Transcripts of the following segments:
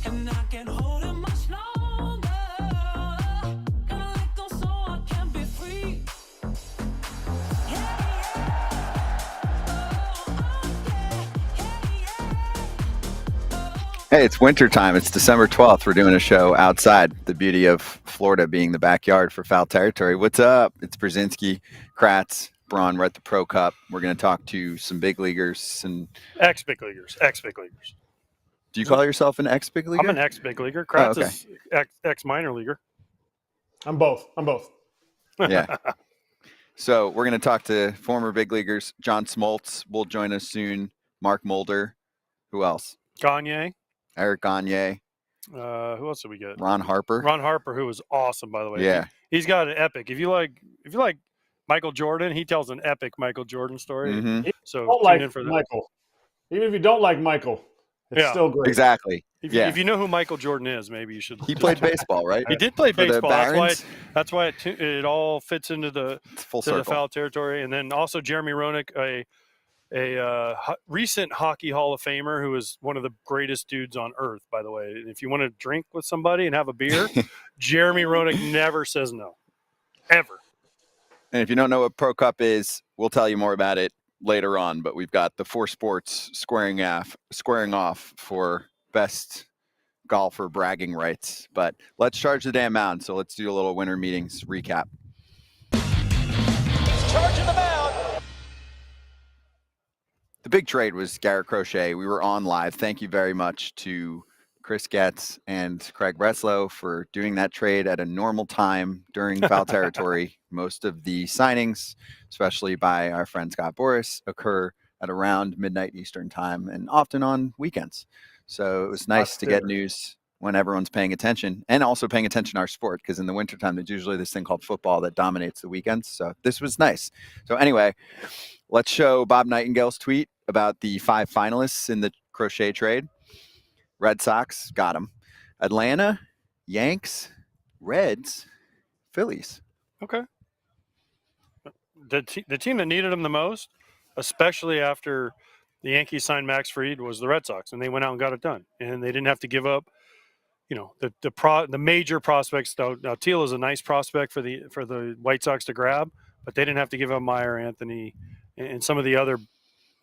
And I can't hold it much longer. Gonna let go so I can be free. Hey, it's wintertime. It's December 12th. We're doing a show outside. The beauty of Florida being the backyard for foul territory. What's up? It's Pierzynski, Kratz, Braun. We're at the Pro Cup. We're going to talk to some big leaguers and Ex-big leaguers. Do you call yourself an ex-big leaguer? I'm an ex-big leaguer. Kratz okay. is ex-minor leaguer. I'm both. Yeah. So we're going to talk to former big leaguers. John Smoltz will join us soon. Mark Mulder. Who else? Gagné. Éric Gagné. Who else did we get? Ron Harper. Ron Harper, who was awesome, by the way. Yeah. He's got an epic. If you like Michael Jordan, he tells an epic Michael Jordan story. Mm-hmm. So don't tune like in for that. Michael. Even if you don't like Michael, it's still great. Exactly. If you know who Michael Jordan is, maybe you should. He played baseball, right? He did play baseball. That's why Barons? it all fits into the foul territory. And then also Jeremy Roenick, a recent hockey Hall of Famer who is one of the greatest dudes on earth, by the way. If you want to drink with somebody and have a beer, Jeremy Roenick never says no, ever. And if you don't know what Pro Cup is, we'll tell you more about it later on. But we've got the 4 sports squaring off for best golfer bragging rights. But let's charge the damn mound. So let's do a little winter meetings recap. Charging the mound. The big trade was Garrett Crochet. We were on live. Thank you very much to Chris Getz and Craig Breslow for doing that trade at a normal time during foul territory. Most of the signings, especially by our friend Scott Boras, occur at around midnight Eastern time and often on weekends. So it was nice to get news when everyone's paying attention and also paying attention to our sport, because in the wintertime, there's usually this thing called football that dominates the weekends. So this was nice. So anyway, let's show Bob Nightingale's tweet about the 5 finalists in the Crochet trade. Red Sox got him. Atlanta, Yanks, Reds, Phillies. Okay. The team that needed him the most, especially after the Yankees signed Max Fried, was the Red Sox, and they went out and got it done. And they didn't have to give up, the major prospects. Now Teal is a nice prospect for the White Sox to grab, but they didn't have to give up Meyer, Anthony, and some of the other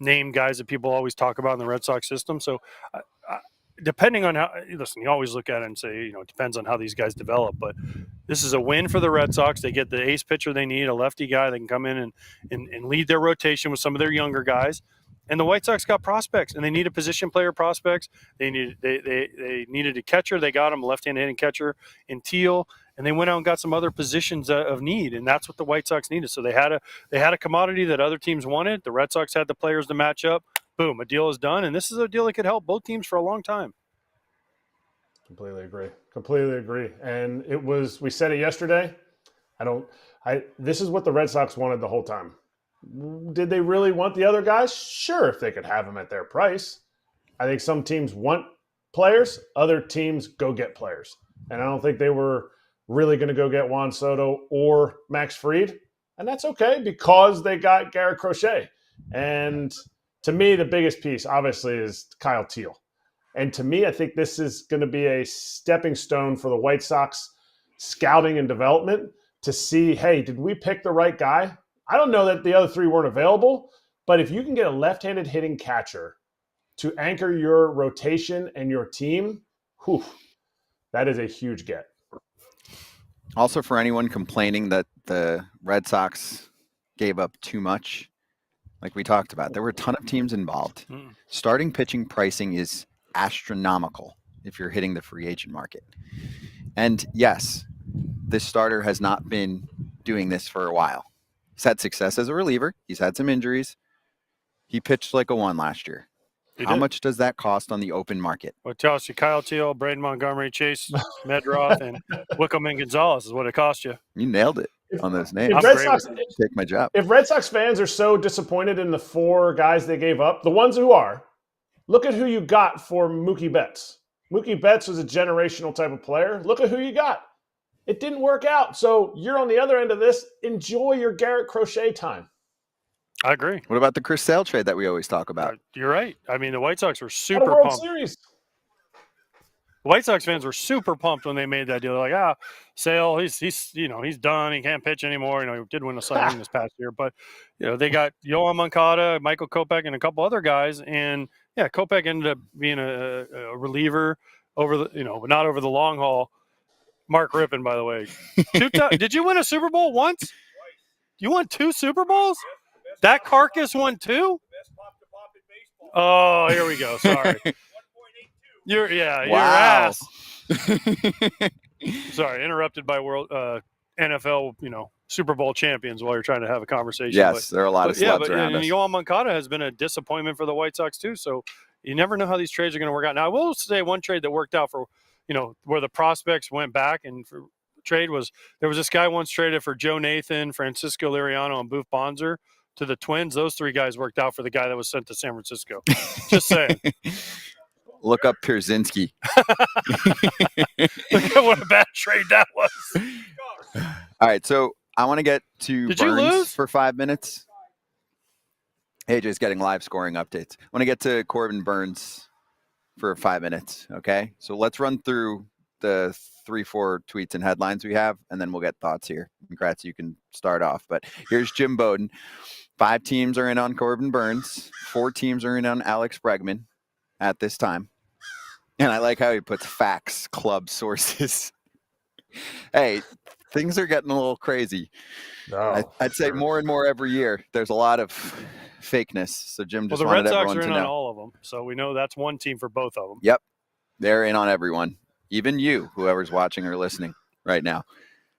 named guys that people always talk about in the Red Sox system. So depending on how, listen, you always look at it and say, it depends on how these guys develop, but this is a win for the Red Sox. They get the ace pitcher they need, a lefty guy that can come in and lead their rotation with some of their younger guys. And the White Sox got prospects, and they needed position player prospects. They needed a catcher. They got him, a left-handed hitting catcher in Teal, and they went out and got some other positions of need, and that's what the White Sox needed. So they had a commodity that other teams wanted. The Red Sox had the players to match up. Boom, a deal is done, and this is a deal that could help both teams for a long time. Completely agree. And we said it yesterday. This is what the Red Sox wanted the whole time. Did they really want the other guys? Sure, if they could have them at their price. I think some teams want players, other teams go get players. And I don't think they were really going to go get Juan Soto or Max Fried. And that's okay because they got Garrett Crochet. And to me, the biggest piece, obviously, is Kyle Teal. And to me, I think this is going to be a stepping stone for the White Sox scouting and development to see, hey, did we pick the right guy? I don't know that the other 3 weren't available, but if you can get a left-handed hitting catcher to anchor your rotation and your team, that is a huge get. Also, for anyone complaining that the Red Sox gave up too much, like we talked about, there were a ton of teams involved. Starting pitching pricing is astronomical if you're hitting the free agent market. And yes, this starter has not been doing this for a while. He's had success as a reliever. He's had some injuries. He pitched like a 1 last year. How much does that cost on the open market? Well, it tells you Kyle Teal, Braden Montgomery, Chase Medroff, and Wickham and Gonzalez is what it cost you. You nailed it on those names. Take my job. If Red Sox fans are so disappointed in the 4 guys they gave up, the ones who are, look at who you got for Mookie Betts. Mookie Betts was a generational type of player. Look at who you got. It didn't work out. So you're on the other end of this. Enjoy your Garrett Crochet time. I agree. What about the Chris Sale trade that we always talk about? You're right. I mean, the White Sox were super World pumped. Series. The White Sox fans were super pumped when they made that deal. They're like, Sale, he's done. He can't pitch anymore. He did win a Cy Young this past year, but they got Yohan Moncada, Michael Kopech, and a couple other guys, and Kopech ended up being a reliever over the but not over the long haul. Mark Rippon, by the way, did you win a Super Bowl once? You won 2 Super Bowls? That carcass won 2? Oh, here we go. Sorry. Your ass. Sorry, interrupted by world NFL, Super Bowl champions while you're trying to have a conversation. Yes, there are a lot of slubs around us. Yohan Moncada has been a disappointment for the White Sox too, so you never know how these trades are going to work out. Now, I will say one trade that worked out for, where the prospects went back and for trade was there was this guy once traded for Joe Nathan, Francisco Liriano, and Boof Bonser to the Twins. Those 3 guys worked out for the guy that was sent to San Francisco. Just saying. Look up Pierzynski. Look at what a bad trade that was. All right, so I want to get to Did you Burns lose? for 5 minutes. AJ's getting live scoring updates. I want to get to Corbin Burns for 5 minutes, okay? So let's run through the 3-4 tweets and headlines we have, and then we'll get thoughts here. Kratz, you can start off. But here's Jim Bowden. 5 teams are in on Corbin Burns. 4 teams are in on Alex Bregman at this time. And I like how he puts facts, club sources. Hey, things are getting a little crazy. No, I'd say more and more every year. There's a lot of fakeness. So Jim just the wanted Red Sox everyone are to in know. on all of them, so we know that's one team for both of them. Yep. They're in on everyone, even you, whoever's watching or listening right now.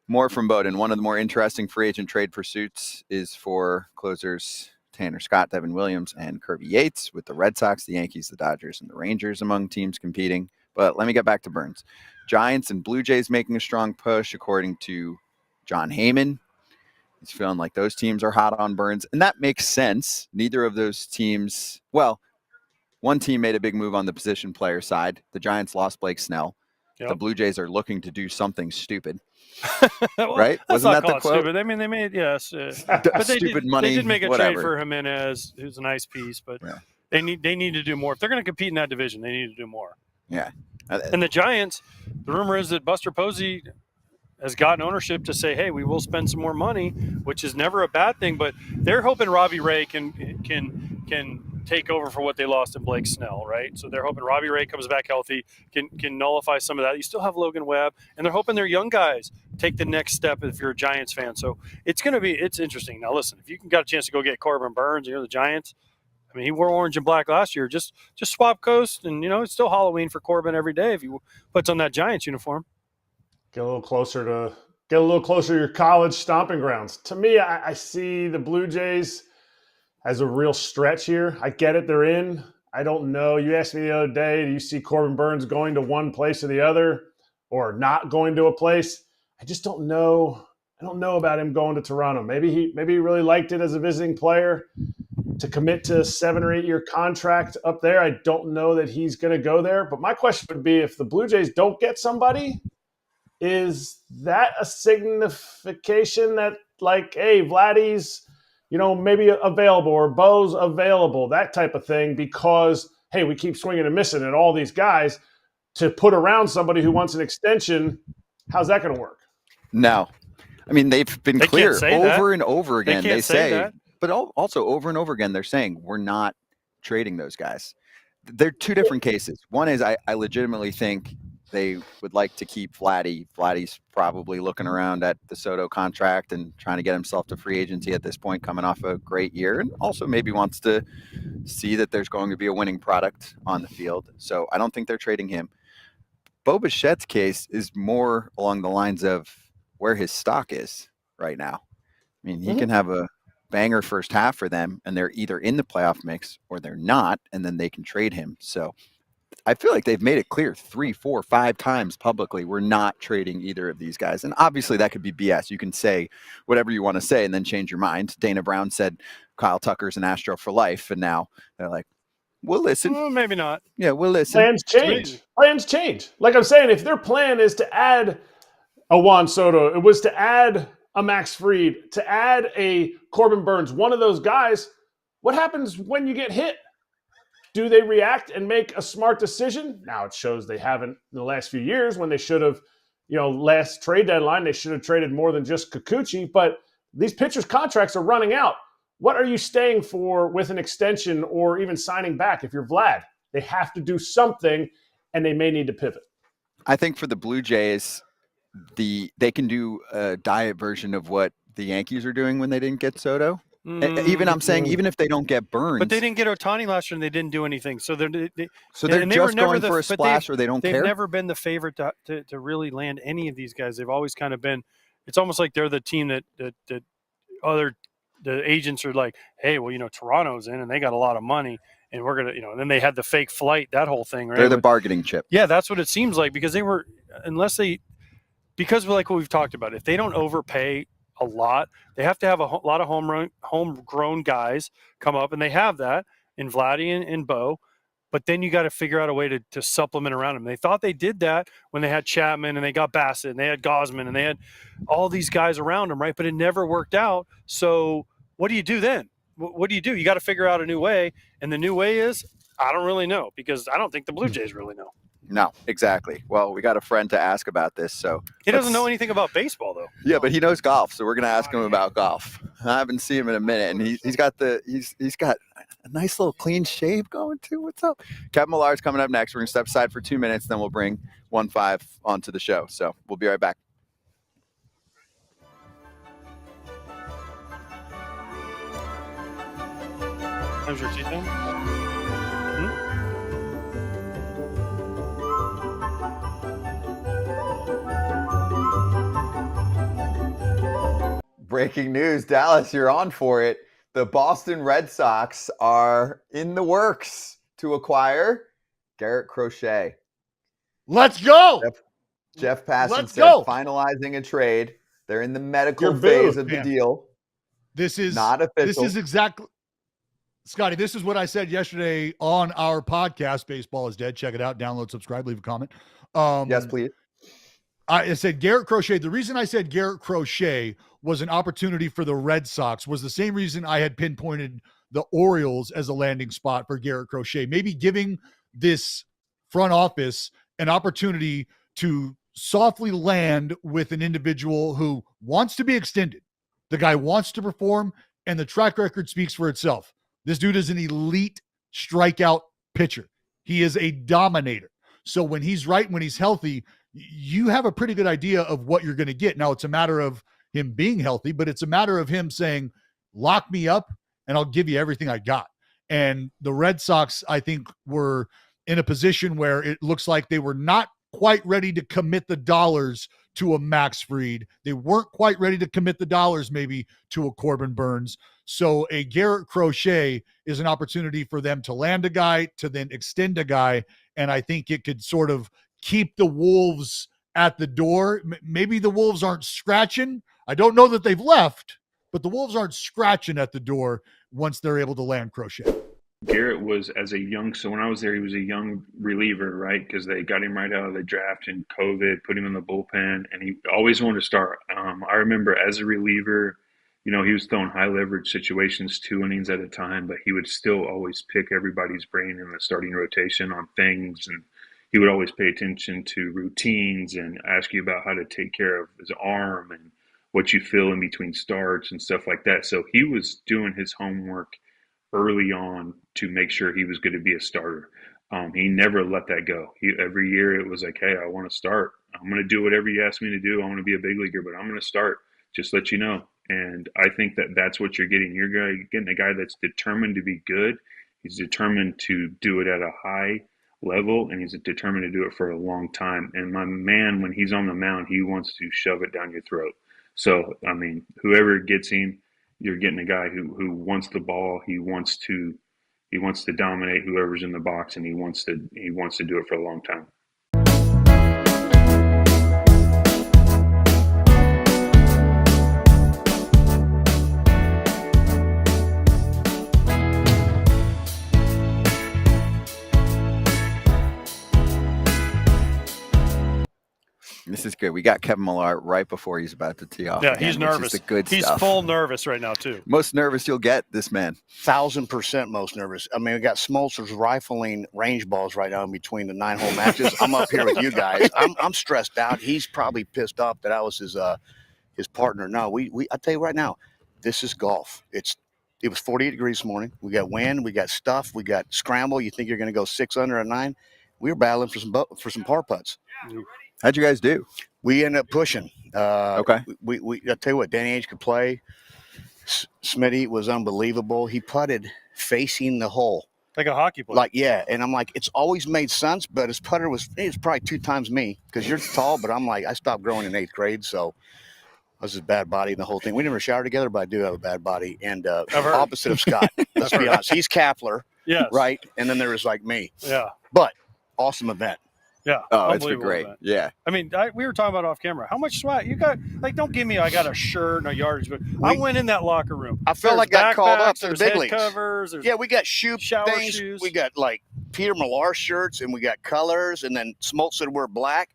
More from Bowden. One of the more interesting free agent trade pursuits is for closers Tanner Scott, Devin Williams, and Kirby Yates with the Red Sox, the Yankees, the Dodgers, and the Rangers among teams competing. But let me get back to Burns. Giants and Blue Jays making a strong push, according to John Heyman. He's feeling like those teams are hot on Burns, and that makes sense. Neither of those teams, well, one team made a big move on the position player side. The Giants lost Blake Snell. Yep. The Blue Jays are looking to do something stupid. Well, right? Wasn't that the quote? Stupid. I mean, they made but stupid money. They did make a whatever. trade for Jimenez, who's a nice piece, but Yeah. they need to do more. If they're going to compete in that division, they need to do more. Yeah. And the Giants, the rumor is that Buster Posey has gotten ownership to say, "Hey, we will spend some more money," which is never a bad thing. But they're hoping Robbie Ray can take over for what they lost in Blake Snell, right? So they're hoping Robbie Ray comes back healthy, can nullify some of that. You still have Logan Webb, and they're hoping their young guys take the next step if you're a Giants fan. So it's interesting. Now listen, if you got a chance to go get Corbin Burns, the Giants, I mean, he wore orange and black last year. Just swap coast, and it's still Halloween for Corbin every day if he puts on that Giants uniform. Get a little closer to your college stomping grounds. To me, I see the Blue Jays as a real stretch here. I get it, they're in. I don't know. You asked me the other day, do you see Corbin Burns going to one place or the other or not going to a place? I just don't know. I don't know about him going to Toronto. Maybe he really liked it as a visiting player to commit to a 7 or 8 year contract up there. I don't know that he's going to go there. But my question would be, if the Blue Jays don't get somebody, is that a signification that, like, hey, Vladdy's, maybe available, or Bo's available, that type of thing, because, hey, we keep swinging and missing at all these guys to put around somebody who wants an extension? How's that going to work? No. I mean, they've been clear over and over again. They say that. But also over and over again, they're saying we're not trading those guys. They're 2 different cases. One is I legitimately think they would like to keep Vladdy. Vladdy's probably looking around at the Soto contract and trying to get himself to free agency at this point, coming off a great year, and also maybe wants to see that there's going to be a winning product on the field. So I don't think they're trading him. Bo Bichette's case is more along the lines of where his stock is right now. I mean, he can have a banger first half for them, and they're either in the playoff mix or they're not, and then they can trade him. So I feel like they've made it clear 3, 4, 5 times publicly, we're not trading either of these guys. And obviously that could be BS. You can say whatever you want to say and then change your mind. Dana Brown said Kyle Tucker's an Astro for life, and now they're like, we'll listen. Well, maybe not. Yeah, we'll listen. Plans change. Like I'm saying, if their plan is to add a Juan Soto, it was to add a Max Fried, to add a Corbin Burns, one of those guys, what happens when you get hit? Do they react and make a smart decision? Now it shows they haven't in the last few years when they should have, last trade deadline, they should have traded more than just Kikuchi, but these pitchers' contracts are running out. What are you staying for with an extension or even signing back if you're Vlad? They have to do something, and they may need to pivot. I think for the Blue Jays, they can do a diet version of what the Yankees are doing when they didn't get Soto. Even if they don't get Burns. But they didn't get Ohtani last year and they didn't do anything. So they're just going for a splash or they don't care? They've never been the favorite to really land any of these guys. They've always kind of been – it's almost like they're the team that the agents are like, hey, well, Toronto's in and they got a lot of money and we're going to – and then they had the fake flight, that whole thing, right? They're the bargaining chip. Yeah, that's what it seems like because they were – because like what we've talked about, if they don't overpay – a lot, they have to have a lot of homegrown guys come up, and they have that in Vladdy and Bo. But then you got to figure out a way to supplement around them. They thought they did that when they had Chapman and they got Bassett and they had Gosman and they had all these guys around them, right? But it never worked out. So what do you do then? What do? You got to figure out a new way, and the new way is I don't really know because I don't think the Blue Jays really know. No, exactly. Well, we got a friend to ask about this, so he doesn't know anything about baseball, though. Yeah, but he knows golf, so we're gonna ask him about golf. I haven't seen him in a minute, and he's got a nice little clean shave going too. What's up? Kevin Millar's coming up next. We're gonna step aside for 2 minutes, then we'll bring 1-5 onto the show. So we'll be right back. How's your teeth doing? Breaking news, Dallas, you're on for it. The Boston Red Sox are in the works to acquire Garrett Crochet. Let's go. Jeff Passan Let's said go. Finalizing a trade. They're in the medical phase of the deal. This is not official. This is exactly, Scotty, this is what I said yesterday on our podcast, Baseball is Dead. Check it out. Download, subscribe, leave a comment. Yes, please. I said Garrett Crochet. The reason I said Garrett Crochet was an opportunity for the Red Sox was the same reason I had pinpointed the Orioles as a landing spot for Garrett Crochet. Maybe giving this front office an opportunity to softly land with an individual who wants to be extended. The guy wants to perform, and the track record speaks for itself. This dude is an elite strikeout pitcher. He is a dominator. So when he's right, when he's healthy, you have a pretty good idea of what you're going to get. Now, it's a matter of him being healthy, but it's a matter of him saying, lock me up and I'll give you everything I got. And the Red Sox, I think, were in a position where it looks like they were not quite ready to commit the dollars to a Max Fried. They weren't quite ready to commit the dollars maybe to a Corbin Burns. So a Garrett Crochet is an opportunity for them to land a guy, to then extend a guy. And I think it could sort of keep the Wolves at the door. Maybe the Wolves aren't scratching. I don't know that they've left, but the Wolves aren't scratching at the door once they're able to land Crochet. Garrett was so when I was there, he was a young reliever, right? Because they got him right out of the draft in COVID, put him in the bullpen, and he always wanted to start. I remember as a reliever, he was throwing high leverage situations 2 innings at a time, but he would still always pick everybody's brain in the starting rotation on things, and he would always pay attention to routines and ask you about how to take care of his arm and what you feel in between starts and stuff like that. So he was doing his homework early on to make sure he was going to be a starter. He never let that go. Every year it was like, hey, I want to start. I'm going to do whatever you ask me to do. I want to be a big leaguer, but I'm going to start. Just let you know. And I think that's what you're getting. You're getting a guy that's determined to be good. He's determined to do it at a high level, and he's determined to do it for a long time. And my man, when he's on the mound, he wants to shove it down your throat. So, I mean, whoever gets him, you're getting a guy who wants the ball. He wants to dominate whoever's in the box, and he wants to do it for a long time. This This is good. We got Kevin Millar right before he's about to tee off. Yeah, again, he's which is nervous. the good He's stuff. full nervous right now too. Most nervous you'll get, this man. 1,000% most nervous. I mean, we got Smoltz rifling range balls right now in between the 9-hole matches. I'm up here with you guys. I'm stressed out. He's probably pissed off that I was his partner. No, I tell you right now, this is golf. It was 48 degrees this morning. We got wind, we got stuff, we got scramble. You think you're going to go 6 under a 9? We were battling for some par putts. How'd you guys do? We ended up pushing. Okay. I tell you what, Danny Ainge could play. Smitty was unbelievable. He putted facing the hole. Like a hockey player. Like, yeah. And I'm like, it's always made sense, but his putter was probably 2 times me because you're tall, but I'm like, I stopped growing in 8th grade. So I was just bad body and the whole thing. We never showered together, but I do have a bad body. And opposite of Scott, let's be honest. He's Kapler, yes. right? And then there was like me. Yeah. But awesome event. Yeah. Oh, it's been Unbelievable great. event. Yeah. I mean, we were talking about off camera. How much swag you got? Like, don't give me. I got a shirt and a yardage, but I went in that locker room. I felt like I got called up to the there's big head leagues. covers. There's Yeah, we got shoe shower things. shoes. We got like Peter Millar shirts, and we got colors. And then Smoltz said we're black,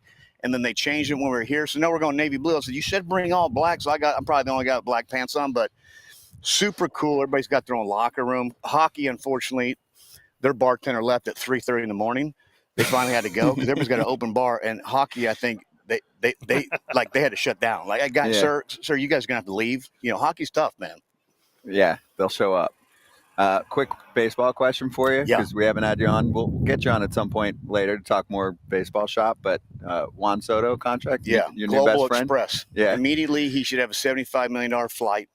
and then they changed it when we were here. So now we're going navy blue. I said you said bring all black. So I'm probably the only guy with black pants on, but super cool. Everybody's got their own locker room. Hockey, unfortunately, their bartender left at 3:30 in the morning. They finally had to go because everybody's got an open bar. And hockey, I think they like they had to shut down. Like, I got sir, you guys are gonna have to leave. You know, hockey's tough, man. Yeah, they'll show up. Quick baseball question for you, because we haven't had you on. We'll get you on at some point later to talk more baseball shop. But Juan Soto contract, your new Global best friend? Express. Yeah. Immediately, he should have a $75 million flight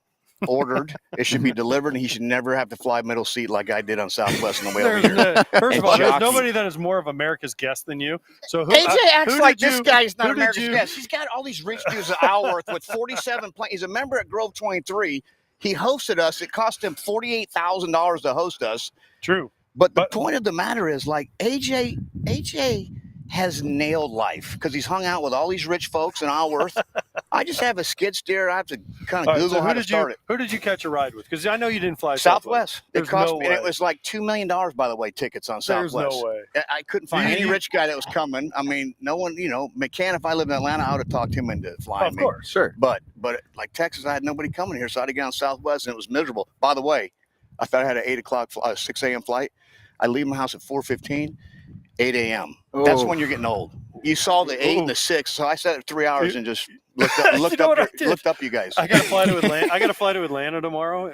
ordered. It should be delivered, and he should never have to fly middle seat like I did on Southwest on the way over here. First of all, there's Jockey. nobody that is more of America's guest than you. So AJ acts who like did this you- guy's not who did America's you- guest. He's got all these rich dudes at Alworth with 47 planes. He's a member at Grove 23. He hosted us. It cost him $48,000 to host us. True. But the point of the matter is, like, AJ has nailed life because he's hung out with all these rich folks in Alworth. I just have a skid steer. I have to kind of All right, Google so how to start it. Who did you catch a ride with? Because I know you didn't fly Southwest. It There's cost no me, and way. it was like $2 million, by the way, tickets on There's Southwest. no way. I couldn't find any rich guy that was coming. I mean, no one, McCann, if I lived in Atlanta, I would have talked him into flying Of me. course. Sure. But like Texas, I had nobody coming here, so I had to get on Southwest, and it was miserable. By the way, I thought I had an 6 a.m. flight. I leave my house at 4:15, 8 a.m. That's when you're getting old. You saw the 8 and the 6, so I sat at 3 hours and just looked up you guys. I got to fly to Atlanta tomorrow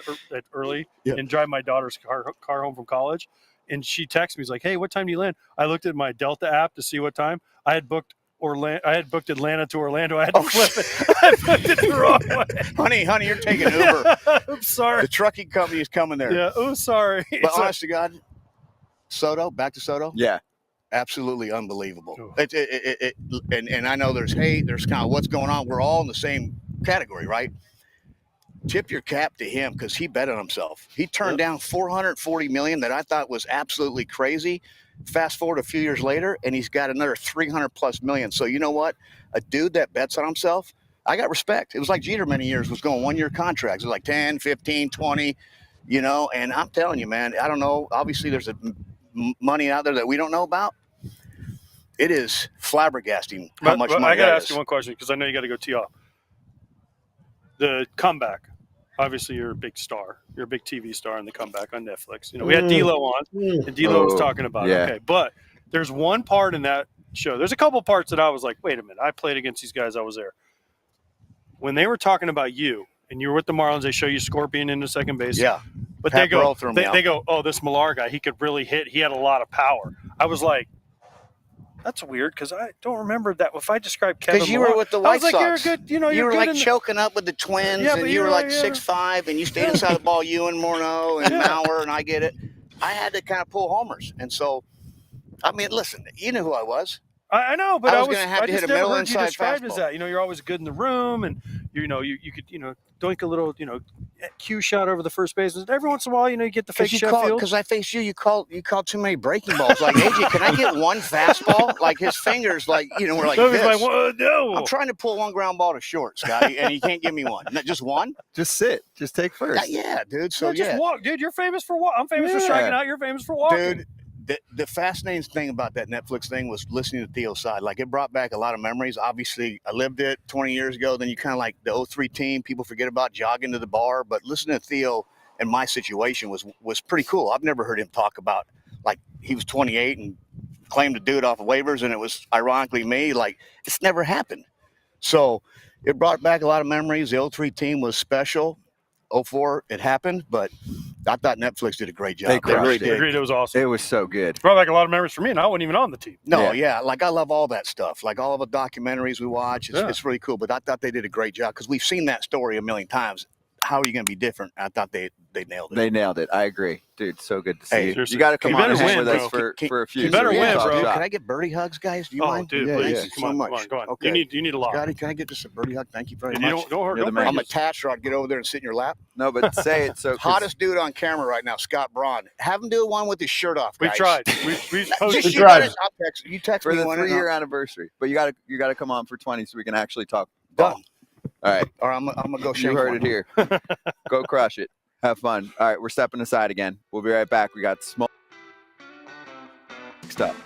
early and drive my daughter's car home from college. And she texted me, she's like, "Hey, what time do you land?" I looked at my Delta app to see what time. I had booked Atlanta to Orlando. I had to flip it. I booked it the wrong way. Honey, you're taking Uber. I'm sorry. The trucking company is coming there. Yeah. Oh, sorry. But honest to God, back to Soto. Yeah. Absolutely unbelievable. And I know there's hate, there's kind of what's going on. We're all in the same category, right? Tip your cap to him because he bet on himself. He turned down $440 million that I thought was absolutely crazy. Fast forward a few years later, and he's got another $300+ million. So you know what? A dude that bets on himself, I got respect. It was like Jeter many years was going 1-year contracts. It was like 10, 15, 20, and I'm telling you, man, I don't know. Obviously, there's money out there that we don't know about. It is flabbergasting how much money I got to that ask is. you one question because I know you got to go tee off. The comeback. Obviously, you're a big star. You're a big TV star in the comeback on Netflix. We had D-Lo on, and D-Lo was talking about it. Okay, but there's one part in that show. There's a couple parts that I was like, wait a minute. I played against these guys. I was there. When they were talking about you, and you were with the Marlins, they show you Scorpion into second base. Yeah. But Pat they Burrell threw me out. go, oh, this Millar guy, he could really hit. He had a lot of power. I was like, that's weird because I don't remember that. If I describe Kevin Because you Millar, were with the I White was like, Sox. you're a good, you you're were good like in the- choking up with the Twins, Yeah, and but you were like yeah. 6'5", and you stayed inside the ball, you and Morneau and Mauer, and I get it. I had to kind of pull homers. And so, I mean, listen, you knew who I was. I know, but I I was was gonna have to just hit a never middle heard you inside described as fastball. that. You're always good in the room, and you could doink a little cue shot over the first baseman. Every once in a while, you get the fake Sheffield. Because I faced you, you called too many breaking balls. Like, AJ, can I get one fastball? Like, his fingers, were like So he's this. like, well, no. I'm trying to pull one ground ball to short, Scotty, and you can't give me one. Not just one? Just sit. Just take first. Yeah, dude. So, Just walk, dude. You're famous for walk. I'm famous for striking out. You're famous for walking. Dude, The fascinating thing about that Netflix thing was listening to Theo's side. Like, it brought back a lot of memories. Obviously, I lived it 20 years ago. Then you kind of like the 03 team. People forget about jogging to the bar. But listening to Theo and my situation was pretty cool. I've never heard him talk about, like, he was 28 and claimed to do it off of waivers, and it was ironically me. Like, it's never happened. So it brought back a lot of memories. The 03 team was special. 04, it happened, but I thought Netflix did a great job. They crushed really it. did. Agreed, it was awesome. It was so good. Brought back a lot of memories for me, and I wasn't even on the team. No, yeah. Like, I love all that stuff. Like, all of the documentaries we watch. It's really cool. But I thought they did a great job because we've seen that story a million times. How are you going to be different? I thought they nailed it. They nailed it. I agree. Dude, so good to see Hey, you. seriously. You got to come You on and better hang win, with us bro. for a few. You better so we can win, talk bro. shop. Can I get birdie hugs, guys? Do you Oh, mind? dude, Yeah, please. yeah. Thank you Come so on, much. come on, go on. Okay. You need a lot. Scotty, can I get just a birdie hug? Thank you very And you much. don't hurt. You're the Don't man. break I'm it. attached, or I'd get over there and sit in your lap. No, but say it. So 'cause Hottest dude on camera right now, Scott Braun. Have him do one with his shirt off, guys. We've tried. We've Just posted. you tried. guys, I'll text you. Text for me the one. 3-year anniversary. But you got to come on for 20 so we can actually talk. Done. All right. Or I'm gonna go. You shank heard one. it here. Go crush it. Have fun. All right, we're stepping aside again. We'll be right back. We got Smoltz next up.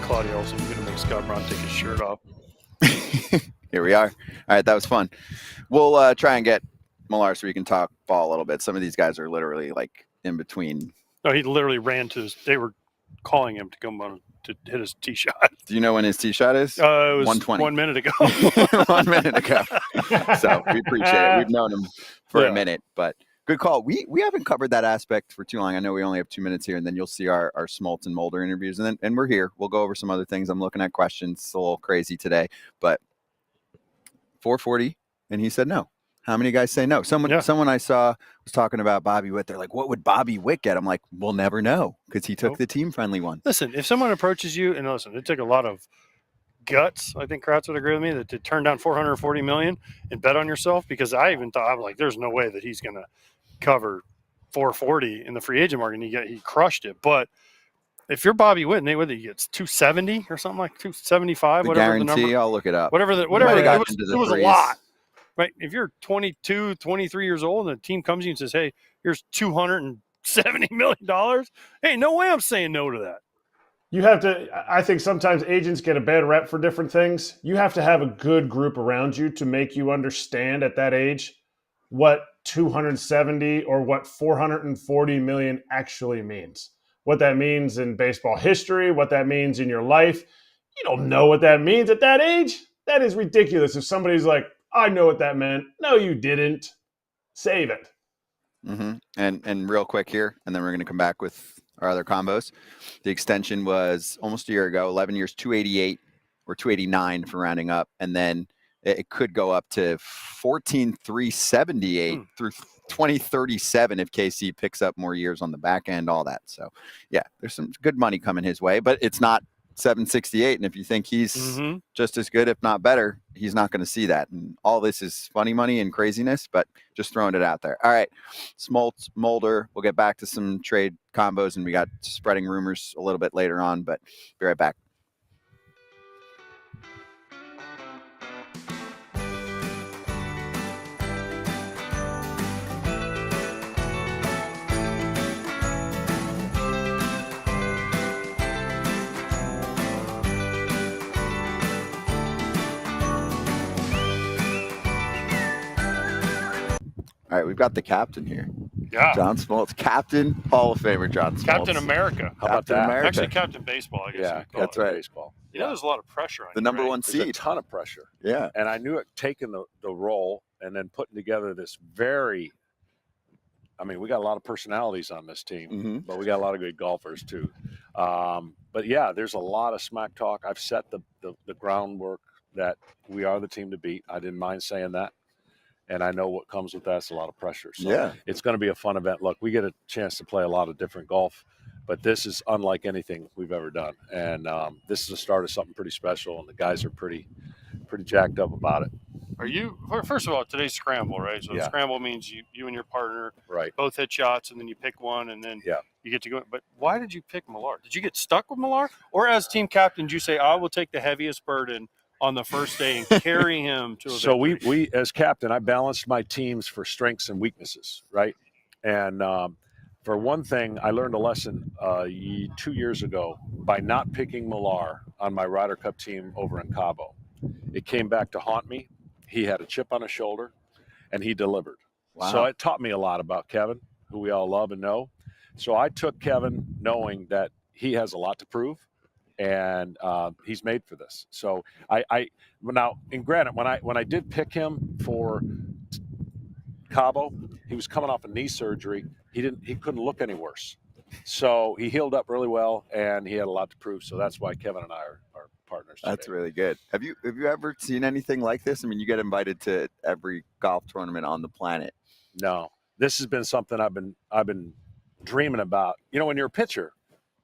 Claudio also going to make Scott Braun take his shirt off. Here we are. All right, that was fun. We'll try and get Millar so we can talk ball a little bit. Some of these guys are literally like in between. No, he literally ran to his. They were calling him to come on to hit his tee shot. Do you know when his tee shot is? It was 120. 1 minute ago. 1 minute ago. So we appreciate it. We've known him for Yeah. a minute, but good call. We haven't covered that aspect for too long. I know we only have 2 minutes here, and then you'll see our Smoltz and Mulder interviews, and we're here. We'll go over some other things. I'm looking at questions. It's a little crazy today, but 440, and he said no. How many guys say no? Someone I saw was talking about Bobby Witt. They're like, what would Bobby Witt get? I'm like, we'll never know because he took the team-friendly one. Listen, if someone approaches you, and listen, it took a lot of guts, I think Kratz would agree with me, that to turn down $440 million and bet on yourself, because I even thought, I'm like, there's no way that he's going to cover 440 in the free agent market, and he crushed it. But if you're Bobby Witt, whether he gets 270 or something like 275, The whatever the guarantee, number, I'll look it up. whatever Might have it gotten was, into the it was a threes. lot. Right? If you're 22, 23 years old and the team comes to you and says, hey, here's $270 million, hey, no way I'm saying no to that. You have to, I think sometimes agents get a bad rep for different things. You have to have a good group around you to make you understand at that age what 270 or what 440 million actually means. What that means in baseball history, what that means in your life. You don't know what that means at that age. That is ridiculous. If somebody's like, I know what that meant. No, you didn't. Save it. Mm-hmm. And real quick here, and then we're going to come back with our other combos. The extension was almost a year ago, 11 years, 288 or 289 for rounding up, and then it could go up to 14,378 through 2037 if KC picks up more years on the back end, all that. So, yeah, there's some good money coming his way, but it's not 768. And if you think he's just as good, if not better, he's not going to see that. And all this is funny money and craziness, but just throwing it out there. All right, Smoltz, Mulder. We'll get back to some trade combos, and we got spreading rumors a little bit later on, but be right back. All right, we've got the captain here. Yeah. John Smoltz, Captain, Hall of Famer John Smoltz. Captain America. How about Captain that? America. Actually, Captain Baseball, I guess. Yeah, you could call that's it. right. Baseball. You know, there's a lot of pressure on The you, number right? one There's a seed. ton of pressure. Yeah. And I knew it taking the role and then putting together this very, I mean, we got a lot of personalities on this team, Mm-hmm. but we got a lot of good golfers too. But yeah, there's a lot of smack talk. I've set the groundwork that we are the team to beat. I didn't mind saying that. And I know what comes with that. It's a lot of pressure. So Yeah. it's going to be a fun event. Look, we get a chance to play a lot of different golf, but this is unlike anything we've ever done. And this is the start of something pretty special, and the guys are pretty jacked up about it. Are you, first of all, today's scramble, right? So Yeah. scramble means you and your partner Right. both hit shots, and then you pick one, and then Yeah. you get to go. But why did you pick Millar? Did you get stuck with Millar? Or as team captain, did you say, I will take the heaviest burden on the first day and carry him to a So victory? we as captain, I balanced my teams for strengths and weaknesses, right? And for one thing, I learned a lesson 2 years ago by not picking Millar on my Ryder Cup team over in Cabo. It came back to haunt me. He had a chip on his shoulder, and he delivered. Wow. So it taught me a lot about Kevin, who we all love and know. So I took Kevin knowing that he has a lot to prove, and he's made for this. So I now, and granted, when I did pick him for Cabo, he was coming off a knee surgery. He couldn't look any worse. So he healed up really well, and he had a lot to prove. So that's why Kevin and I are partners today. That's really good. Have you ever seen anything like this? I mean, you get invited to every golf tournament on the planet. No, this has been something I've been dreaming about. You know, when you're a pitcher,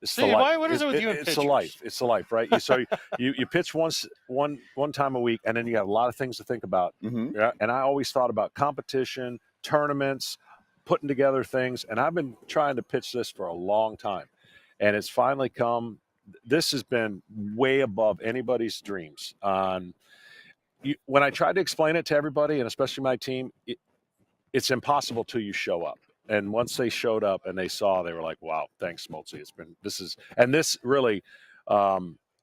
it's the See, life. what is it with you and It's the pitchers? life. It's the life, right? So you pitch one time a week, and then you have a lot of things to think about. Mm-hmm. Yeah, and I always thought about competition, tournaments, putting together things, and I've been trying to pitch this for a long time, and it's finally come. This has been way above anybody's dreams. When I tried to explain it to everybody, and especially my team, it's impossible till you show up. And once they showed up and they saw, they were like, "Wow, thanks, Smoltz. This really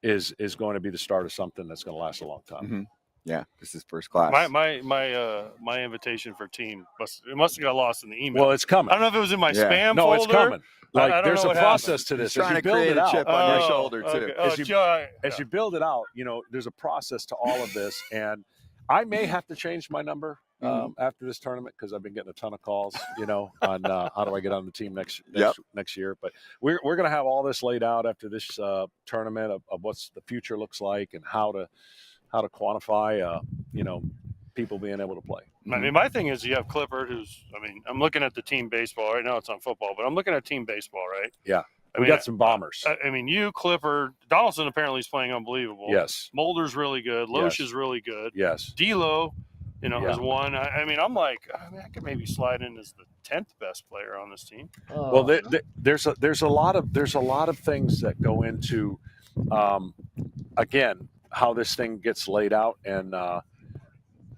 is going to be the start of something that's going to last a long time." Mm-hmm. Yeah, this is first class. My invitation for team must have got lost in the email. Well, it's coming. I don't know if it was in my Yeah. spam No, folder. it's coming. I don't There's know a what process to He's this. trying As to you build create it a out, chip on your shoulder, too. Okay. as you build it out, there's a process to all of this, and I may have to change my number after this tournament because I've been getting a ton of calls, on how do I get on the team next year. But we're going to have all this laid out after this tournament of what's the future looks like and how to quantify, people being able to play. I mean, my thing is you have Clifford, I'm looking at the team baseball right now. It's on football, but I'm looking at team baseball, right? Yeah. I We mean, got some bombers. you, Clifford, Donaldson apparently is playing unbelievable. Yes. Mulder's really good. Loesch is really good. Yes. D'Lo, Yeah. is one. I'm like, I could maybe slide in as the 10th best player on this team. Well, there's a lot of things that go into, again, how this thing gets laid out, and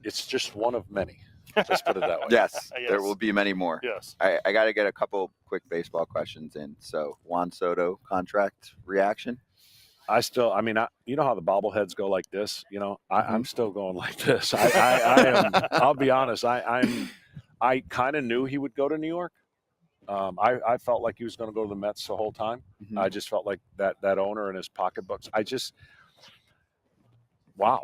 it's just one of many. Just put it that way. Yes, Yes. there will be many more. Yes. I got to get a couple quick baseball questions in. So, Juan Soto contract reaction? You know how the bobbleheads go like this. I'm still going like this. I am. I'll be honest. I kind of knew he would go to New York. I felt like he was going to go to the Mets the whole time. Mm-hmm. I just felt like that owner and his pocketbooks. Wow.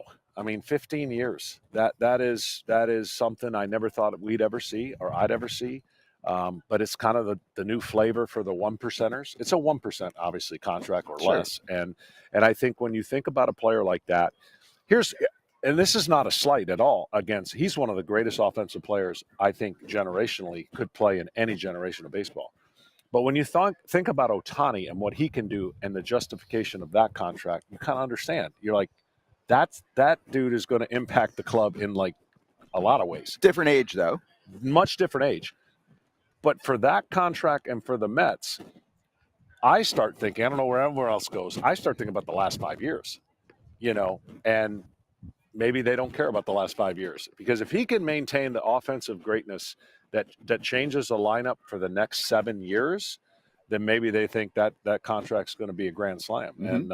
15 years. That is something I never thought we'd ever see or I'd ever see. But it's kind of the new flavor for the 1%ers. It's a 1% obviously contract or Sure. less. And I think when you think about a player like that, and this is not a slight at all he's one of the greatest offensive players I think generationally could play in any generation of baseball. But when you think about Ohtani and what he can do and the justification of that contract, you kind of understand. You're like, that dude is going to impact the club in like a lot of ways. Different age, though. Much different age. But for that contract and for the Mets, I start thinking, I don't know where everywhere else goes, I start thinking about the last 5 years, and maybe they don't care about the last 5 years. Because if he can maintain the offensive greatness that changes the lineup for the next 7 years, then maybe they think that contract's going to be a grand slam. Mm-hmm.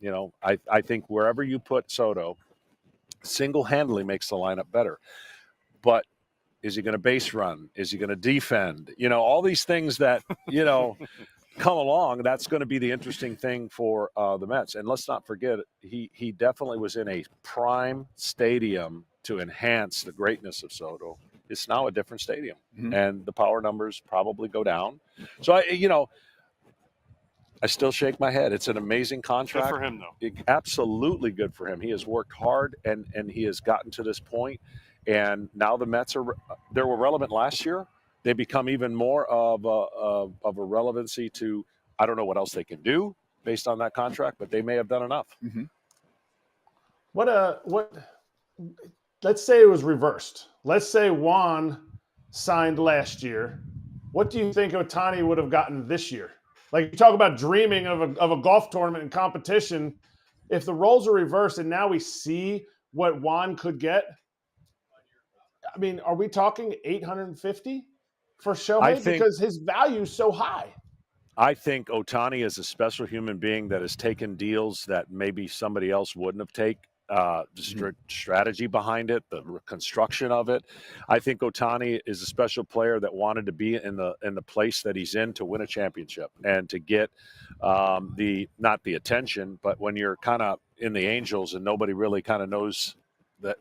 And, I think wherever you put Soto, single-handedly makes the lineup better. But is he going to base run? Is he going to defend? All these things that, come along, that's going to be the interesting thing for the Mets. And let's not forget, he definitely was in a prime stadium to enhance the greatness of Soto. It's now a different stadium, and the power numbers probably go down. So, I still shake my head. It's an amazing contract. Good for him, though. Absolutely good for him. He has worked hard, and he has gotten to this point. And now the Mets they were relevant last year. They become even more of a relevancy to, I don't know what else they can do based on that contract, but they may have done enough. Mm-hmm. Let's say it was reversed. Let's say Juan signed last year. What do you think Ohtani would have gotten this year? Like, you talk about dreaming of a golf tournament and competition. If the roles are reversed and now we see what Juan could get, I mean, are we talking 850 for Shohei? Because his value is so high. I think Ohtani is a special human being that has taken deals that maybe somebody else wouldn't have taken. The strategy behind it, the construction of it. I think Ohtani is a special player that wanted to be in the place that he's in to win a championship and to get not the attention, but when you're kind of in the Angels and nobody really kind of knows that,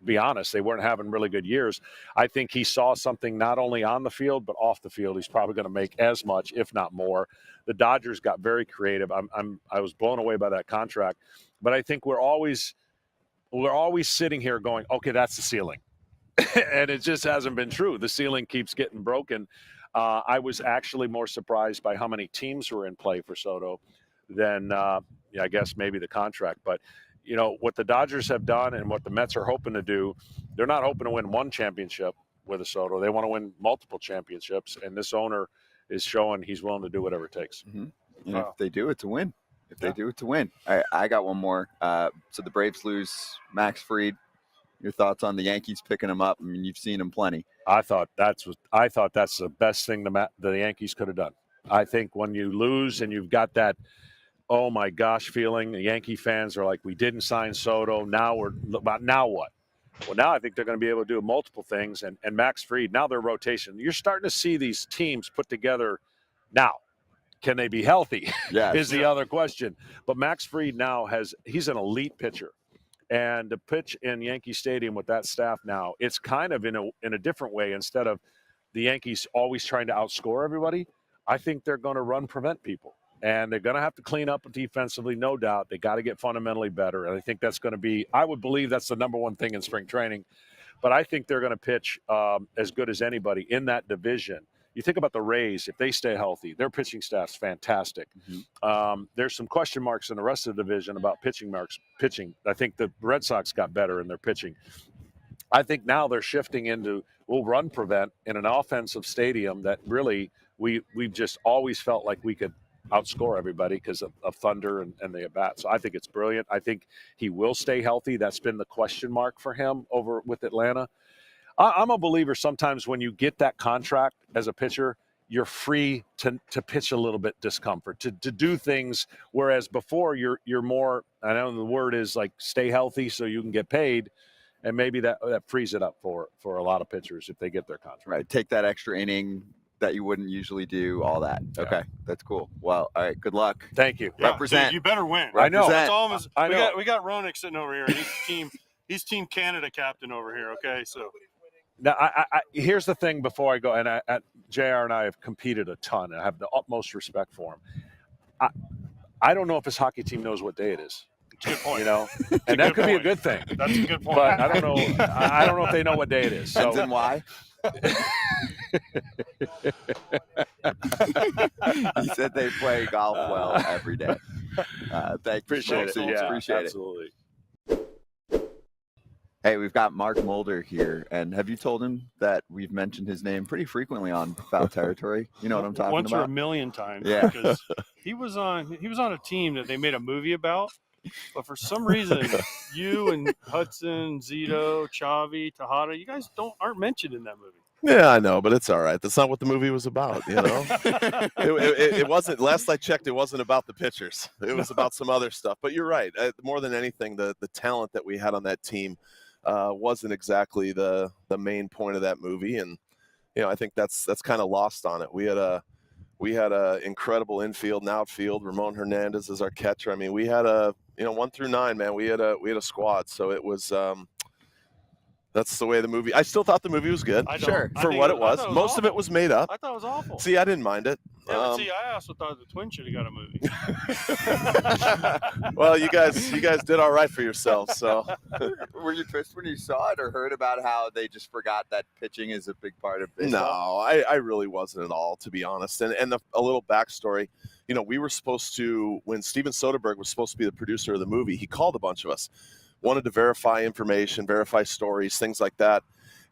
be honest, they weren't having really good years. I think he saw something not only on the field but off the field. He's probably going to make as much, if not more. The Dodgers got very creative. I was blown away by that contract. But I think we're always sitting here going, okay, that's the ceiling. And it just hasn't been true. The ceiling keeps getting broken. I was actually more surprised by how many teams were in play for Soto than, I guess, maybe the contract. But, what the Dodgers have done and what the Mets are hoping to do, they're not hoping to win one championship with a Soto. They want to win multiple championships. And this owner is showing he's willing to do whatever it takes. Mm-hmm. And if they do, it's a win. If they do, it's a win. All right, I got one more. So the Braves lose Max Fried. Your thoughts on the Yankees picking him up? I mean, you've seen him plenty. I thought that's the best thing the Yankees could have done. I think when you lose and you've got that, oh my gosh feeling, the Yankee fans are like, we didn't sign Soto. Now what? Well, now I think they're going to be able to do multiple things. And Max Fried, now their rotation. You're starting to see these teams put together now. Can they be healthy? Yes. Is the other question. But Max Fried now he's an elite pitcher. And to pitch in Yankee Stadium with that staff now, it's kind of in a different way. Instead of the Yankees always trying to outscore everybody, I think they're going to run prevent people. And they're going to have to clean up defensively, no doubt. They got to get fundamentally better. And I think that's going to be, I would believe that's the number one thing in spring training. But I think they're going to pitch as good as anybody in that division. You think about the Rays, if they stay healthy, their pitching staff's fantastic. Mm-hmm. There's some question marks in the rest of the division about pitching. I think the Red Sox got better in their pitching. I think now they're shifting into, we'll run prevent in an offensive stadium that really we've just always felt like we could outscore everybody because of thunder and the at-bat. So I think it's brilliant. I think he will stay healthy. That's been the question mark for him over with Atlanta. I'm a believer sometimes when you get that contract as a pitcher, you're free to pitch a little bit discomfort, to do things, whereas before you're more, I know the word is like stay healthy so you can get paid, and maybe that frees it up for a lot of pitchers if they get their contract. Right, take that extra inning that you wouldn't usually do, all that. Okay, that's cool. Well, all right, good luck. Thank you. Yeah, Represent. dude, you better win. I know. That's almost, I know. We got Roenick sitting over here. He's team Canada captain over here, okay? So now, I here's the thing before I go, and JR and I have competed a ton, and I have the utmost respect for him. I don't know if his hockey team knows what day it is. it's a good point. And that could be a good thing. That's a good point. But I don't know. I don't know if they know what day it is. So Depends on why. He said they play golf well every day. Appreciate it. Yeah, Appreciate absolutely. it. Hey, we've got Mark Mulder here, and have you told him that we've mentioned his name pretty frequently on Foul Territory? You know what I'm talking Once about? or a million times. Yeah. Because he was on a team that they made a movie about, but for some reason, you and Hudson, Zito, Chavi, Tejada, you guys aren't mentioned in that movie. Yeah, I know, but it's all right. That's not what the movie was about, it wasn't. Last I checked, it wasn't about the pitchers. It was about some other stuff. But you're right. More than anything, the talent that we had on that team wasn't exactly the main point of that movie, and I think that's kind of lost on it. We had a incredible infield and outfield. Ramon Hernandez is our catcher. I mean, we had 1 through 9, man. We had a squad, so it was. That's the way the movie. I still thought the movie was good. Sure, for what it was. Most of it was made up. I thought it was awful. See, I didn't mind it. Yeah, but see, I also thought the Twins should have got a movie. Well, you guys did all right for yourselves. So, Were you pissed when you saw it, or heard about how they just forgot that pitching is a big part of baseball? no, I really wasn't at all, to be honest. And a little backstory, we were supposed to, when Steven Soderbergh was supposed to be the producer of the movie, he called a bunch of us, wanted to verify information, verify stories, things like that.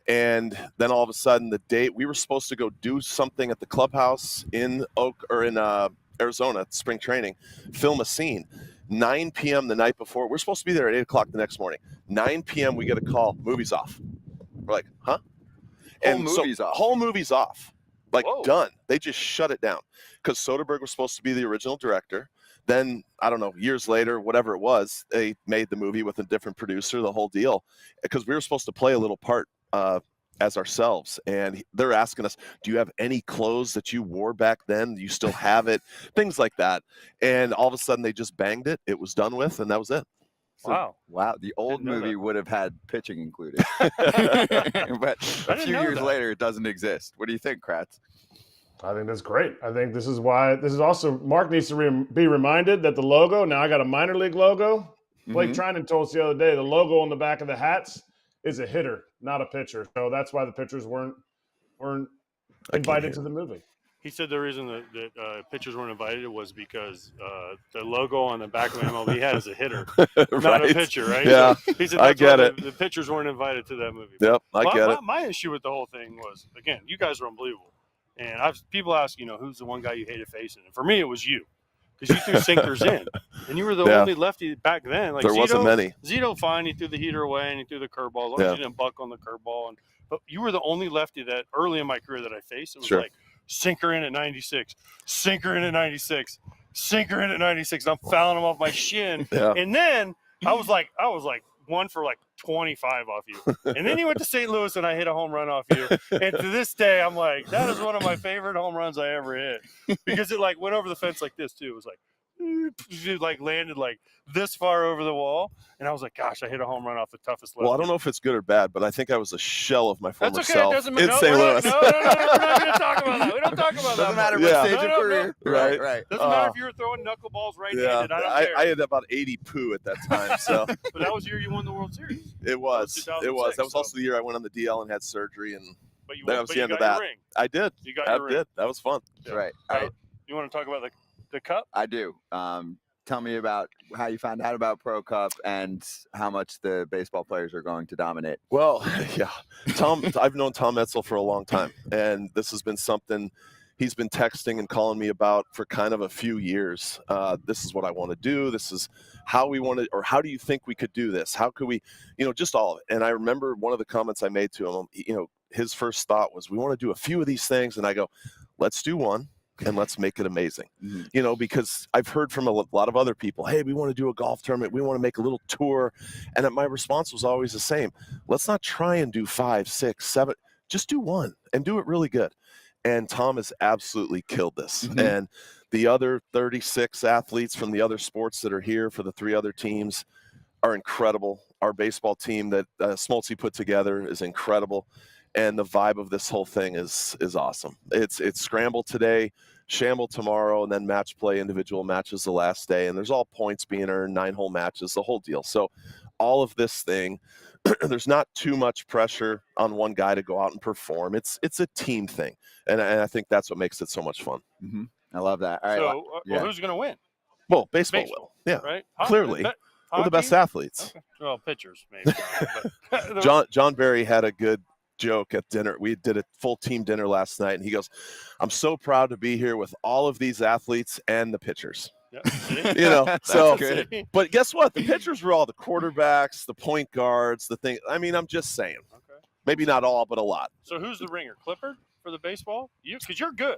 And then all of a sudden, the date we were supposed to go do something at the clubhouse in Arizona at spring training, film a scene. 9 p.m. the night before, we're supposed to be there at 8 o'clock the next morning. 9 p.m. we get a call, movie's off. We're like, huh? Whole movie's off. Like, Whoa. done. They just shut it down because Soderbergh was supposed to be the original director. Then, I don't know, years later, whatever it was, they made the movie with a different producer, the whole deal, because we were supposed to play a little part as ourselves. And they're asking us, do you have any clothes that you wore back then? Do you still have it? Things like that. And all of a sudden, they just banged it. It was done with, and that was it. Wow. Wow, the old Didn't know movie that. would have had pitching included. But a didn't few know years that. later, it doesn't exist. What do you think, Kratz? I think that's great. I think this is also Mark needs to be reminded that the logo, now I got a minor league logo. Blake Trinan told us the other day, the logo on the back of the hats is a hitter, not a pitcher. So that's why the pitchers weren't invited to the movie. He said the reason that pitchers weren't invited was because the logo on the back of MLB had is a hitter, not a pitcher, right? Yeah, So he said I that's get why it. The pitchers weren't invited to that movie. Yep, I get it. My issue with the whole thing was, again, you guys are unbelievable. And people ask, who's the one guy you hated facing? And for me, it was you. Because you threw sinkers in. And you were the only lefty back then. Like there wasn't many. Zito, fine. He threw the heater away and he threw the curveball. As long as you didn't buck on the curveball. But you were the only lefty that early in my career that I faced. It was like sinker in at 96, sinker in at 96, sinker in at 96. And I'm fouling him off my shin. Yeah. And then I was like one for like 25 off you. And then you went to St. Louis and I hit a home run off you. And to this day, I'm like, that is one of my favorite home runs I ever hit. Because it like went over the fence like this too. It was like, it like landed like this far over the wall. And I was like, gosh, I hit a home run off the toughest lefty. Well, I don't know if it's good or bad, but I think I was a shell of my former That's okay. self It doesn't in matter. St. Louis. No, we're not going to talk about that. We don't talk about that. Doesn't matter much. what stage of career. Right. Doesn't matter if you were throwing knuckleballs right-handed. Yeah, I don't care. I had about 80 poo at that time, so But that was the year you won the World Series. it was. 2006, That was also the year I went on the DL and had surgery, and But you that won, was but the you end of got your that. ring. I did. You got I your ring. did. That was fun. That's right. All right. You want to talk about the cup? I do. Tell me about how you found out about Pro Cup and how much the baseball players are going to dominate. Well, yeah. I've known Tom Etzel for a long time, and this has been something he's been texting and calling me about for kind of a few years. This is what I want to do. This is how we want to, or how do you think we could do this? How could we, just all of it. And I remember one of the comments I made to him, his first thought was, we want to do a few of these things. And I go, let's do one. And let's make it amazing, because I've heard from a lot of other people, hey, we want to do a golf tournament. We want to make a little tour. And my response was always the same. Let's not try and do 5, 6, 7. Just do one and do it really good. And Tom has absolutely killed this. And the other 36 athletes from the other sports that are here for the 3 other teams are incredible. Our baseball team that Smoltz put together is incredible. And the vibe of this whole thing is awesome. It's scramble today, shamble tomorrow, and then match play, individual matches the last day. And there's all points being earned, 9-hole matches, the whole deal. So all of this thing, there's not too much pressure on one guy to go out and perform. It's a team thing. And I think that's what makes it so much fun. I love that. All right. So, well, who's going to win? Well, baseball will. Yeah, right? Clearly. We're the best athletes. Okay. Well, pitchers, maybe. John Barry had a good joke at dinner. We did a full team dinner last night, and he goes, I'm so proud to be here with all of these athletes and the pitchers. Yeah. So good. But guess what? The pitchers were all the quarterbacks, the point guards, the thing. I mean, I'm just saying. Okay. Maybe not all, but a lot. So who's the ringer? Clifford for the baseball? You, because you're good.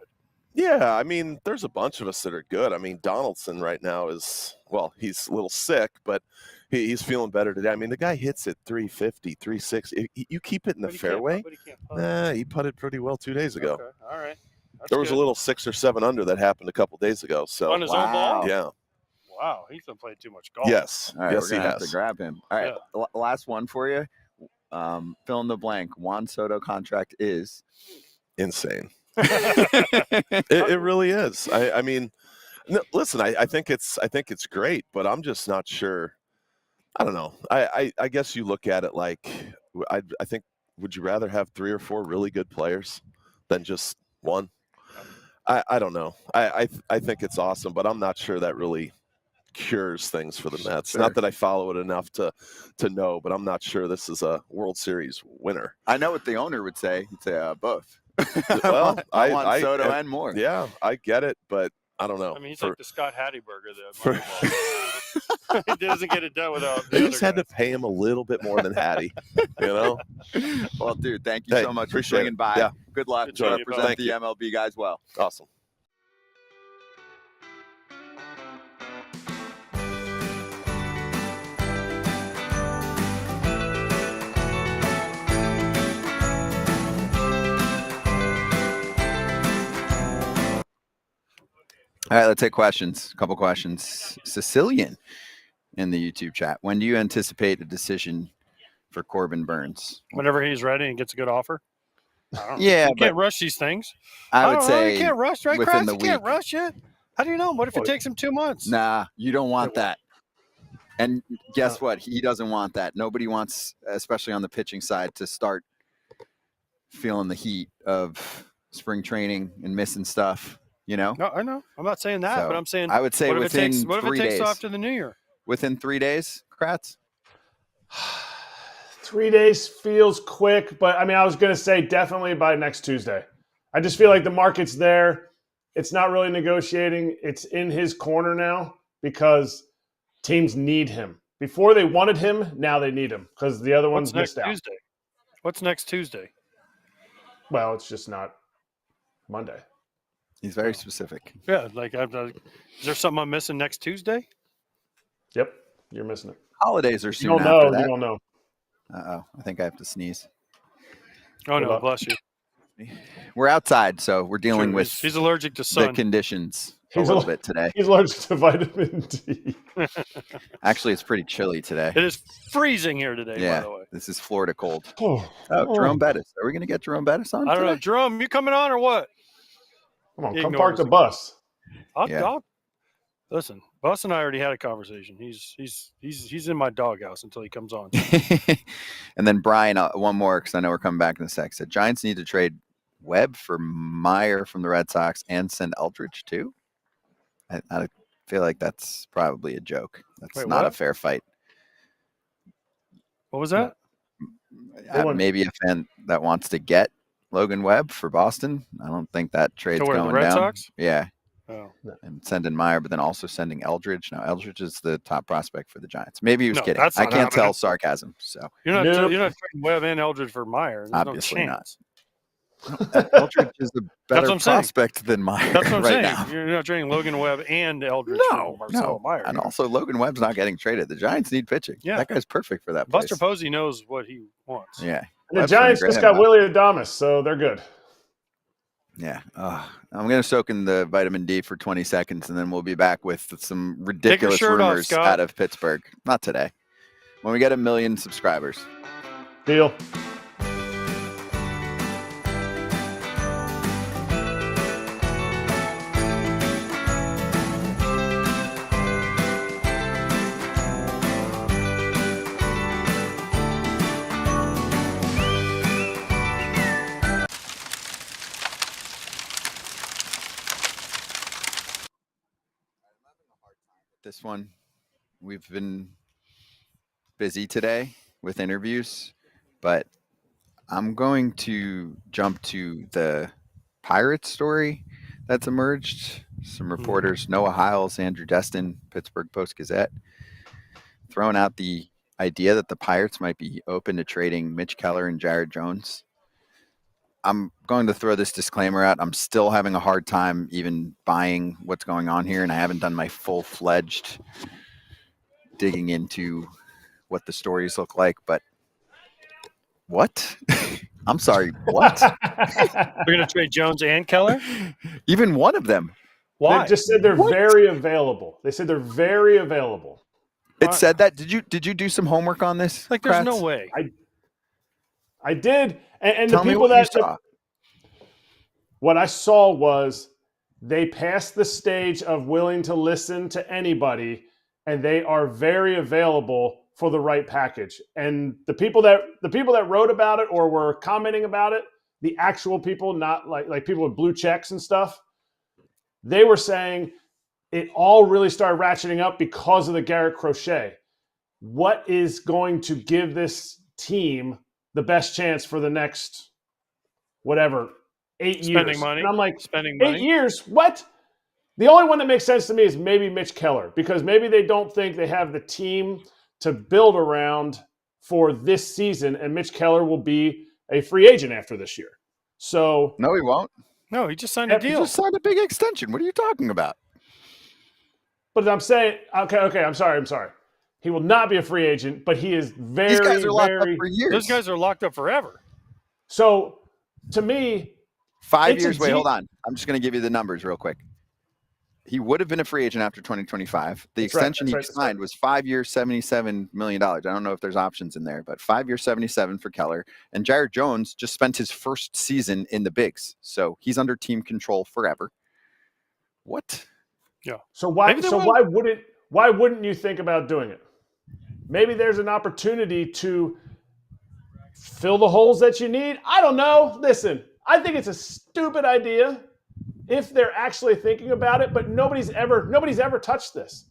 Yeah, I mean, there's a bunch of us that are good. I mean, Donaldson right now is, well, he's a little sick, but he's feeling better today. I mean, the guy hits it 350, 360. You keep it in the fairway. He putted pretty well 2 days ago. Okay. All right. There was a little 6 or 7 under that happened a couple days ago. So on his own ball? Yeah. Wow, he's been playing too much golf. Yes. All right, yes, we're gonna he have has. to grab him. All right, last one for you. Fill in the blank. Juan Soto contract is Insane. It really is. I mean, no, listen, I think it's great, but I'm just not sure. I don't know. I guess you look at it like I think, would you rather have 3 or 4 really good players than just one? I don't know. I think it's awesome, but I'm not sure that really cures things for the Mets. Sure. Not that I follow it enough to know, but I'm not sure this is a World Series winner. I know what the owner would say. He'd say both. Well, I want Soto and more. Yeah, I get it, but I don't know. I mean, he's like the Scott Hatteberger there. He doesn't get it done without. They just had to pay him a little bit more than Hattie, you know? Well, dude, thank you Hey, so much for appreciate swinging it. by. Yeah. Good luck. Good job, Represent Thank the you. MLB guys well. Awesome. All right, let's take questions. A couple questions. Sicilian in the YouTube chat. When do you anticipate a decision for Corbin Burns? Whenever he's ready and gets a good offer. I don't know. Yeah, You can't rush these things. I would don't know, say you can't rush, right, within Kratz? the You can't week. rush it. How do you know? What if it takes him 2 months? Nah, you don't want that. And guess what? He doesn't want that. Nobody wants, especially on the pitching side, to start feeling the heat of spring training and missing stuff, you know? No, I know. I'm not saying that, So, but I'm saying I would say what if within it takes, what if 3 it takes days. off to the new year? Within 3 days, Kratz? 3 days feels quick, but I mean, I was going to say definitely by next Tuesday. I just feel like the market's there. It's not really negotiating. It's in his corner now because teams need him. Before they wanted him, now they need him because the other ones What's next missed out. Tuesday? What's next Tuesday? Well, it's just not Monday. He's very specific. Yeah, like is there something I'm missing next Tuesday? Yep, you're missing it. Holidays are You soon don't after know. that. You don't know. Uh-oh, I think I have to sneeze. Oh, Good no, luck. bless you. We're outside, so we're dealing Sure, with he's allergic to the sun. conditions a He's little al- bit today. He's allergic to vitamin D. Actually, it's pretty chilly today. It is freezing here today, Yeah, by the way. this is Florida cold. Oh, Jerome Bettis. Are we going to get Jerome Bettis on I don't know. today? Jerome, you coming on or what? come on, He come ignores park the it. bus. Yeah. Listen, Bus and I already had a conversation. He's in my doghouse until he comes on. And then Brian, one more, because I know we're coming back in a sec. Said Giants need to trade Webb for Meyer from the Red Sox and send Eldridge too. I feel like that's probably a joke. That's Wait, not a what? fair fight. What was that? Maybe a fan that wants to get Logan Webb for Boston. I don't think that trade's where, the going Red down. Sox? Yeah, Oh. and sending Meyer, but then also sending Eldridge. Now Eldridge is the top prospect for the Giants. Maybe he was No, kidding. that's I not can't tell happening. sarcasm. So You're not Nope. trading Webb and Eldridge for Meyer. There's Obviously no not. chance. Eldridge is a better what I'm saying. prospect than Meyer That's what I'm right saying. now. You're not trading Logan Webb and Eldridge No, for Marcelo Meyer. And also Logan Webb's not getting traded. The Giants need pitching. Yeah. That guy's perfect for that place. Buster Posey knows what he wants. Yeah. And the Webb's doing a Giants great just got job. Willie Adames, so they're good. Yeah. I'm going to soak in the vitamin D for 20 seconds, and then we'll be back with some ridiculous shirt off, rumors Scott. out of Pittsburgh. Not today. When we get 1 million subscribers. Deal. This one, we've been busy today with interviews, but I'm going to jump to the Pirates story that's emerged. Some reporters, Noah Hiles, Andrew Destin, Pittsburgh Post-Gazette, throwing out the idea that the Pirates might be open to trading Mitch Keller and Jared Jones. I'm going to throw this disclaimer out. I'm still having a hard time even buying what's going on here, and I haven't done my full-fledged digging into what the stories look like. But what? I'm sorry, what? We're going to trade Jones and Keller? Even one of them. Why? They just said they're very available. They said they're very available. It said that. Did you do some homework on this? Like, there's Kratz? no way. I did, and the Tell me people what you that saw. what I saw was they passed the stage of willing to listen to anybody, and they are very available for the right package. And the people that wrote about it or were commenting about it, the actual people, not like people with blue checks and stuff, they were saying it all really started ratcheting up because of the Garrett Crochet. What is going to give this team the best chance for the next, whatever, 8 years? Spending money. And I'm like, spending 8 money. years? What? The only one that makes sense to me is maybe Mitch Keller, because maybe they don't think they have the team to build around for this season, and Mitch Keller will be a free agent after this year. So No, he won't. No, he just signed a He deal. just signed a big extension. What are you talking about? But I'm saying, okay, I'm sorry. He will not be a free agent, but he is very, These guys are locked very. up for years. Those guys are locked up forever. So, to me, 5 it's a years. Wait, deep- hold on. I'm just going to give you the numbers real quick. He would have been a free agent after 2025. The That's right, extension that's he right. signed was 5 years, $77 million. I don't know if there's options in there, but 5 years, 77 for Keller. And Jared Jones just spent his first season in the bigs, so he's under team control forever. What? So why? Maybe they So will. why wouldn't you think about doing it? Maybe there's an opportunity to fill the holes that you need. I don't know. Listen, I think it's a stupid idea if they're actually thinking about it, but nobody's ever touched this.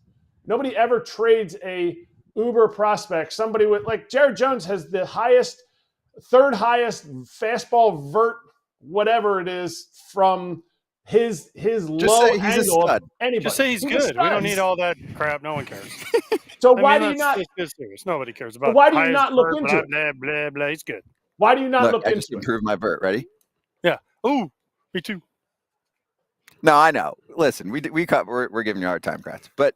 Nobody ever trades a uber prospect, somebody with, like, Jared Jones has the third highest fastball vert, whatever it is, from his low say he's a angle of stud. anybody. Just say he's a good. We stud. don't need all that crap. No one cares. So I why mean, do you not? let's be serious. Nobody cares about. why do you highest not look vert, into it? Blah blah blah. He's good. Why do you not look I just into it? improved my vert. Ready? Ooh, me too. No, I know. Listen, we're giving you a hard time, Kratz. But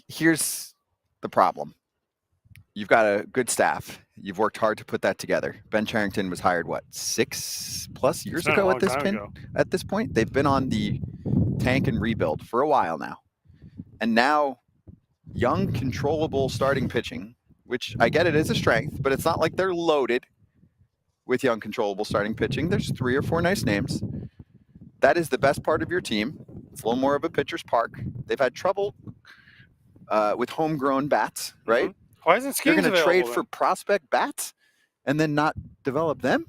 here's the problem. You've got a good staff. You've worked hard to put that together. Ben Cherington was hired, 6+ years It's been a ago long at this time pin? ago. At this point? They've been on the tank and rebuild for a while now. And now young, controllable starting pitching, which I get it is a strength, but it's not like they're loaded with young, controllable starting pitching. There's 3 or 4 nice names. That is the best part of your team. It's a little more of a pitcher's park. They've had trouble with homegrown bats, right? Mhm. Why isn't You're Skeens going to available trade then? for prospect bats and then not develop them?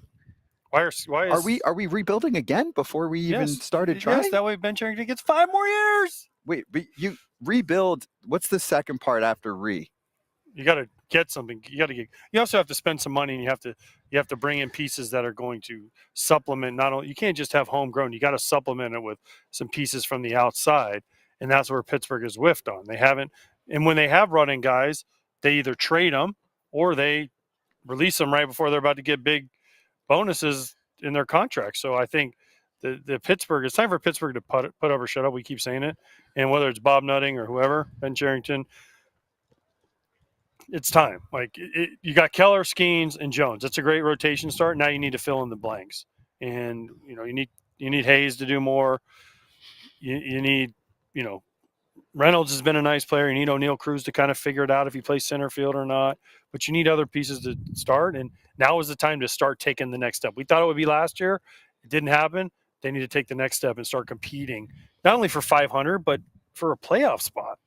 Why is Are we rebuilding again before we even Yes, started trying? Yes, that way Ben Cherington gets 5 more years. Wait, but you rebuild. What's the second part after re? You got to get something. You also have to spend some money, and you have to bring in pieces that are going to supplement. Not only, you can't just have homegrown. You got to supplement it with some pieces from the outside, and that's where Pittsburgh has whiffed on. They haven't, and when they have running guys, they either trade them or they release them right before they're about to get big bonuses in their contract. So I think the Pittsburgh, it's time for Pittsburgh to put up or shut up. We keep saying it, and whether it's Bob Nutting or whoever, Ben Cherington. It's time. Like you got Keller, Skeens, and Jones. That's a great rotation start. Now you need to fill in the blanks, and you need Hayes to do more. You need Reynolds has been a nice player. You need O'Neal Cruz to kind of figure it out if he plays center field or not. But you need other pieces to start, and now is the time to start taking the next step. We thought it would be last year. It didn't happen. They need to take the next step and start competing, not only for 500, but for a playoff spot.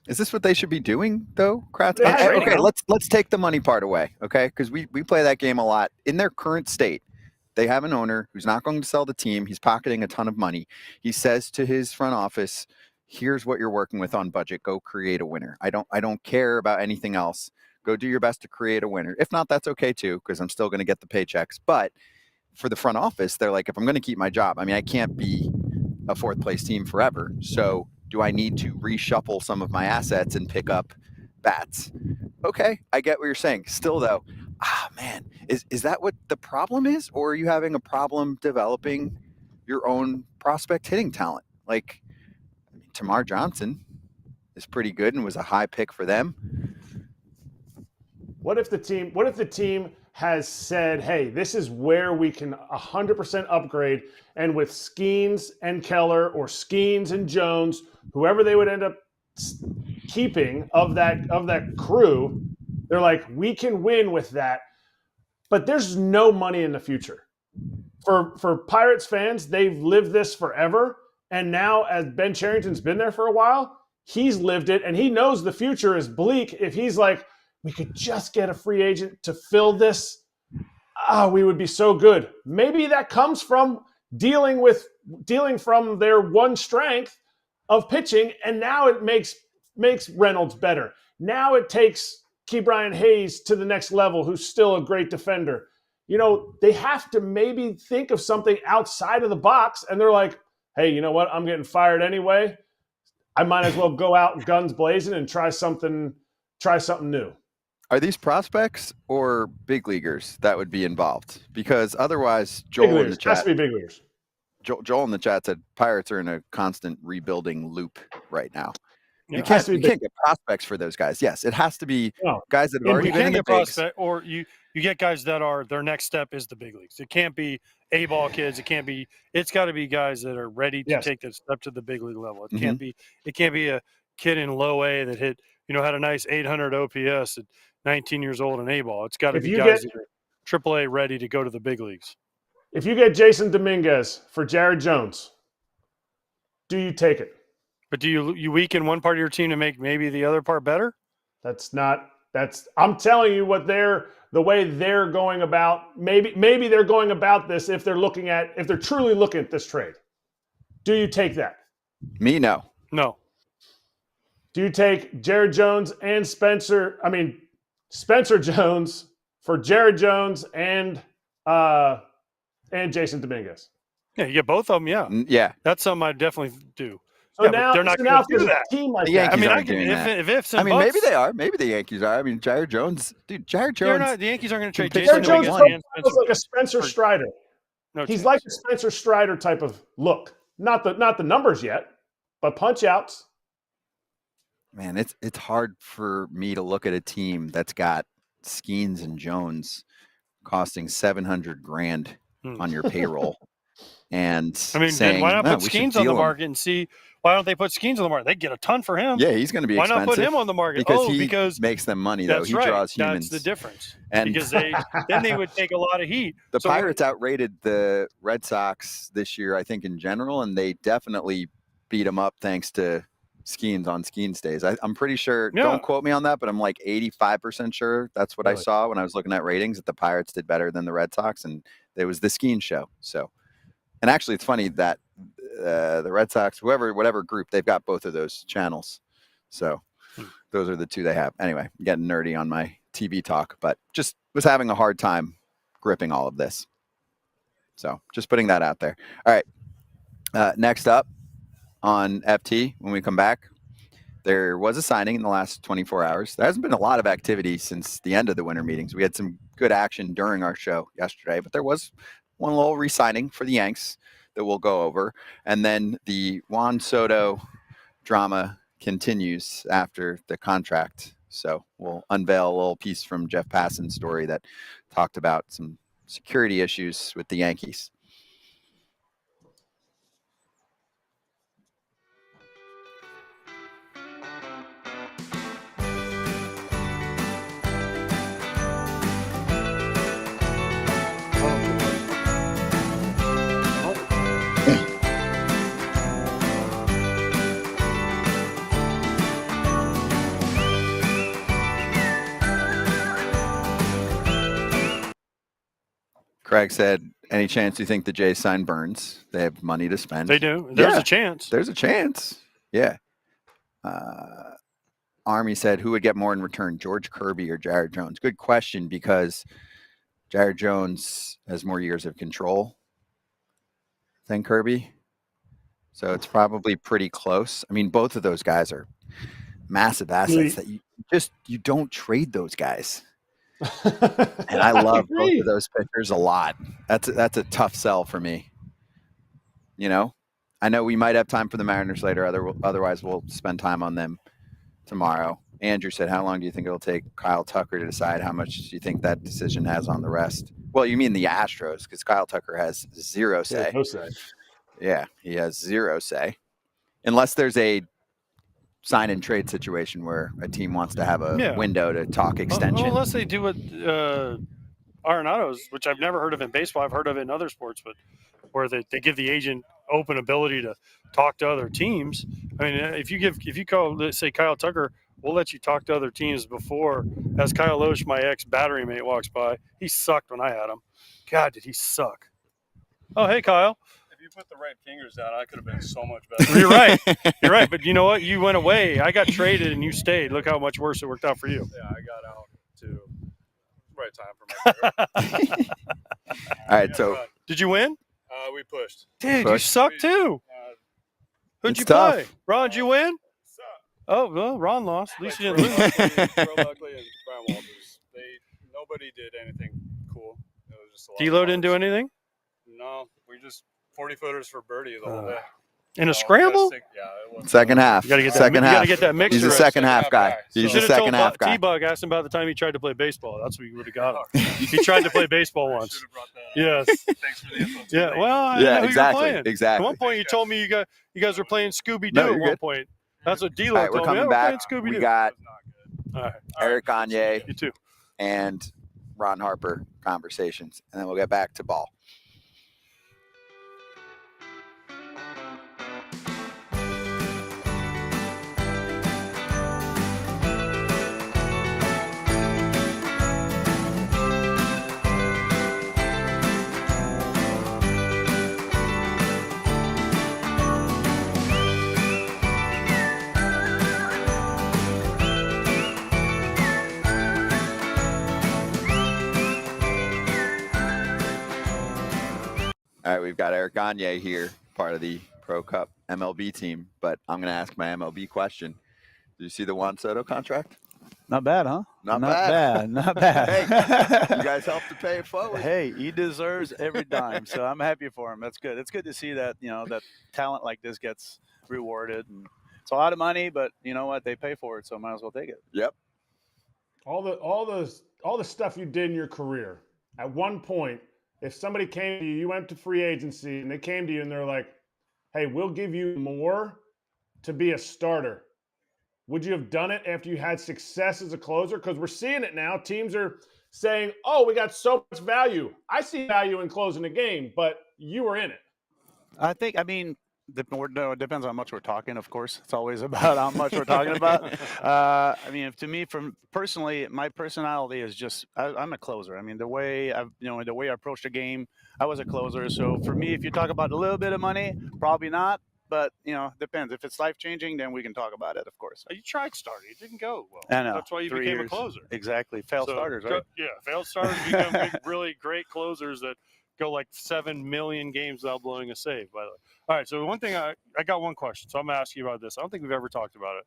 Is this what they should be doing, though, Kratz? Yeah, Okay, right. let's take the money part away, okay? Because we play that game a lot. In their current state, they have an owner who's not going to sell the team. He's pocketing a ton of money. He says to his front office, "Here's what you're working with on budget. Go create a winner. I don't care about anything else. Go do your best to create a winner. If not, that's okay too, because I'm still going to get the paychecks." But for the front office, they're like, if I'm going to keep my job, I mean, I can't be a 4th place team forever. So do I need to reshuffle some of my assets and pick up bats? Okay, I get what you're saying. Still, though, man, is that what the problem is? Or are you having a problem developing your own prospect hitting talent? Like, Tamar Johnson is pretty good and was a high pick for them. What if the team has said, hey, this is where we can 100% upgrade, and with Skeens and Keller or Skeens and Jones, whoever they would end up keeping of that crew, they're like, we can win with that, but there's no money in the future. for Pirates fans, they've lived this forever. And now, as Ben Cherington's been there for a while, he's lived it, and he knows the future is bleak. If he's like, we could just get a free agent to fill this, we would be so good. Maybe that comes from dealing from their one strength of pitching, and now it makes Reynolds better. Now it takes Ke'Bryan Hayes to the next level, who's still a great defender. You know, they have to maybe think of something outside of the box, and they're like, hey, you know what? I'm getting fired anyway. I might as well go out guns blazing and try something new. Are these prospects or big leaguers that would be involved? Because otherwise, Joel in the chat, has to be big leaguers. Joel in the chat said Pirates are in a constant rebuilding loop right now. Yeah, You can't get prospects for those guys. Yes, it has to be guys that have already You been in can't the get bigs. prospect, or you get guys that are their next step is the big leagues. It can't be A-ball kids. It's got to be guys that are ready to take that step to the big league level. It can't be a kid in low A that had a nice 800 OPS at 19 years old in A-ball. It's got to be guys that are AAA ready to go to the big leagues. If you get Jason Dominguez for Jared Jones, do you take it? But do you weaken one part of your team to make maybe the other part better? I'm telling you the way they're going about, maybe they're going about this if they're truly looking at this trade. Do you take that? Me, no. No. Do you take Jared Jones and Spencer Jones for Jared Jones and Jason Dominguez? Yeah, you get both of them, yeah. Yeah. That's something I definitely do. So now they're not so going now to do that. Team like The that. Yankees I aren't doing that. Maybe they are. Maybe the Yankees are. I mean, Jared Jones. The Yankees aren't going to trade Jared Jason Jared Jones Dominguez and looks like a Spencer. Spencer Strider. No He's chance. like a Spencer Strider type of look. Not the numbers yet, but punch outs. Man, it's hard for me to look at a team that's got Skeens and Jones costing $700,000 on your payroll, and then saying, why not "No, put we should Skeens on the deal him." market and see? Why don't they put Skeens on the market? They get a ton for him. Yeah, he's going to be Why expensive. not put him on the market? Because he makes them money, though. That's He right. draws humans. That's the difference. And Because then they would take a lot of heat. the So Pirates outrated the Red Sox this year, I think, in general, and they definitely beat them up thanks to Skeens on Skeens days. I'm pretty sure, don't quote me on that, but I'm like 85% sure that's what I saw when I was looking at ratings, that the Pirates did better than the Red Sox, and it was the Skeens show. So, and actually, it's funny that the Red Sox, whatever group, they've got both of those channels. So those are the two they have. Anyway, I'm getting nerdy on my TV talk, but just was having a hard time gripping all of this. So just putting that out there. All right. Next up on FT, when we come back, there was a signing in the last 24 hours. There hasn't been a lot of activity since the end of the winter meetings. We had some good action during our show yesterday, but there was one little re-signing for the Yanks that we'll go over. And then the Juan Soto drama continues after the contract. So we'll unveil a little piece from Jeff Passan's story that talked about some security issues with the Yankees. Craig said, any chance you think the Jays sign Burns? They have money to spend. they do. There's a chance. There's a chance. Yeah. Army said, who would get more in return, George Kirby or Jared Jones? Good question, because Jared Jones has more years of control than Kirby. So it's probably pretty close. I mean, both of those guys are massive assets that you don't trade those guys. And I love both of those pitchers a lot. That's a tough sell for me. You know, I know we might have time for the Mariners later. Otherwise, we'll spend time on them tomorrow. Andrew said, how long do you think it'll take Kyle Tucker to decide how much do you think that decision has on the rest? Well, you mean the Astros, because Kyle Tucker has zero say. Yeah, no say. Yeah, he has zero say. Unless there's a sign and trade situation where a team wants to have a window to talk extension. Unless they do what Arenado's, which I've never heard of in baseball. I've heard of it in other sports, but where they give the agent open ability to talk to other teams. I mean, if you call, let's say Kyle Tucker, we'll let you talk to other teams before. As Kyle Loesch, my ex battery mate, walks by, he sucked when I had him. God, did he suck? Oh, hey, Kyle. If you put the right fingers down, I could have been so much better. You're right. You're right. But you know what? You went away. I got traded and you stayed. Look how much worse it worked out for you. Yeah, I got out too. Right time for my career. All right, so Did you win? We pushed. Dude, Push. you suck too. Who'd It's you tough. play? Ron, did you win? Oh, well, Ron lost. At least you didn't lose. Pro Buckley and Brian Walters. Nobody did anything cool. It was just a lot of D-Lo balls. didn't do anything? No, we just 40 footers for birdie the whole day. In a So, scramble? it wasn't- second half. You gotta get that. Second you half. gotta get that mixer. He's a right. second half half guy. guy. He's You a should have second told half guy. T-Bug, asked him about the time he tried to play baseball. That's what you would have got him. He tried to play baseball I once. should have brought that up. Yes. Thanks for the info. Yeah. Well, I didn't Yeah, know who exactly. you were playing. Exactly. At one point, you told me you guys were playing Scooby-Doo No, at you're one good. point. That's what D-Lo All right, we're told me. coming Yeah, we're back. playing Scooby-Doo. We got It was not good. All right. Éric Gagné You too. and Ron Harper conversations, and then we'll get back to ball. All right, we've got Éric Gagné here, part of the Pro Cup MLB team, but I'm going to ask my MLB question. Did you see the Juan Soto contract? Not bad, huh? Not bad. Not bad. Hey, you guys helped to pay it forward. Hey, he deserves every dime, so I'm happy for him. That's good. It's good to see that, that talent like this gets rewarded. And it's a lot of money, but you know what? They pay for it, so might as well take it. Yep. All the stuff you did in your career. At one point, if somebody came to you, you went to free agency, and they came to you and they're like, "Hey, we'll give you more to be a starter." Would you have done it after you had success as a closer? Because we're seeing it now. Teams are saying, "Oh, we got so much value." I see value in closing a game, but you were in it. It depends on how much we're talking, of course. It's always about how much we're talking about. To me, personally, my personality is just I'm a closer. I mean, the way I approach the game, I was a closer. So for me, if you talk about a little bit of money, probably not. But depends. If it's life changing, then we can talk about it, of course. You tried starting. It didn't go well. I know. That's why you 3 became years. a closer. Exactly. Failed starters, right? Yeah, failed starters become really great closers that go like 7 million games without blowing a save, by the way. All right, so one thing, I got one question, so I'm going to ask you about this. I don't think we've ever talked about it.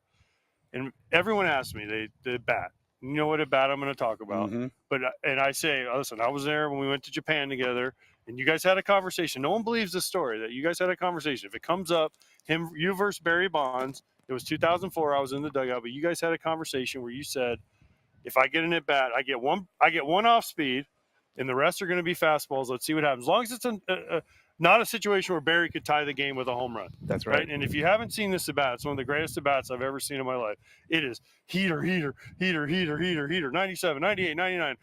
And everyone asks me, they bat. You know what a bat I'm going to talk about. Mm-hmm. And I say, listen, I was there when we went to Japan together, and you guys had a conversation. No one believes this story, that you guys had a conversation. If it comes up, you versus Barry Bonds, it was 2004, I was in the dugout, but you guys had a conversation where you said, if I get an at bat, I get one off speed, and the rest are going to be fastballs. Let's see what happens. As long as it's not a situation where Barry could tie the game with a home run. That's right. And if you haven't seen this at bat, it's one of the greatest at bats I've ever seen in my life. It is heater, 97, 98, 99.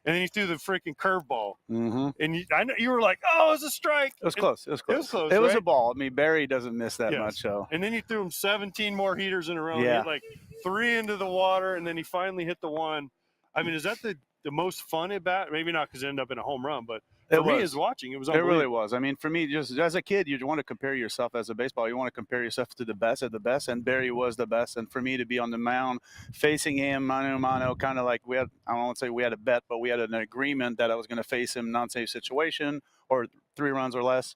And then he threw the freaking curveball. Mm-hmm. And I know you were like, "Oh, it's a strike." It was close. It was close. close, It was a right? ball. I mean, Barry doesn't miss that Yes. much. So And then he threw him 17 more heaters in a row. Yeah. He hit like 3 into the water, and then he finally hit the one. I mean, is that the most fun at bat? Maybe not because it ended up in a home run, but for me as watching, it was It really unbelievable. was. I mean, for me, just as a kid, you want to compare yourself as a baseball. You want to compare yourself to the best of the best, and Barry was the best. And for me to be on the mound facing him, mano a mano, kind of like I don't want to say we had a bet, but we had an agreement that I was going to face him non-safe situation or 3 runs or less,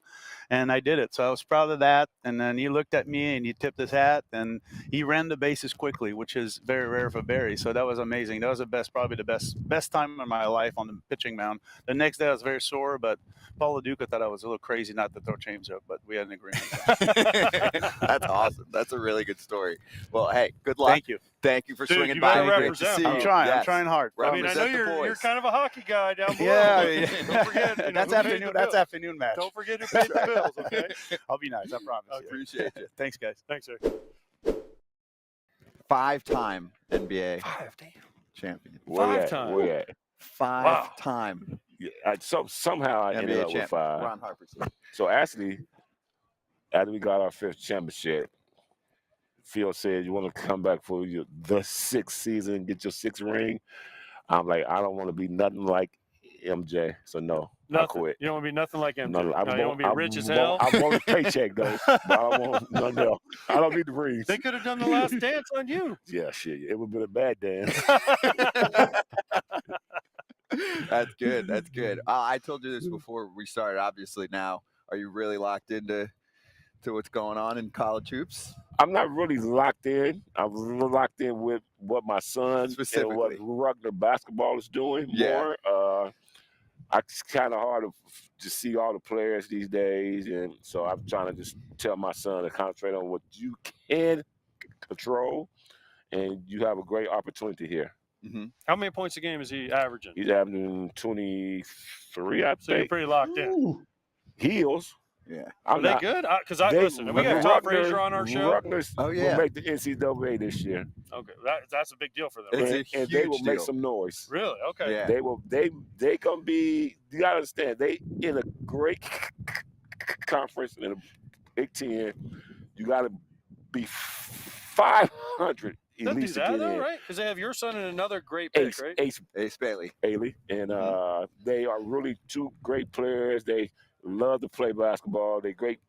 and I did it. So I was proud of that. And then he looked at me and he tipped his hat and he ran the bases quickly, which is very rare for Barry. So that was amazing. That was probably the best time of my life on the pitching mound. The next day I was very sore, but Paul LaDuca thought I was a little crazy not to throw changeup, but we had an agreement. That's awesome. That's a really good story. Well, hey, good luck. Thank you. Thank you for Dude, swinging you by. better Great to represent. see I'm you. trying. Yes. I'm trying hard. I mean, I know Represent the you're boys. kind of a hockey guy down below. Yeah. Don't forget. That's who paid the afternoon. That's bills. afternoon match. Don't forget who paid the bills. Okay. I'll be nice. I promise. I you. appreciate you. Thanks, guys. Thanks, Eric. 5-time NBA Damn. champion. Five times. 5-time Yeah, somehow I ended NBA up with champion. 5. Ron Harper. So actually, after we got our 5th championship, Phil said, "You want to come back for the 6th season and get your 6th ring?" I'm like, I don't want to be nothing like MJ, so no, I Nothing. quit. You don't want to be nothing like MJ. No, No, you don't want to be rich as hell. I want a paycheck though, but I don't want nothing else. I don't need the rings. They could have done the last dance on you. Yeah, shit, it would have been a bad dance. That's good. That's good. I told you this before we started. Obviously, now are you really locked into what's going on in college hoops? I'm not really locked in. I'm locked in with what my son and what Specifically. Rugner basketball is doing Yeah. more. It's kind of hard to see all the players these days, and so I'm trying to just tell my son to concentrate on what you can control, and you have a great opportunity here. Mm-hmm. How many points a game is he averaging? He's averaging 23, I So you're think. pretty locked in. Heels. Yeah. Are they good? Because listen, we got Top Frazier on our show. Rutgers Oh, yeah. will make the NCAA this year. Okay, that's a big deal for them. It's Right? a And they will huge make deal. some noise. Really? Okay. Yeah. They gonna be, you gotta understand, they in a great conference in a Big Ten. You gotta be 500 They'll at do least to that get though, in. right? Because they have your son and another great pick, right? Ace Bailey. Ailey, and they are really 2 great players. They love to play basketball. They great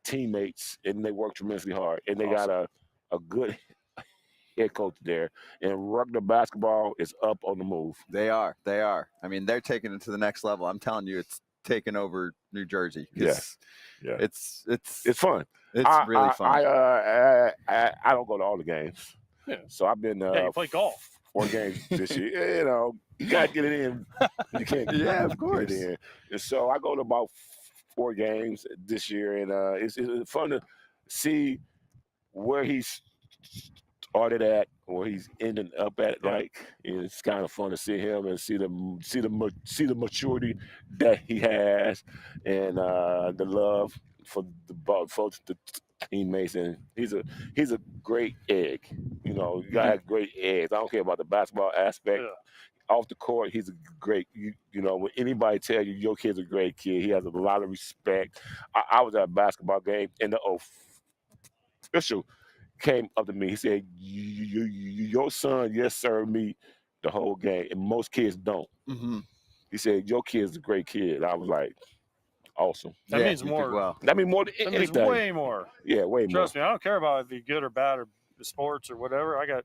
teammates, and they work tremendously hard. And they got a good head coach there. And Rugner basketball is up on the move. They are. I mean, they're taking it to the next level. I'm telling you, it's taking over New Jersey. Yeah. It's fun. It's really fun. I don't go to all the games. Yeah. So I've been Yeah, you play golf. 4 games this year. You know, you gotta get it in. You can't. Yeah, of get course. it in. And so I go to about 4 games this year, and it's fun to see where he's started at, where he's ending up at. Like, it's kind of fun to see him and see the maturity that he has, and the love for the teammates. And he's a great egg. You know, you gotta have great eggs. I don't care about the basketball aspect. Yeah. Off the court, he's a great. You know, when anybody tell you your kid's a great kid, he has a lot of respect. I was at a basketball game, and the official came up to me. He said, "Your son, yes sir, me the whole game, and most kids don't." Mm-hmm. He said, "Your kid's a great kid." I was like, "Awesome." That means you did more. well. That means more than That means anything. way more. Yeah, way more. Trust me, I don't care about if you're good or bad or sports or whatever. I got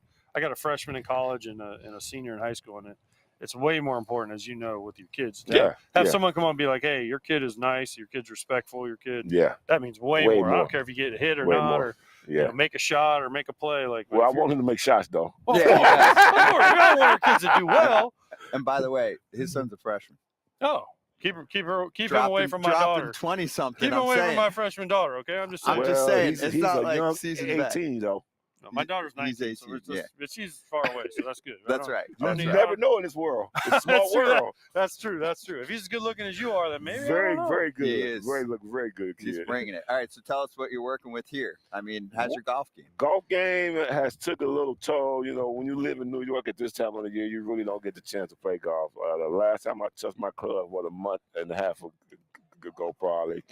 a freshman in college and a senior in high school, and it's way more important, as you know, with your kids. To have someone come on and be like, "Hey, your kid is nice. Your kid's respectful. Your kid." Yeah. That means way Way more. I more. don't care if you get hit or Way not, more. or Yeah. make a shot or make a play. Like, Well, I if you're- want him to make shots though. Well, Yeah, of course. yeah. Of course. We all want our kids to do well. And by the way, his son's a freshman. Oh, keep him away from my daughter. 20 something. Keep him away from my freshman daughter. Okay, I'm just saying. I'm just saying, it's he's not a like young seasoned vet. 18 though. No, my daughter's He's 19, so 18, it's just, yeah. but she's far away, so that's good. That's right. You That's right. never know in this world. It's a small That's true, world. That's true. That's true. If he's as good looking as you are, then maybe. Very, I don't know. very good. He is. Very good kid. He's bringing it. All right, so tell us what you're working with here. I mean, how's your golf game? Golf game has took a little toll. You know, when you live in New York at this time of the year, you really don't get the chance to play golf. The last time I touched my club was a month and a half ago, probably.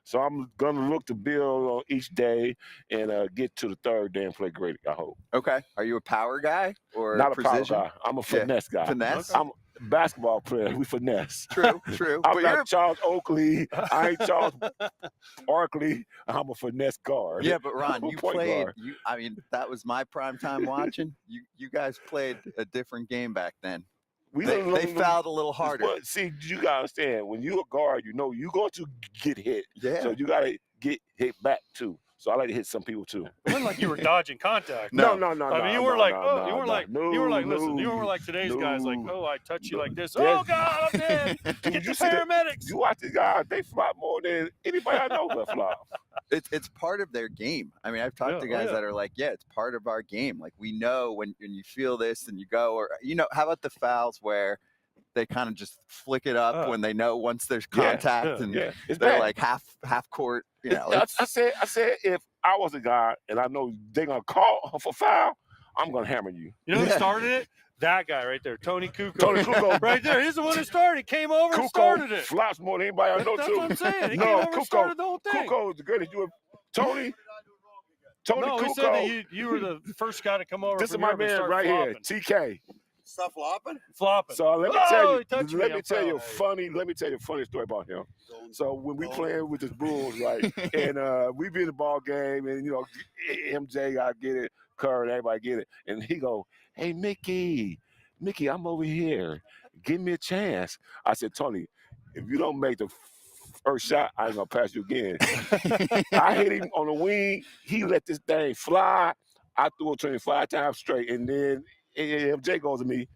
So I'm gonna look to build on each day and get to the 3rd day and play great. I hope. Okay. Are you a power guy or Not a precision? power guy. I'm a finesse guy. Finesse? I'm a basketball player. We finesse. True. I'm But not Charles Oakley. I ain't Charles Barkley. I'm a finesse guard. yeah, but Ron, I'm a you point played. guard. I mean, that was my prime time watching. You guys played a different game back then. They fouled a little harder. But see, you gotta understand, when you're a guard, you know you're going to get hit. Yeah. So you gotta get hit back too. So I like to hit some people too. It wasn't like you were dodging contact. No. I mean, you were like, you were like, listen, you were like today's guys, like, oh, I touch you like this. Oh God, I'm dead. Get the paramedics. You watch these guys; they flop more than anybody I know that flop. It's part of their game. I mean, I've talked to guys that are like, yeah, it's part of our game. Like we know when you feel this and you go, or how about the fouls where they kind of just flick it up when they know once there's contact and It's they're bad. like half court. I said if I was a guy and I know they're gonna call for foul, I'm gonna hammer you. You know who started it? That guy right there, Tony Kukoc. Tony Kukoc. Right there. He's the one who started. Came over and started it. Flops more than anybody I know That's too. what I'm saying. He No, came over and Kukoc. started the whole thing. Kukoc is the greatest. Tony No, he said Kukoc. that you were the first guy to come over. This is from my Europe and man start right flopping. here, TK. Stop flopping? Flopping. So let me Oh, tell he touched you, me. let me I'm tell you a proud. funny story about him. So when we playing with the Bulls, right, and we be in the ball game, and you know, MJ, I get it, Kerr, everybody get it, and he go, "Hey, Mickey, I'm over here. Give me a chance." I said, "Tony, if you don't make the first shot, I ain't gonna pass you again." I hit him on the wing. He let this thing fly. I threw it to him 5 times straight, and then MJ goes to me.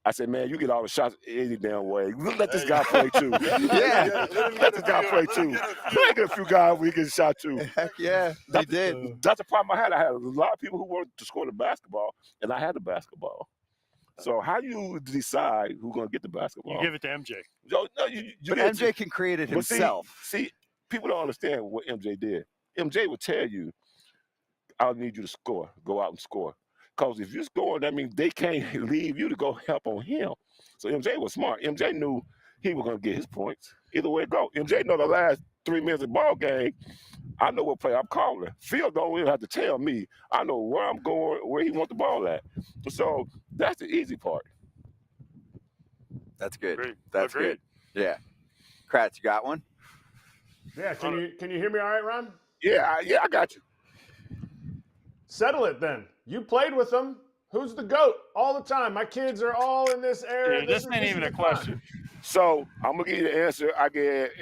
I said, "Man, you get all the shots any damn way. Let this guy play too. Let this guy play too. Let get a few guys we get shot too." Heck yeah, they did. That's the problem I had. I had a lot of people who wanted to score the basketball, and I had the basketball. So how do you decide who's going to get the basketball? You give it to MJ. No, But MJ can create it himself. See, people don't understand what MJ did. MJ would tell you, "I'll need you to score. Go out and score." Because if you're scoring, that means they can't leave you to go help on him. So MJ was smart. MJ knew he was going to get his points. Either way it go. MJ know the last 3 minutes of the ball game, I know what play I'm calling. Phil don't even have to tell me. I know where I'm going, where he want the ball at. So that's the easy part. That's good. Agreed. That's Agreed. good. Yeah. Kratz, you got one? Yeah, can you hear me all right, Ron? Yeah, I got you. Settle it then. You played with them. Who's the GOAT all the time? My kids are all in this area. Dude, this ain't even a question. So I'm gonna give you the answer. I get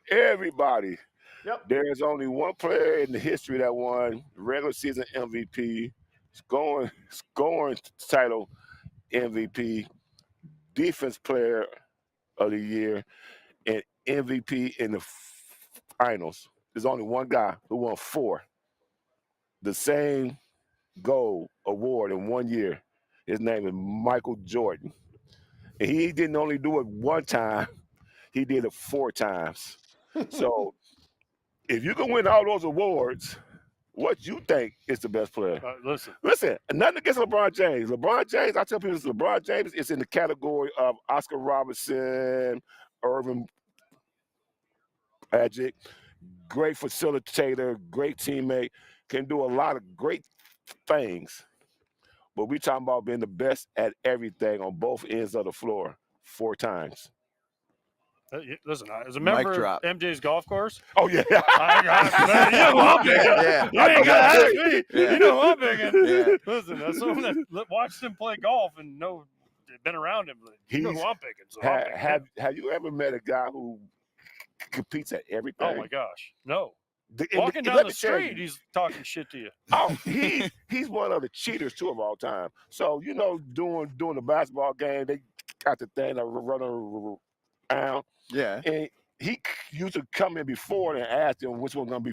everybody. Yep. There's only one player in the history that won regular season MVP, scoring title MVP, defense player of the year, and MVP in the finals. There's only one guy who won 4. The same gold award in 1 year. His name is Michael Jordan. And he didn't only do it 1 time, he did it 4 times. So if you can win all those awards, what you think is the best player? Listen, nothing against LeBron James. LeBron James, I tell people LeBron James is in the category of Oscar Robertson, Irvin Magic, great facilitator, great teammate, can do a lot of great things. But we talking about being the best at everything on both ends of the floor 4 times. Listen, as a member of MJ's golf course. Oh, yeah. You know who I'm picking. Yeah. You ain't got to ask me. Yeah. You know who I'm picking. Yeah. Listen, that's someone that watched him play golf and been around him. You know who I'm picking. So have you ever met a guy who competes at everything? Oh, my gosh. No. And Walking down the street, he's talking shit to you. Oh, he's one of the cheaters too of all time. So you know, doing the basketball game, they got the thing that running around. Yeah. And he used to come in before and ask them which one's gonna be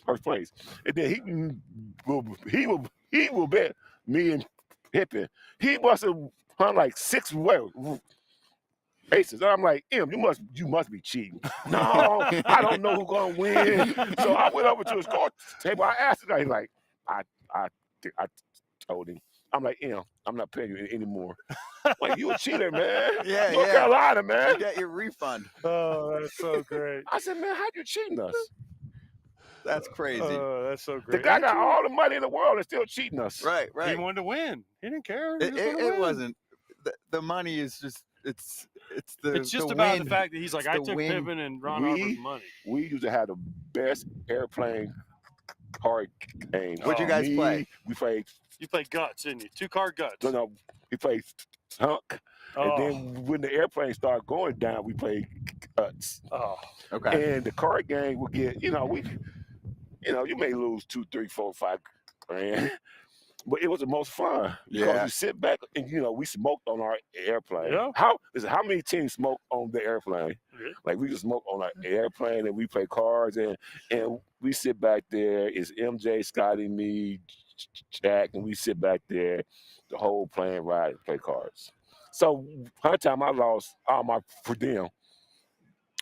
first place, and then he will bet me and Pippen. He must have hung like 6 aces. And I'm like, you must be cheating. No, I don't know who's gonna win. So I went over to his score table. I asked the guy, he's like, I told him. I'm like, I'm not paying you anymore. Like, you a cheater, man. Yeah, North Carolina, man. You get your refund. Oh, that's so great. I said, man, how you cheating us? That's crazy. Oh, that's so The great. guy got all the money in the world and still cheating us. Right. He wanted to win. He didn't care. He just wanted to It win. wasn't. The money is just. It's just the about win. the fact that he's like, It's I the took win. Pippen and Ron Harper's money. We used to have the best airplane card game. What'd you guys play? We played. You played guts, didn't you? 2-card guts. No, we played Hunk. Oh. And then when the airplane started going down, we played Guts. Oh, okay. And the card game would get, you may lose 2, 3, 4, 5 grand. But it was the most fun because Yeah. you sit back and we smoked on our airplane. Yeah. How many teams smoke on the airplane? Yeah. Like we just smoke on our airplane and we play cards and we sit back there. It's MJ, Scotty, me, Jack, and we sit back there the whole plane ride and play cards. So one time I lost all my per diem.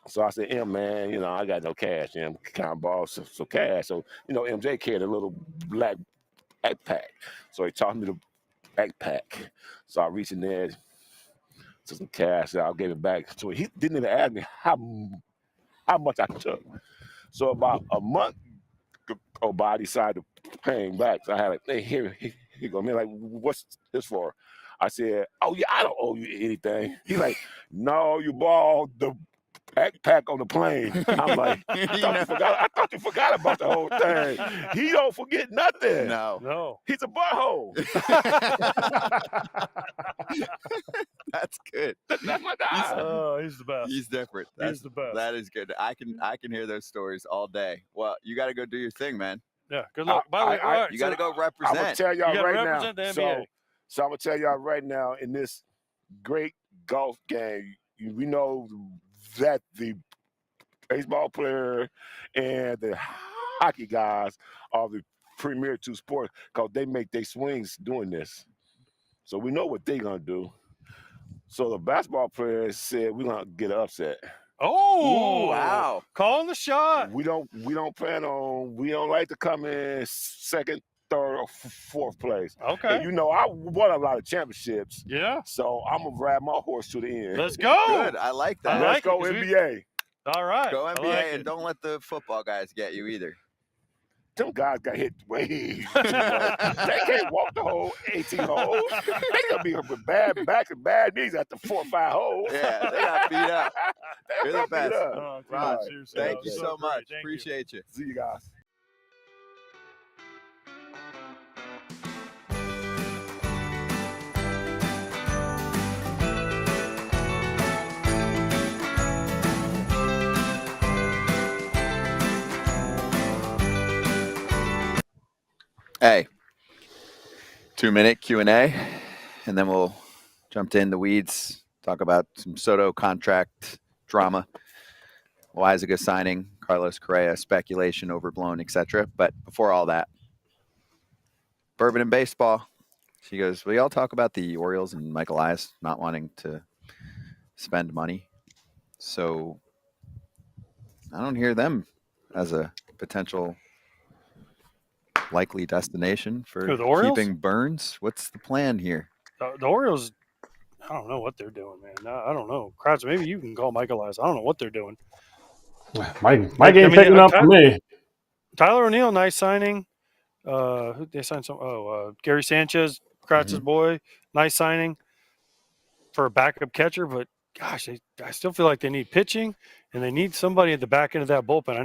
So I said, man, I got no cash. Kind of borrow some cash. So MJ carried a little black backpack. So he taught me the backpack. So I reached in there, took some cash, and I gave it back. So he didn't even ask me how much I took. So about a month go by, I decided to pay him back. So I had like, hey, here you go. Man, like, what's this for? I said, oh yeah, I don't owe you anything. He's like, no, you borrowed the backpack on the plane. I'm like, I thought you forgot about the whole thing. He don't forget nothing. No. He's a butthole. That's good. That's my guy. Oh, he's the best. He's different. He's the best. That is good. I can hear those stories all day. Well, you got to go do your thing, man. Yeah, good luck. By the way, all right, you got to go I'm represent. gonna tell y'all You gotta right represent now. the NBA. So I'm gonna tell y'all right now, in this great golf game, we know that the baseball player and the hockey guys are the premier two sports because they make their swings doing this. So we know what they're gonna do. So the basketball players said we're gonna get an upset. Oh, wow. Calling the shot. We don't like to come in second, third, or fourth place. Okay. And you know, I won a lot of championships. Yeah. So I'm gonna ride my horse to the end. Let's go. Good. I like that. Let's go NBA. All right. Go I NBA like and it. don't let the football guys get you either. Them guys got hit way too much. They can't walk the whole 18 holes. They gonna be with bad back and bad knees at the 4 or 5 holes. Yeah, they got beat up. They You're the got beat best. up. Oh, Right. seriously. Thank you So so great. much. Thank you. Appreciate you. See you guys. Hey, 2-minute Q&A, and then we'll jump in the weeds, talk about some Soto contract drama, Loáisiga signing, Carlos Correa speculation, overblown, etc. But before all that, Bourbon and Baseball. She goes, will y'all talk about the Orioles and Michael Elias not wanting to spend money? So I don't hear them as a potential likely destination for Who, the Orioles? keeping Burns. What's the plan here? The Orioles, I don't know what they're doing, man. I don't know. Kratz, maybe you can call Michael Elias. I don't know what they're doing. My game picking up for me. Tyler O'Neill, nice signing. Who they signed some? Gary Sanchez, Kratz's boy, nice signing for a backup catcher. But gosh, I still feel like they need pitching and they need somebody at the back end of that bullpen. I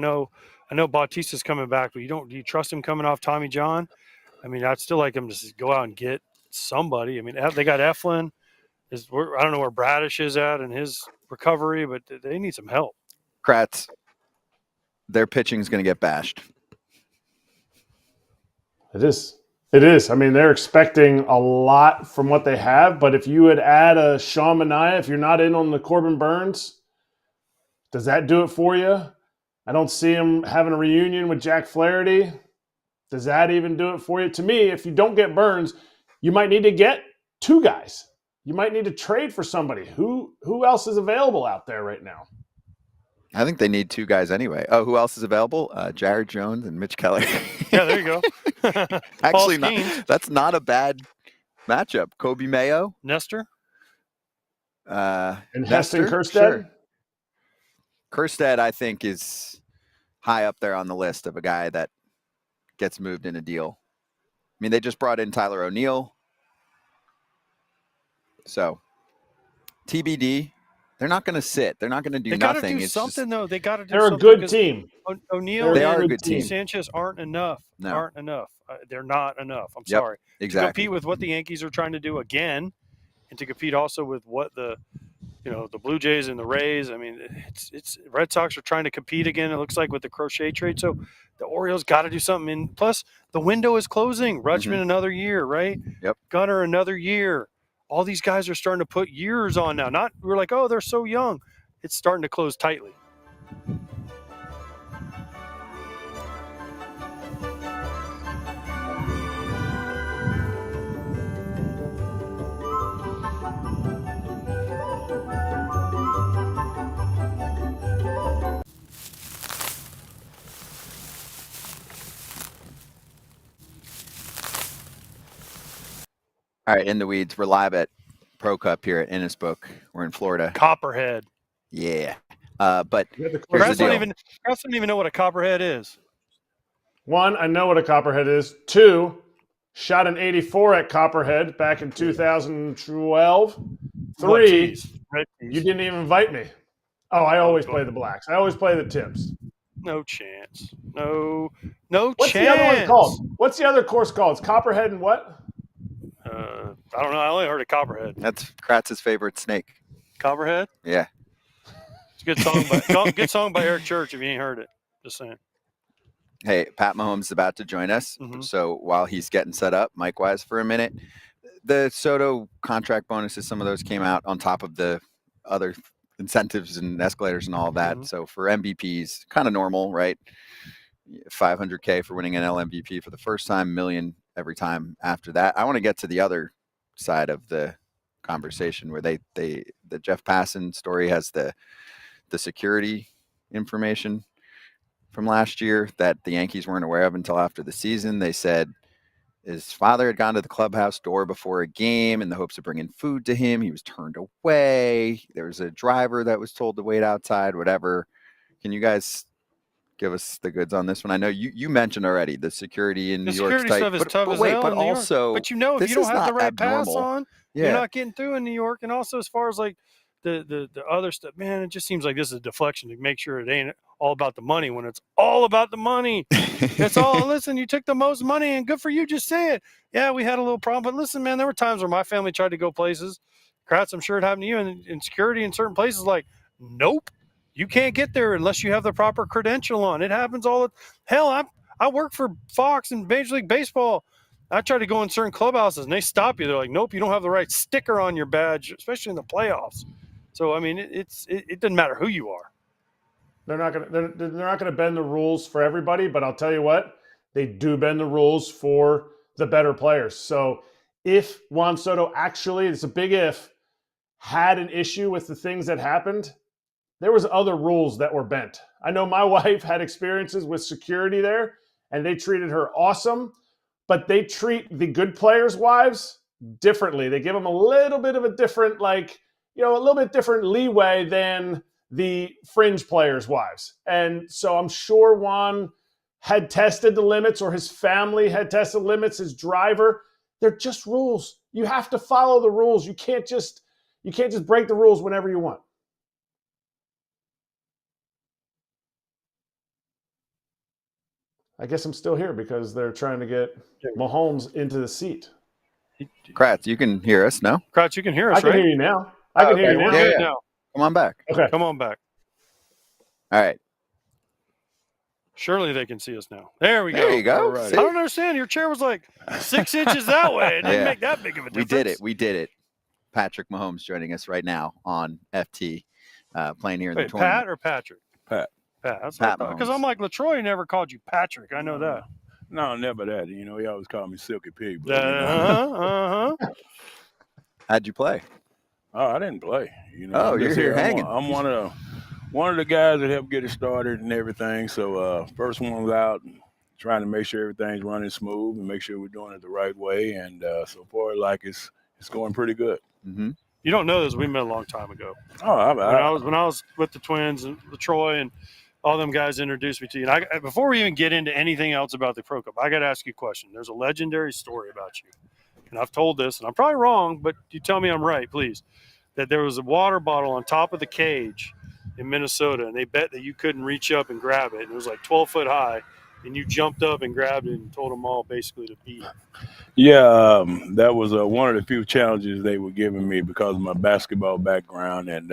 know Bautista's coming back, but do you trust him coming off Tommy John? I mean, I'd still like him to just go out and get somebody. I mean, they got Eflin. I don't know where Bradish is at in his recovery, but they need some help. Kratz, their pitching is going to get bashed. It is. I mean, they're expecting a lot from what they have, but if you would add a Sean Manaea, if you're not in on the Corbin Burns, does that do it for you? I don't see him having a reunion with Jack Flaherty. Does that even do it for you? To me, if you don't get Burns, you might need to get 2 guys. You might need to trade for somebody. Who else is available out there right now? I think they need 2 guys anyway. Oh, who else is available? Jared Jones and Mitch Keller. Yeah, there you go. Actually, Paul Skeens. that's not a bad matchup. Kobe Mayo. Nestor. And Nestor, Heston Kjerstad? Sure. Kjerstad, I think, is high up there on the list of a guy that gets moved in a deal. I mean, they just brought in Tyler O'Neill. So, TBD. They're not going to sit. They're not going to do They nothing. got to do It's something, just, though. They got to do They're something. a good 'cause team. O'Neill They and are a good team. Sanchez aren't enough. No. Aren't enough. They're not enough. I'm Yep, sorry. exactly. To compete with what the Yankees are trying to do again, and to compete also with what the Blue Jays and the Rays. I mean, it's Red Sox are trying to compete again. It looks like with the Crochet trade. So the Orioles got to do something. And plus, the window is closing. Rutschman another year, right? Yep. Gunnar another year. All these guys are starting to put years on now. We're like, oh, they're so young. It's starting to close tightly. All right, in the weeds. We're live at Pro Cup here at Innisbrook. We're in Florida. Copperhead. Yeah. But You have to here's Kratz the don't deal. even know what a copperhead is. One, I know what a Copperhead is. Two, shot an 84 at Copperhead back in 2012. What Three, tees? Red tees. you didn't even invite me. Oh, I always play the blacks. I always play the tips. No chance. No What's chance. the other one called? What's the other course called? It's Copperhead and what? I don't know. I only heard of Copperhead. That's Kratz's favorite snake. Copperhead? Yeah. It's a good song by good song by Eric Church if you ain't heard it. Just saying. Hey, Pat Mahomes is about to join us. Mhm. So while he's getting set up, mic-wise for a minute, the Soto contract bonuses, some of those came out on top of the other incentives and escalators and all of that. Mhm. So for MVPs, kind of normal, right? $500K for winning an LMVP for the first time, $1 million every time after that. I want to get to the other side of the conversation where the Jeff Passan story has the security information from last year that the Yankees weren't aware of until after the season. They said his father had gone to the clubhouse door before a game in the hopes of bringing food to him. He was turned away. There was a driver that was told to wait outside, whatever. Can you guys give us the goods on this one? I know you mentioned already the security in The New York's security tight, stuff is tough but as wait, hell but in New York. also, But you know, if this you don't is have the not right pass abnormal. on, Yeah. you're not getting through in New York. And also, as far as like the other stuff, man, it just seems like this is a deflection to make sure it ain't all about the money when it's all about the money. It's all, listen, you took the most money and good for you. Just say it. Yeah, we had a little problem. But listen, man, there were times where my family tried to go places. Kratz, I'm sure it happened to you. And security in certain places, like, nope, you can't get there unless you have the proper credential on. It happens all the hell. I work for Fox and Major League Baseball. I try to go in certain clubhouses and they stop you. They're like, nope, you don't have the right sticker on your badge, especially in the playoffs. So, I mean, it doesn't matter who you are. They're not gonna bend the rules for everybody, but I'll tell you what, they do bend the rules for the better players. So if Juan Soto actually, it's a big if, had an issue with the things that happened, there was other rules that were bent. I know my wife had experiences with security there, and they treated her awesome, but they treat the good players' wives differently. They give them a little bit of a different, a little bit different leeway than the fringe players' wives. And so I'm sure Juan had tested the limits, or his family had tested limits, his driver. They're just rules. You have to follow the rules. You can't just break the rules whenever you want. I guess I'm still here because they're trying to get Mahomes into the seat. Kratz, you can hear us, no? Kratz, you can hear us, I can right? hear you now. I can hear you We're now. good now. Come on back. Okay. Come on back. All right. Surely they can see us now. There we go. There you go. All right. See? I don't understand. Your chair was like 6 inches that way. It didn't Yeah. make that big of a difference. We did it. Patrick Mahomes joining us right now on FT, playing here in Wait, the tournament. Pat or Patrick? Pat. Pat. That's Pat what I thought. Because Mahomes. I'm like, LaTroy never called you Patrick. I know that. No, never that. You know, he always called me Silky Pig. But, How'd you play? Oh, I didn't play. You know, Oh, I'm you're just here I'm hanging. I'm one of the guys that helped get it started and everything. So first one was out, trying to make sure everything's running smooth and make sure we're doing it the right way. And so far, like it's going pretty good. Mm-hmm. You don't know this. We met a long time ago. Oh, when I was with the Twins and LaTroy and all them guys introduced me to you. And before we even get into anything else about the Pro Cup, I got to ask you a question. There's a legendary story about you. And I've told this, and I'm probably wrong, but you tell me I'm right, please. That there was a water bottle on top of the cage in Minnesota, and they bet that you couldn't reach up and grab it. And it was like 12 foot high, and you jumped up and grabbed it and told them all basically to beat it. Yeah, that was one of the few challenges they were giving me because of my basketball background. And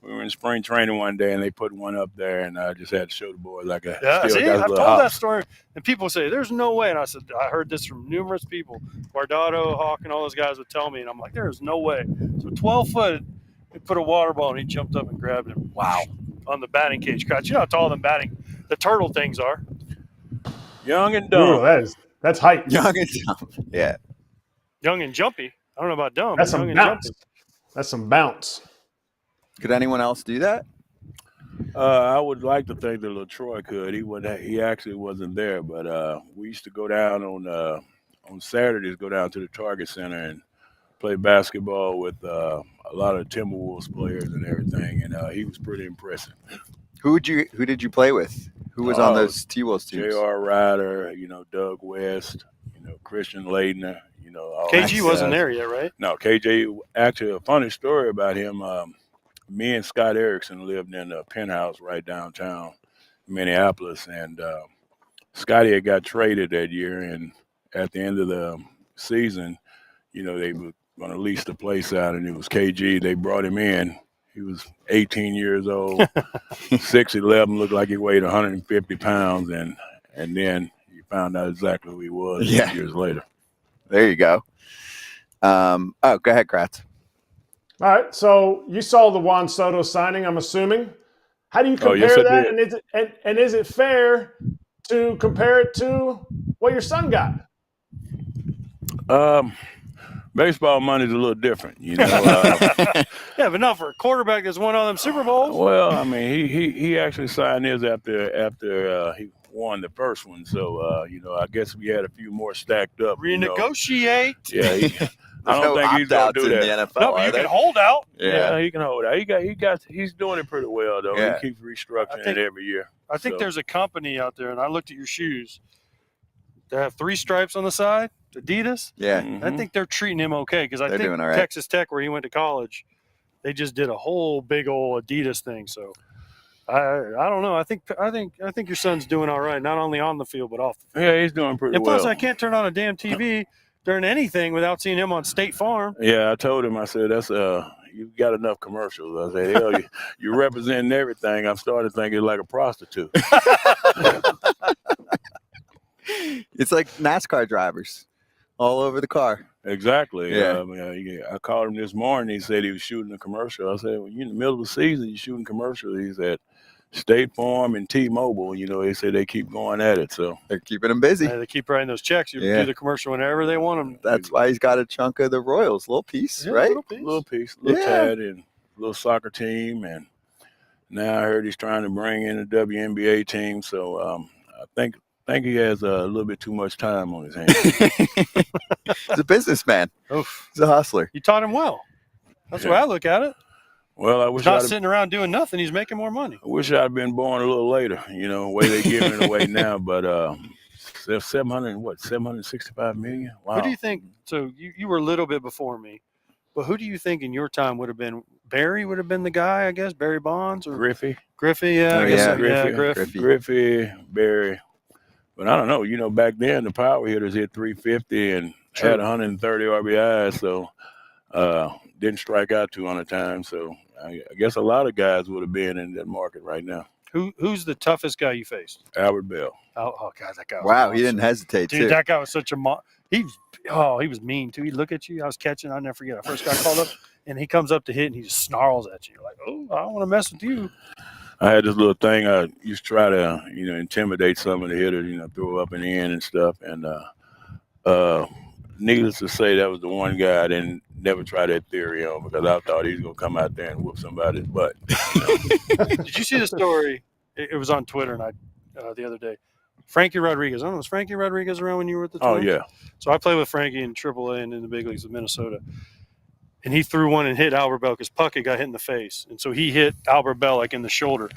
we were in spring training one day, and they put one up there, and I just had to show the boys like I Yeah, still see, got a I've little told that hop. story, and people say, there's no way. And I said, I heard this from numerous people. Guardado, Hawk, and all those guys would tell me, and I'm like, there's no way. So 12 foot, they put a water ball, and he jumped up and grabbed it. Wow. On the batting cage. Kratz, you know how tall the turtle things are. Young and dumb. Ooh, that's height. Young and dumb. Yeah. Young and jumpy. I don't know about dumb. That's but some young bounce. and jumpy. That's some bounce. Could anyone else do that? I would like to think that LaTroy could. He actually wasn't there, but we used to go down on Saturdays go down to the Target Center and play basketball with a lot of Timberwolves players and everything, and he was pretty impressive. Who did you play with? Who was on those T-Wolves teams? J.R. Ryder, Doug West, Christian Leitner, all KG these wasn't guys. there yet, right? No, KJ. Actually, a funny story about him. Me and Scott Erickson lived in a penthouse right downtown Minneapolis, and Scotty had got traded that year, and at the end of the season, they were going to lease the place out, and it was KG. They brought him in. He was 18 years old, 6'11", looked like he weighed 150 pounds, and then you found out exactly who he was years later. There you go. Go ahead, Kratz. All right, so you saw the Juan Soto signing, I'm assuming. How do you compare yes, I that? did. And is it fair to compare it to what your son got? Baseball money's a little different, Yeah, but not for a quarterback that's won all them Super Bowls. Well, I mean, he actually signed his after he won the first one, so I guess we had a few more stacked up. Renegotiate. Yeah, I don't think he's gonna do that. In the NFL, No, but you can hold out. Yeah, he can hold out. He's doing it pretty well though. Yeah. He keeps restructuring it every year. I think there's a company out there, and I looked at your shoes. They have 3 stripes on the side, Adidas. Yeah. I think they're treating him okay because I They're think doing all right. Texas Tech, where he went to college, they just did a whole big old Adidas thing. So I don't know. I think your son's doing all right, not only on the field but off the field. Yeah, he's doing pretty And well. plus, I can't turn on a damn TV during anything without seeing him on State Farm. Yeah, I told him. I said, "That's you've got enough commercials." I said, "Hell, you're representing everything." I started thinking like a prostitute. It's like NASCAR drivers all over the car. Exactly. Yeah. I called him this morning. He said he was shooting a commercial. I said, "Well, you're in the middle of the season. You're shooting commercials." He said, State Farm and T-Mobile. They say they keep going at it. So they're keeping him busy. They keep writing those checks. You do the commercial whenever they want them. That's why he's got a chunk of the Royals, little piece, right? Little piece, little tad, and little soccer team. And now I heard he's trying to bring in a WNBA team. So I think he has a little bit too much time on his hands. He's a businessman. Oof. He's a hustler. You taught him well. That's the way I look at it. Well, I He's wish not sitting around doing nothing. He's making more money. I wish I'd been born a little later. The way they're giving it away now. But they're 765 million. Wow. Who do you think? So you were a little bit before me, but who do you think in your time would have been? Barry would have been the guy, I guess. Barry Bonds or Griffey. Yeah, I guess so. Griffey, Barry. But I don't know. Back then the power hitters hit 350 and had 130 RBIs, so didn't strike out 200 times. So I guess a lot of guys would have been in that market right now. Who's the toughest guy you faced? Albert Bell. Oh God, that guy. Wow, he didn't hesitate. Dude, that guy was such a he was mean too. He'd look at you. I was catching. I'll never forget. I first got called up, and he comes up to hit, and he just snarls at you like, "Oh, I don't want to mess with you." I had this little thing. I used to try to, intimidate some of the hitters, throw up in the end and stuff. And needless to say, that was the one guy I didn't never try that theory on because I thought he was going to come out there and whoop somebody's butt. Did you see the story? It was on Twitter and the other day. Frankie Rodriguez. I don't know, was Frankie Rodriguez around when you were at the Twins? Oh, yeah. So I played with Frankie in AAA and in the big leagues of Minnesota. And he threw one and hit Albert Bell because Puckett got hit in the face. And so he hit Albert Bell like in the shoulder.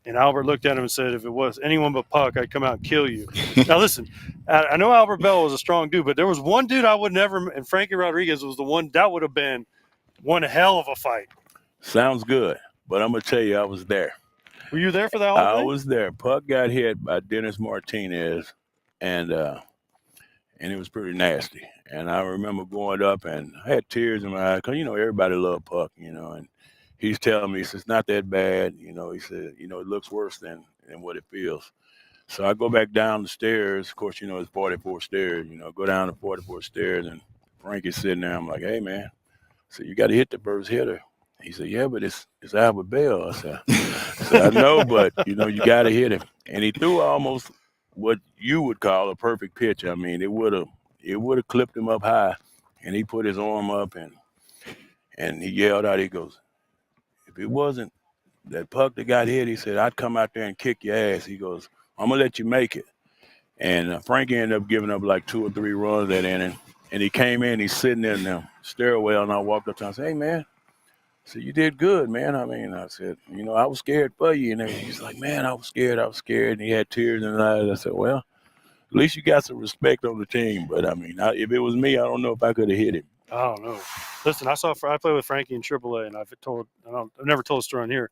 And Albert looked at him and said, if it was anyone but Puck, I'd come out and kill you. Now, listen, I know Albert Bell was a strong dude, but there was one dude I would never – and Frankie Rodriguez was the one – that would have been one hell of a fight. Sounds good. But I'm going to tell you, I was there. Were you there for that whole thing? I was there. Puck got hit by Dennis Martinez, and it was pretty nasty. And I remember going up, and I had tears in my eyes because, everybody loved Puck, and he's telling me, he says, it's not that bad. He said, it looks worse than what it feels. So I go back down the stairs. Of course, it's 44 stairs. Go down the 44 stairs, and Frankie's sitting there. I'm like, hey, man. So you got to hit the first hitter. He said, yeah, but it's Albert Bell. I said, I know, but, you got to hit him. And he threw almost what you would call a perfect pitch. I mean, it would have clipped him up high. And he put his arm up, and he yelled out, he goes, if it wasn't that Puck that got hit, he said, I'd come out there and kick your ass. He goes, I'm going to let you make it. And Frankie ended up giving up like 2 or 3 runs that inning. And he came in, he's sitting in the stairwell, and I walked up to him and said, "Hey, man," I said, "you did good, man." I mean, I said, "I was scared for you." And he's like, "Man, I was scared. And he had tears in his eyes. I said, "Well, at least you got some respect on the team." But, I mean, if it was me, I don't know if I could have hit him. I don't know. Listen, I played with Frankie in AAA, and I've never told a story on here.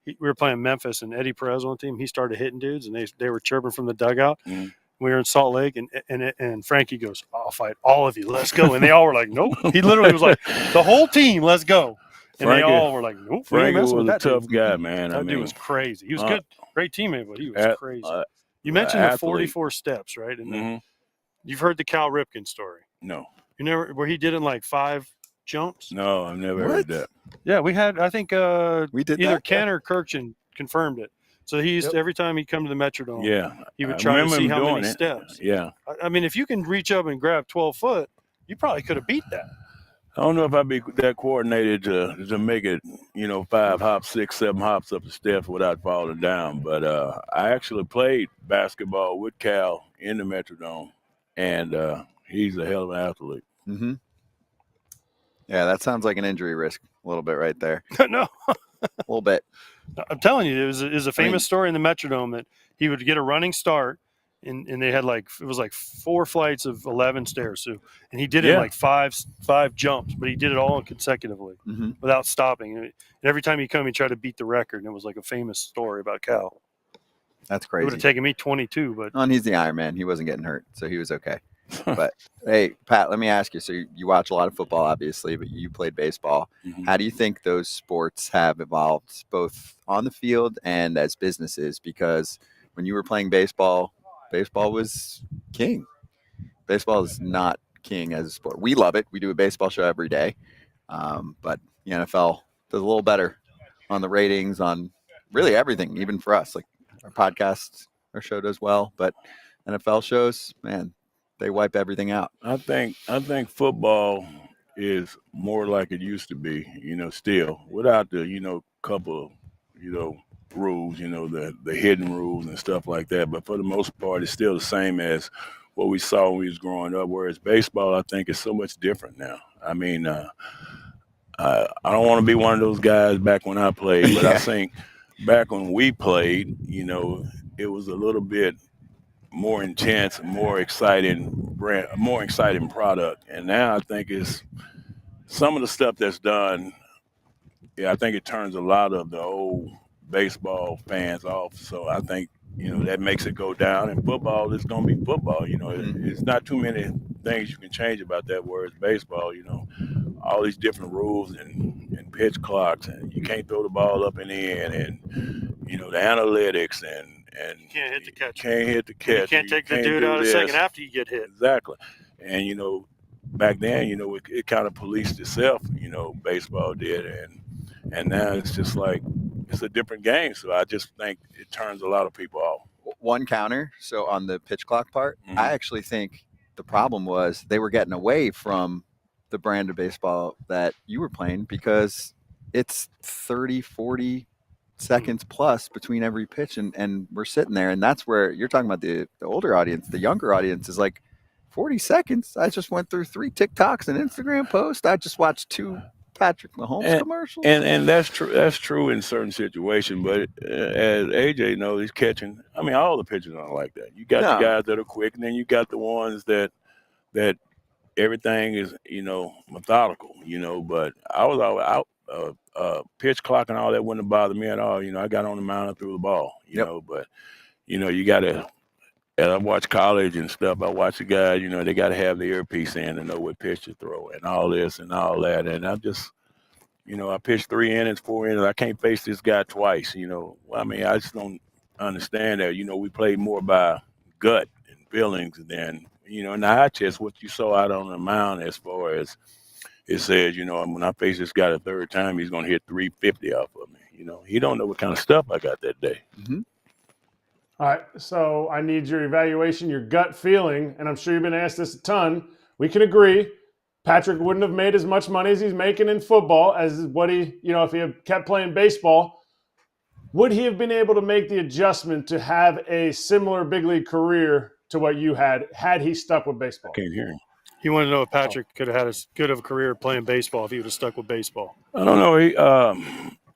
We were playing Memphis, and Eddie Perez on the team. He started hitting dudes, and they were chirping from the dugout. Mm-hmm. We were in Salt Lake, and Frankie goes, "I'll fight all of you. Let's go." And they all were like, "Nope." He literally was like, "The whole team, let's go." And Frankie, they all were like, "Nope." Frankie was a tough guy, man. That dude was crazy. He was good, great teammate, but he was crazy. You mentioned the 44 steps, right? And you've heard the Cal Ripken story. No. You never, where he did in like 5 jumps? No, I've never heard that. Yeah, we had, I think we did either that, Ken or Kirchen confirmed it. So he used every time he'd come to the Metrodome, he would I try to remember see him how many doing it. steps. Yeah. I mean, if you can reach up and grab 12 foot, you probably could have beat that. I don't know if I'd be that coordinated to make it, 5 hops, 6, 7 hops up the steps without falling down. But I actually played basketball with Cal in the Metrodome, and he's a hell of an athlete. Mm-hmm. Yeah, that sounds like an injury risk a little bit right there. No. A little bit. I'm telling you, it was a famous story in the Metrodome that he would get a running start, and they had it was like 4 flights of 11 stairs. So, and he did it in like five jumps, but he did it all consecutively without stopping. And every time he come, he tried to beat the record, and it was like a famous story about Cal. That's crazy. It would have taken me 22, but and he's the Iron Man. He wasn't getting hurt, so he was okay. But hey, Pat, let me ask you. So you watch a lot of football, obviously, but you played baseball. How do you think those sports have evolved, both on the field and as businesses? Because when you were playing baseball, baseball was king. Baseball is not king as a sport. We love it. We do a baseball show every day, but the NFL does a little better on the ratings, on really everything, even for us. Like our podcast, our show does well, but NFL shows, man, they wipe everything out. I think football is more like it used to be, still without the, couple, rules, the hidden rules and stuff like that. But for the most part, it's still the same as what we saw when we was growing up. Whereas baseball, I think, is so much different now. I mean, I don't want to be one of those guys back when I played, but I think back when we played, it was a little bit more intense, more exciting product. And now I think it's some of the stuff that's done. I think it turns a lot of the old baseball fans off. So I think, that makes it go down. And football is going to be football. It's not too many things you can change about that, whereas baseball, all these different rules and pitch clocks, and you can't throw the ball up and in, and, the analytics and you can't hit the catch. Can't hit the catch. You can't take the dude out a second after you get hit. Exactly. And, back then, it kind of policed itself, baseball did. And now it's just like, it's a different game. So I just think it turns a lot of people off. One counter. So on the pitch clock part, I actually think the problem was they were getting away from the brand of baseball that you were playing, because it's 30, 40 seconds plus between every pitch, and we're sitting there, and that's where you're talking about the older audience. The younger audience is like, 40 seconds. I just went through 3 TikToks and Instagram posts. I just watched 2 Patrick Mahomes commercials. And that's true. That's true in certain situations. But as AJ knows, he's catching. I mean, all the pitchers aren't like that. You got the guys that are quick, and then you got the ones that everything is methodical. But I was always out. Pitch clock and all that wouldn't bother me at all. I got on the mound and threw the ball. But you got to. As I watch college and stuff, I watch the guys, they got to have the earpiece in to know what pitch to throw and all this and all that. And I just, I pitched 3 innings, 4 innings. I can't face this guy twice, I mean, I just don't understand that. We played more by gut and feelings than, in the eye test, what you saw out on the mound as far as it says, when I face this guy the 3rd time, he's going to hit 350 off of me. He don't know what kind of stuff I got that day. Mm-hmm. All right, so I need your evaluation, your gut feeling, and I'm sure you've been asked this a ton. We can agree Patrick wouldn't have made as much money as he's making in football as what he, if he had kept playing baseball. Would he have been able to make the adjustment to have a similar big league career to what you had he stuck with baseball? Can't hear him. He wanted to know if Patrick could have had as good of a career playing baseball if he would have stuck with baseball. I don't know.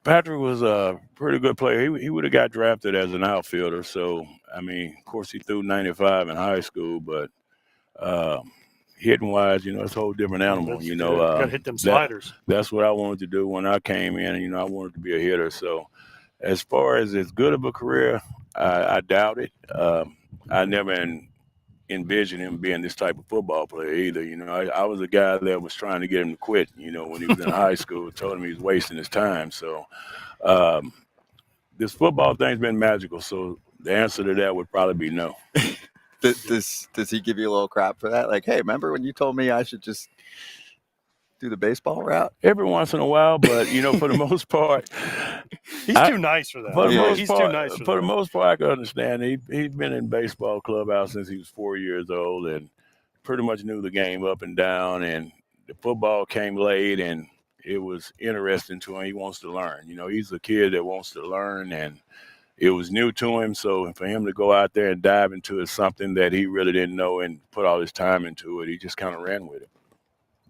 Patrick was a pretty good player. He would have got drafted as an outfielder. So, I mean, of course, he threw 95 in high school, but hitting wise, it's a whole different animal. Got to hit them sliders. That's what I wanted to do when I came in. I wanted to be a hitter. So, as far as good of a career, I doubt it. I never envisioned him being this type of football player either. I was a guy that was trying to get him to quit, when he was in high school, told him he was wasting his time. So this football thing's been magical. So the answer to that would probably be no. Does he give you a little crap for that? Like, hey, remember when you told me I should just do the baseball route? Every once in a while, but for the most part, he's too nice for that. For the most part, I can understand. He's been in baseball clubhouse since he was 4 years old, and pretty much knew the game up and down. And the football came late, and it was interesting to him. He wants to learn. He's a kid that wants to learn, and it was new to him. So for him to go out there and dive into something that he really didn't know and put all his time into it, he just kind of ran with it.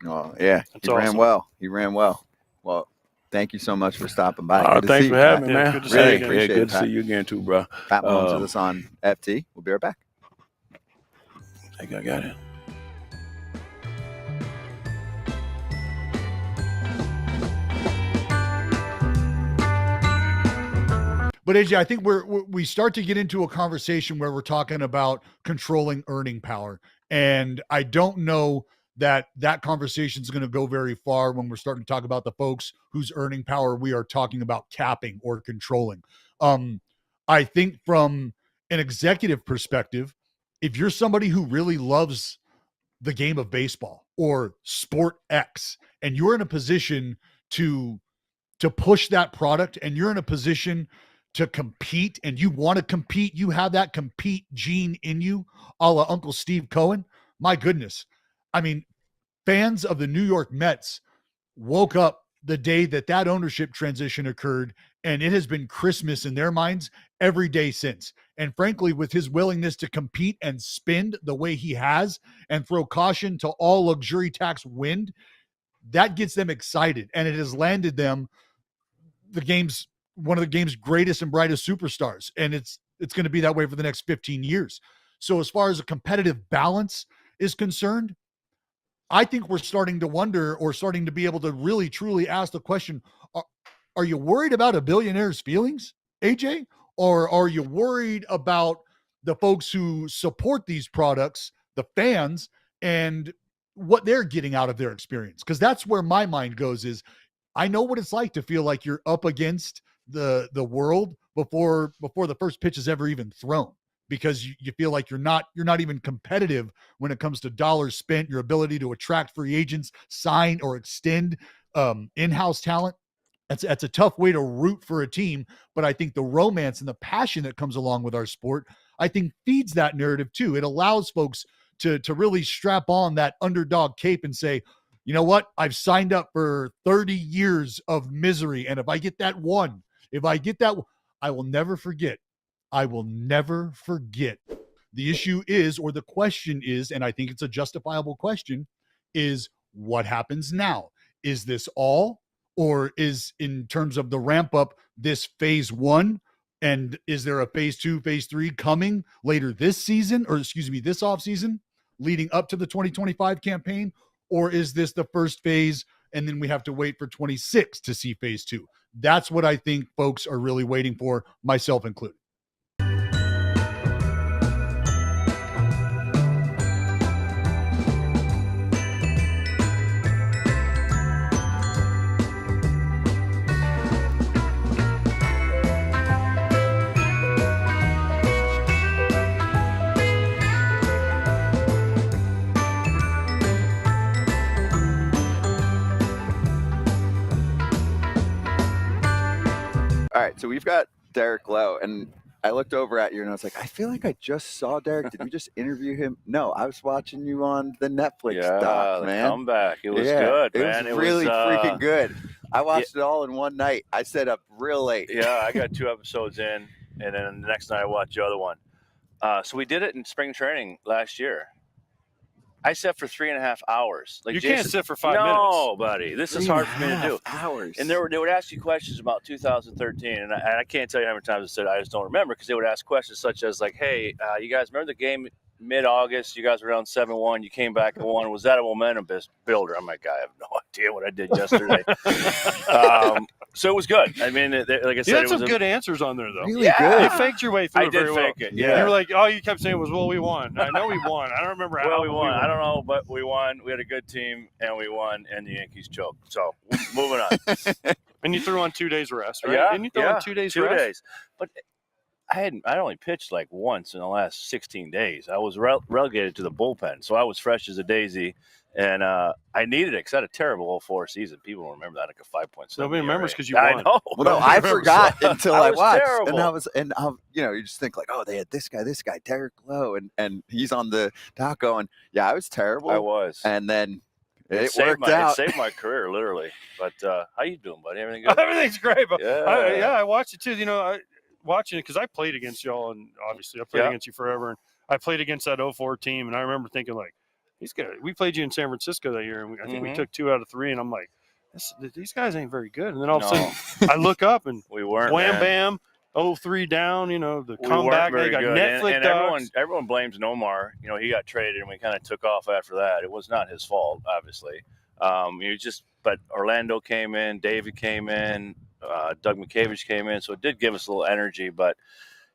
Oh, yeah. He ran well. Well, thank you so much for stopping by. Thanks for having me, man. Good to see you again. Good to see you again, too, bro. Pat Mahomes with us on FT. We'll be right back. I think I got it. But AJ, I think we start to get into a conversation where we're talking about controlling earning power. And I don't know that conversation is going to go very far when we're starting to talk about the folks whose earning power we are talking about capping or controlling. I think from an executive perspective, if you're somebody who really loves the game of baseball or sport X, and you're in a position to push that product, and you're in a position to compete, and you want to compete, you have that compete gene in you, a la Uncle Steve Cohen, my goodness. I mean, fans of the New York Mets woke up the day that ownership transition occurred, and it has been Christmas in their minds every day since. And frankly, with his willingness to compete and spend the way he has and throw caution to all luxury tax wind, that gets them excited. And it has landed them one of the game's greatest and brightest superstars. And it's going to be that way for the next 15 years. So as far as a competitive balance is concerned, I think we're starting to wonder, or starting to be able to really truly ask the question, are you worried about a billionaire's feelings, AJ? Or are you worried about the folks who support these products, the fans, and what they're getting out of their experience? Because that's where my mind goes, is I know what it's like to feel like you're up against the world before the first pitch is ever even thrown, because you feel like you're not even competitive when it comes to dollars spent, your ability to attract free agents, sign or extend in-house talent. That's a tough way to root for a team, but I think the romance and the passion that comes along with our sport, I think, feeds that narrative too. It allows folks to really strap on that underdog cape and say, you know what? I've signed up for 30 years of misery, and if I get that, I will never forget. I will never forget. The issue is, or the question is, and I think it's a justifiable question, is what happens now? Is this all? Or is, in terms of the ramp up, this phase one? And is there a phase two, phase three coming later this season, or this offseason, leading up to the 2025 campaign? Or is this the first phase, and then we have to wait for 26 to see phase two? That's what I think folks are really waiting for, myself included. All right, so we've got Derek Lowe, and I looked over at you and I was like, I feel like I just saw Derek. Did we just interview him? No, I was watching you on the Netflix doc, man. The comeback. It was good, man. It was really freaking good. I watched it all in one night. I stayed up real late. Yeah, I got 2 episodes in, and then the next night I watched the other one. So we did it in spring training last year. I sat for 3.5 hours. Like You Jason, can't sit for 5 minutes. No, buddy. This is hard for me to do. Hours. And they would ask you questions about 2013, and I can't tell you how many times I said I just don't remember, because they would ask questions such as like, "Hey, you guys remember the game mid-August? You guys were down 7-1. You came back and won. Was that a momentum builder?" I'm like, I have no idea what I did yesterday. So it was good. I mean, like I said, You had it some was good answers on there, though. Really good. You faked your way through I it did very well. fake it. Yeah. You were like, all you kept saying was, "Well, we won." I know we won. I don't remember how Well, we won. I don't know, but we won. We had a good team, and we won, and the Yankees choked. So moving on. And you threw on 2 days rest, right? Yeah, Didn't you throw on 2 days 2 rest? days. But I only pitched like once in the last 16 days. I was relegated to the bullpen, so I was fresh as a daisy, and I needed it because I had a terrible 04 season. People don't remember that, like a 5.7. Nobody remembers because you I won. know. Well, no, I forgot until I was watched, terrible. you just think like, oh, they had this guy, Derek Lowe, and he's on the dock going, yeah, I was terrible. I was. And then it saved worked out. It saved my career, literally. But how you doing, buddy? Everything good? Everything's great, but Yeah. I watched it too. Watching it because I played against y'all, and obviously I played against you forever. And I played against that 04 team, and I remember thinking like, these guys. We played you in San Francisco that year, and I think we took 2 out of 3. And I'm like, these guys ain't very good. And then all of a sudden, I look up and we weren't. Wham Man. bam, 0-3 down. The We comeback. weren't They got very good. Netflix. And everyone blames Nomar. He got traded, and we kind of took off after that. It was not his fault, obviously. But Orlando came in, David came in, Doug McCavish came in, so it did give us a little energy. But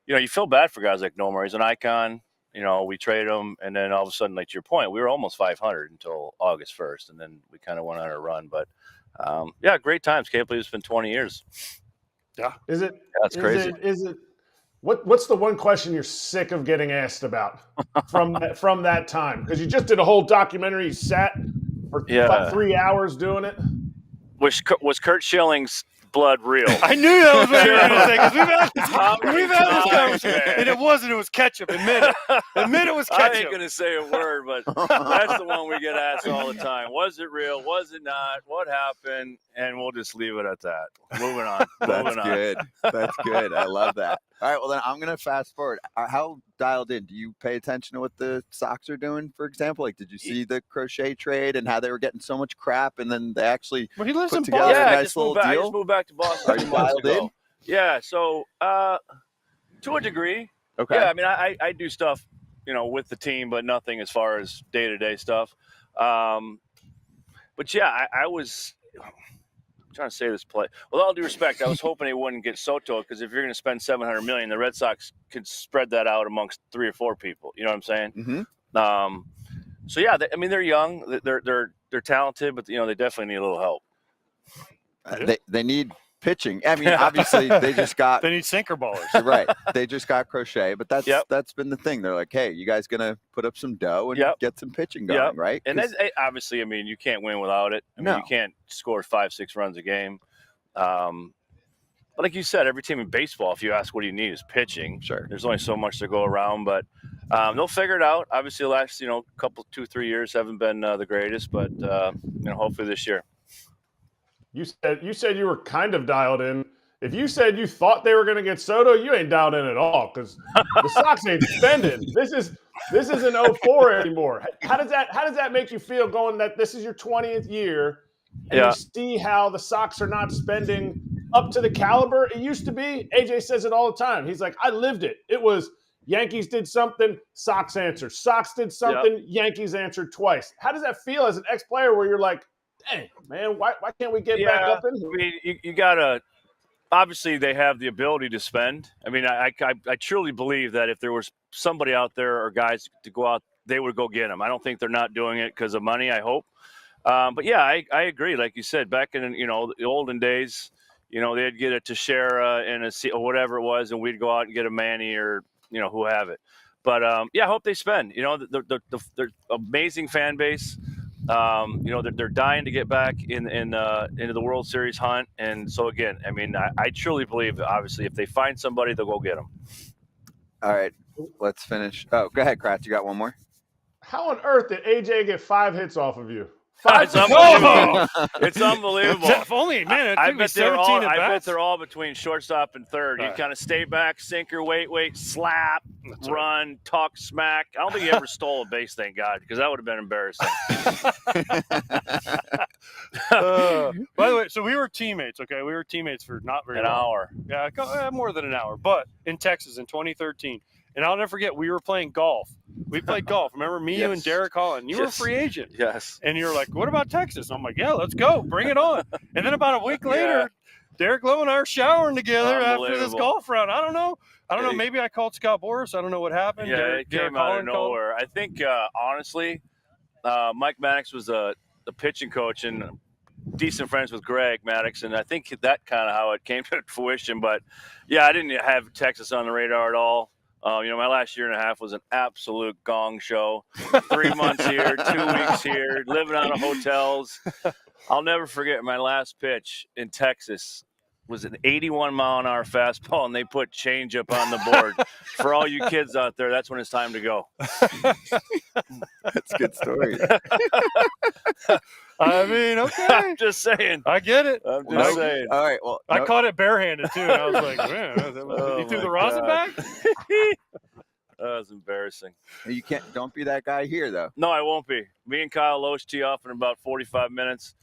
you feel bad for guys like Nomar. He's an icon. We trade him, and then all of a sudden, like to your point, we were almost 500 until August 1st, and then we kind of went on a run. But great times. Can't believe it's been 20 years. Yeah, Is it? That's crazy. Is it? What's the one question you're sick of getting asked about from that time? Because you just did a whole documentary. You sat for about 3 hours doing it. Was Kurt Schilling's blood real? I knew that was what you were going to say, because we've had this conversation, and it wasn't. It was ketchup. Admit it. Admit it was I ketchup. ain't going to say a word, but that's the one we get asked all the time. Was it real? Was it not? What happened? And we'll just leave it at that. Moving on. That's good. That's good. I love that. All right, well, then I'm going to fast forward. How dialed in? Do you pay attention to what the Sox are doing, for example? Like, did you see the Crochet trade and how they were getting so much crap, and then they actually Well, he lives put in together Boston. a I nice just little moved back. I deal? just moved back to Boston Are a you few months dialed ago. in? Yeah, so to a degree. Okay. Yeah, I mean, I do stuff, with the team, but nothing as far as day-to-day stuff. But yeah, I was trying to say this play. With all due respect, I was hoping they wouldn't get Soto, because if you're going to spend $700 million, the Red Sox could spread that out amongst 3 or 4 people. You know what I'm saying? Mm-hmm. So yeah, they're young, they're talented, but they definitely need a little help. They need pitching. I mean, obviously, they just got. They need sinker ballers. Right. They just got Crochet, but that's been the thing. They're like, hey, you guys gonna put up some dough and get some pitching going, right? And that's, obviously, I mean, you can't win without it. I mean, you can't score 5-6 runs a game. But like you said, every team in baseball, if you ask what do you need, is pitching. Sure. There's only so much to go around, but they'll figure it out. Obviously, the last 2-3 years haven't been the greatest, but hopefully this year. You said you were kind of dialed in. If you said you thought they were going to get Soto, you ain't dialed in at all, because the Sox ain't spending. This isn't 04 anymore. How does that make you feel, going that this is your 20th year, and you see how the Sox are not spending up to the caliber it used to be? AJ says it all the time. He's like, I lived it. It was Yankees did something, Sox answered. Sox did something, Yankees answered twice. How does that feel as an ex-player where you're like, dang, man, why can't we get back up in here? I mean, you got to – obviously they have the ability to spend. I mean, I truly believe that if there was somebody out there or guys to go out, they would go get them. I don't think they're not doing it because of money, I hope. But, yeah, I agree. Like you said, back in, the olden days, they'd get a Teixeira and a or whatever it was, and we'd go out and get a Manny or, who have it. But, I hope they spend. They're amazing fan base. They're dying to get back into the World Series hunt. And so, again, I mean, I truly believe, obviously, if they find somebody, they'll go get them. All right, let's finish. Oh, go ahead, Kratz. You got one more? How on earth did AJ get 5 hits off of you? It's unbelievable. It's unbelievable. If only, man, it I took me bet they're 17 all. at I bet bats. they're all between shortstop and third. You kind of stay back, sinker, wait, slap, run, talk smack. I don't think he ever stole a base, thank God, because that would have been embarrassing. By the way, so we were teammates, okay? We were teammates for not very An long. hour. Yeah, more than an hour, but in Texas in 2013. And I'll never forget, we were playing golf. We played golf. Remember me, you, and Derek Holland? You were a free agent. Yes. And you're like, what about Texas? I'm like, yeah, let's go. Bring it on. And then about a week later, Derek Lowe and I are showering together after this golf round. I don't know. Maybe I called Scott Boras. I don't know what happened. Yeah, it came out of nowhere. I think, honestly, Mike Maddox was the pitching coach and decent friends with Greg Maddox, and I think that kind of how it came to fruition. But, yeah, I didn't have Texas on the radar at all. My last year and a half was an absolute gong show. 3 months here, 2 weeks here, living out of hotels. I'll never forget my last pitch in Texas was an 81-mile-an-hour fastball, and they put changeup on the board. For all you kids out there, that's when it's time to go. That's a good story. I mean, okay. I'm just saying. I get it. I'm just saying. All right. Well, I caught it barehanded too. And I was like, man, you threw the rosin back? That was embarrassing. You don't be that guy here, though. No, I won't be. Me and Kyle Loach tee off in about 45 minutes.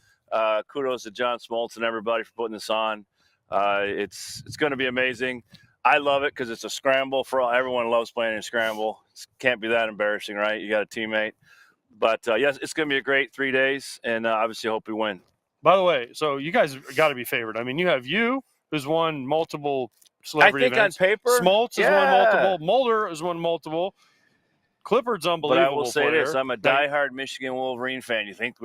Kudos to John Smoltz and everybody for putting this on. It's going to be amazing. I love it because it's a scramble everyone loves playing in a scramble. It can't be that embarrassing, right? You got a teammate. But, yes, it's going to be a great 3 days, and obviously hope we win. By the way, so you guys got to be favored. I mean, you have who's won multiple celebrity events. On paper, Smoltz has won multiple. Mulder has won multiple. Clifford's unbelievable. But I will say player. this: I'm a diehard Michigan Wolverine fan. You think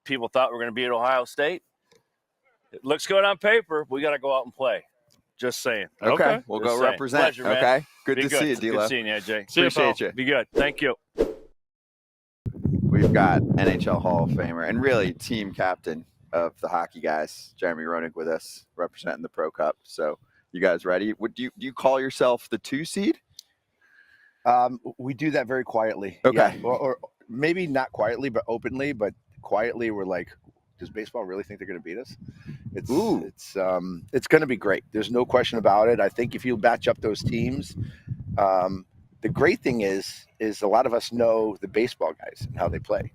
people thought we were going to be at Ohio State? It looks good on paper. We got to go out and play. Just saying. Okay. We'll go represent. Pleasure, man. Okay. Good Be to see you, Good D-Lo. seeing you, AJ. Appreciate you. Be good. Thank you. We've got NHL Hall of Famer and really team captain of the hockey guys, Jeremy Roenick, with us representing the Pro Cup. So you guys ready? Do you call yourself the 2 seed? We do that very quietly. Okay. Yeah. Or maybe not quietly, but openly. But quietly, we're like, does baseball really think they're going to beat us? It's going to be great. There's no question about it. I think if you match up those teams, the great thing is a lot of us know the baseball guys and how they play.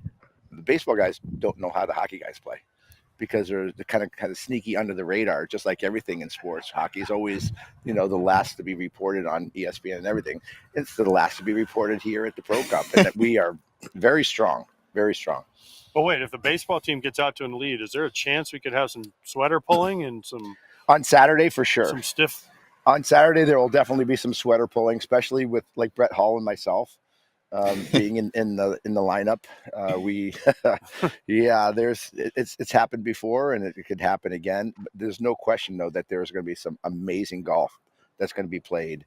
The baseball guys don't know how the hockey guys play because they're kind of sneaky under the radar, just like everything in sports. Hockey is always, the last to be reported on ESPN and everything. It's the last to be reported here at the Pro Cup, and that we are very strong, very strong. But wait, if the baseball team gets out to a lead, is there a chance we could have some sweater pulling and some on Saturday for sure? Some stiff. On Saturday, there will definitely be some sweater pulling, especially with like Brett Hull and myself being in the lineup. It's happened before, and it could happen again. But there's no question though that there's going to be some amazing golf that's going to be played,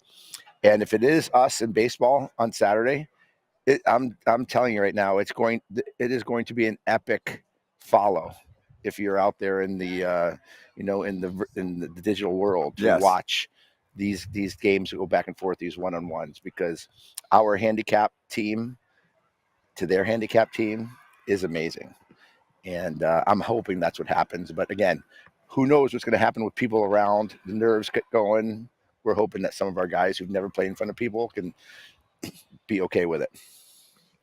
and if it is us in baseball on Saturday. I'm telling you right now, it is going to be an epic follow if you're out there in the in the digital world to watch these games go back and forth, these one-on-ones, because our handicap team to their handicap team is amazing, and I'm hoping that's what happens. But again, who knows what's going to happen with people around? The nerves get going. We're hoping that some of our guys who've never played in front of people can be okay with it.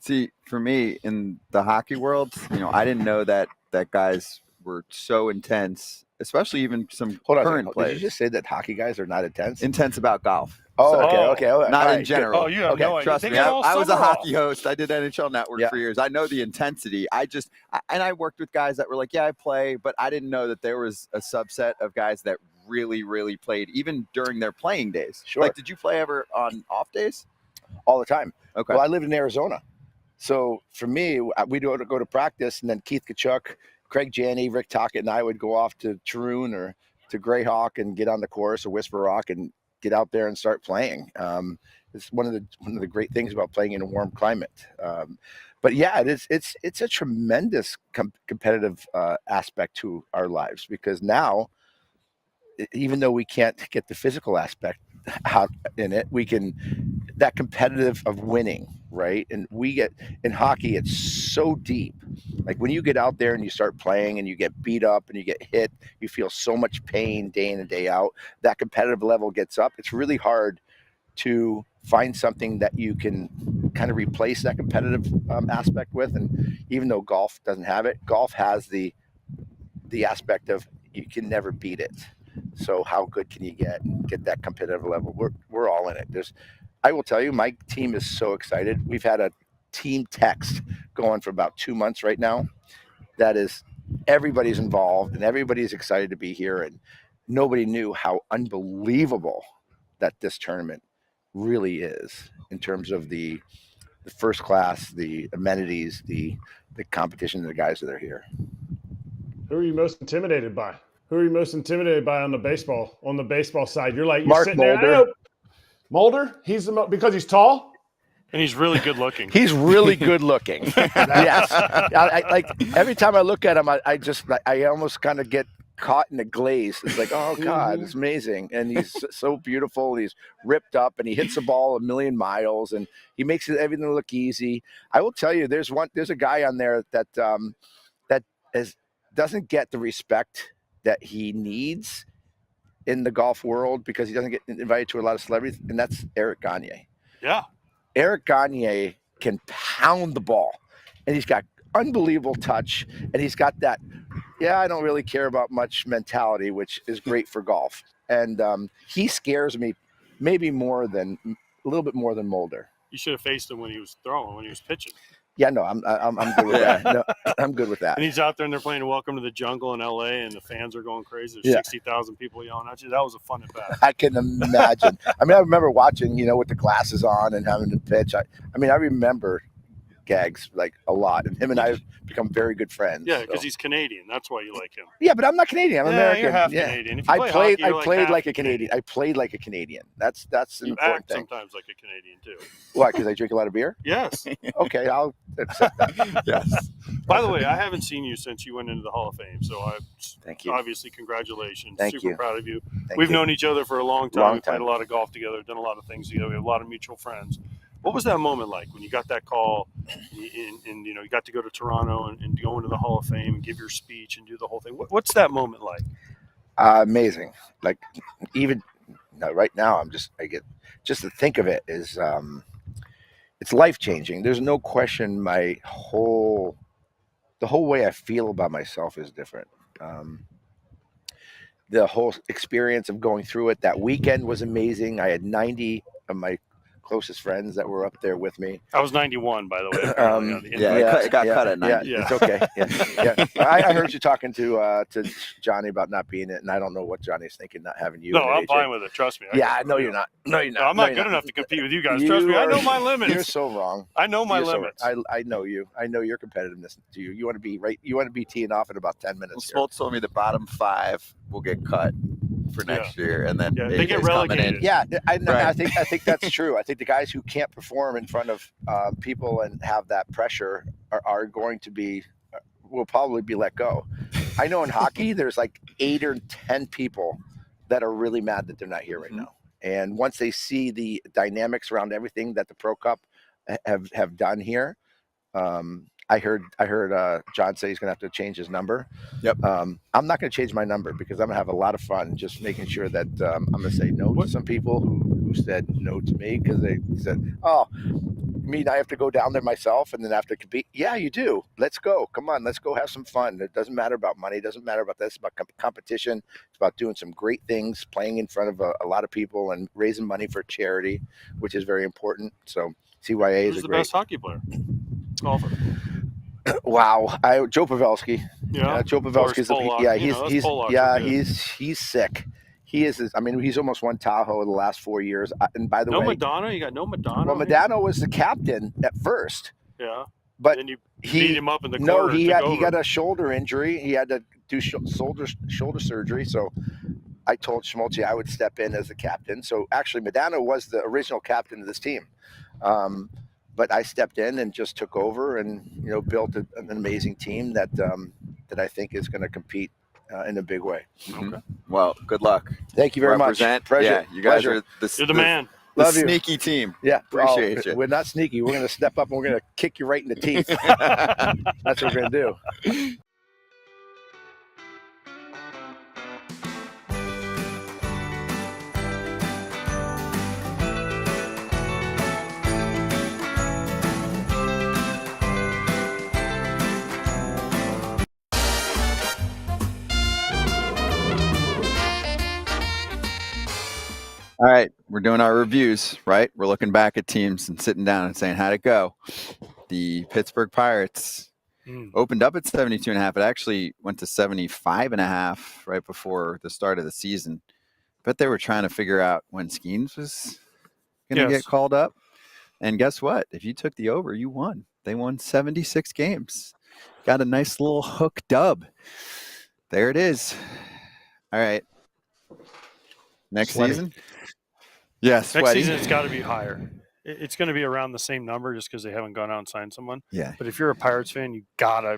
See, for me in the hockey world, I didn't know that guys were so intense, especially even some current players. Did you just say that hockey guys are not intense? Intense about golf. Oh, okay. Not in general. Oh, you have no idea. Trust me. I was a hockey host. I did NHL Network for years. I know the intensity. I worked with guys that were like, yeah, I play, but I didn't know that there was a subset of guys that really, really played, even during their playing days. Sure. Like, did you play ever on off days? All the time. Okay. Well, I lived in Arizona. So for me, we'd go to practice, and then Keith Kachuk, Craig Janney, Rick Tocchet, and I would go off to Troon or to Greyhawk and get on the course or Whisper Rock and get out there and start playing. It's one of the great things about playing in a warm climate. But yeah, it's a tremendous competitive aspect to our lives, because now, even though we can't get the physical aspect out in it, we can that competitive of winning. Right. And we get in hockey, it's so deep Like when you get out there and you start playing and you get beat up and you get hit, you feel so much pain day in and day out. That competitive level gets up. It's really hard to find something that you can kind of replace that competitive aspect with. And even though golf doesn't have it, golf has the aspect of you can never beat it. So how good can you get that competitive level? We're all in it. I will tell you, my team is so excited. We've had a team text going for about 2 months right now. That is, everybody's involved and everybody's excited to be here. And nobody knew how unbelievable that this tournament really is in terms of the first class, the amenities, the competition, the guys that are here. Who are you most intimidated by? Who are you most intimidated by on the baseball side? You're Mark sitting Mulder. there. Mulder, he's because he's tall. And he's really good looking. He's really good looking. Yes. Like every time I look at him, I almost kind of get caught in a glaze. It's like, oh God, it's amazing. And he's so beautiful. And he's ripped up and he hits the ball 1,000,000 miles and he makes everything look easy. I will tell you, there's a guy on there that doesn't get the respect that he needs in the golf world because he doesn't get invited to a lot of celebrities, and that's Éric Gagné. Yeah. Éric Gagné can pound the ball, and he's got unbelievable touch, and he's got that, I don't really care about much mentality, which is great for golf. And he scares me maybe a little bit more than Mulder. You should have faced him when he was pitching. Yeah, no, I'm good with that. No, I'm good with that. And he's out there and they're playing Welcome to the Jungle in LA and the fans are going crazy. There's 60,000 people yelling at you. That was a fun at bat. I can imagine. I remember watching, with the glasses on and having to pitch. I remember Gags like a lot, and him and I have become very good friends. Yeah, because he's Canadian. That's why you like him. Yeah, but I'm not Canadian. I'm American. You're half Canadian. If you play hockey, I played like a Canadian. I played like a Canadian. That's an you important act thing. sometimes like a Canadian too. Why? Because I drink a lot of beer? Yes. Okay, I'll accept that. Yes. By the way, I haven't seen you since you went into the Hall of Fame, so thank you. Obviously, congratulations. Thank Super you. proud of you. Thank We've you. known each other for a long time. Long We've played time. a lot of golf together, done a lot of things together. We have a lot of mutual friends. What was that moment like when you got that call and you got to go to Toronto and go into the Hall of Fame and give your speech and do the whole thing? What's that moment like? Amazing. Like even right now, I get just to think of it is it's life changing. There's no question. The whole way I feel about myself is different. The whole experience of going through it, that weekend was amazing. I had 90 of my closest friends that were up there with me. I was 91, by the way. It got cut at 90. Yeah, it's okay. Yeah. I heard you talking to Johnny about not being it, and I don't know what Johnny's thinking, not having you. No, I'm fine with it. Trust me. I know you're not. No, you're not. I'm not good enough to compete with you guys. Trust me. I know my limits. You're so wrong. I know my limits. I know you. I know your competitiveness to you. You want to be right. You want to be teeing off in about 10 minutes. Smoltz told me the bottom 5 will get cut for next year, and then they get AJ's coming relegated. in. Yeah, Right. I think that's true. I think the guys who can't perform in front of people and have that pressure are going to will probably be let go. I know in hockey, there's like 8 or 10 people that are really mad that they're not here right now. And once they see the dynamics around everything that the Pro Cup have done here, I heard John say he's going to have to change his number. Yep. I'm not going to change my number because I'm going to have a lot of fun just making sure that I'm going to say no to some people who said no to me because they said, oh, you mean I have to go down there myself and then have to compete? Yeah, you do. Let's go. Come on, let's go have some fun. It doesn't matter about money. It doesn't matter about this. It's about competition. It's about doing some great things, playing in front of a lot of people and raising money for charity, which is very important. So CYA Who's is the great. best hockey player? Golfer. Wow, Joe Pavelski. Yeah, Joe Pavelski's. Pollock, He's sick. He is. He's almost won Tahoe in the last 4 years. And by the way, Madonna. You got no Madonna. Well, Madonna was the captain at first. Yeah, but then you beat him up in the no, corner. he got a shoulder injury. He had to do shoulder surgery. So I told Smoltz I would step in as the captain. So actually, Madonna was the original captain of this team. But I stepped in and just took over and built an amazing team that I think is going to compete in a big way. Okay. Well, good luck. Thank you very much. Represent. Pleasure. Yeah, you guys Pleasure. are You're the man. The Love you. sneaky team. Yeah, Appreciate you. We're not sneaky. We're going to step up and we're going to kick you right in the teeth. That's what we're going to do. All right, we're doing our reviews, right? We're looking back at teams and sitting down and saying, how'd it go? The Pittsburgh Pirates opened up at 72.5. It actually went to 75.5 right before the start of the season. But they were trying to figure out when Skeens was going to get called up. And guess what? If you took the over, you won. They won 76 games. Got a nice little hook dub. There it is. All right. Next season? Yes. Next season, it's got to be higher. It's going to be around the same number just because they haven't gone out and signed someone. Yeah. But if you're a Pirates fan, you gotta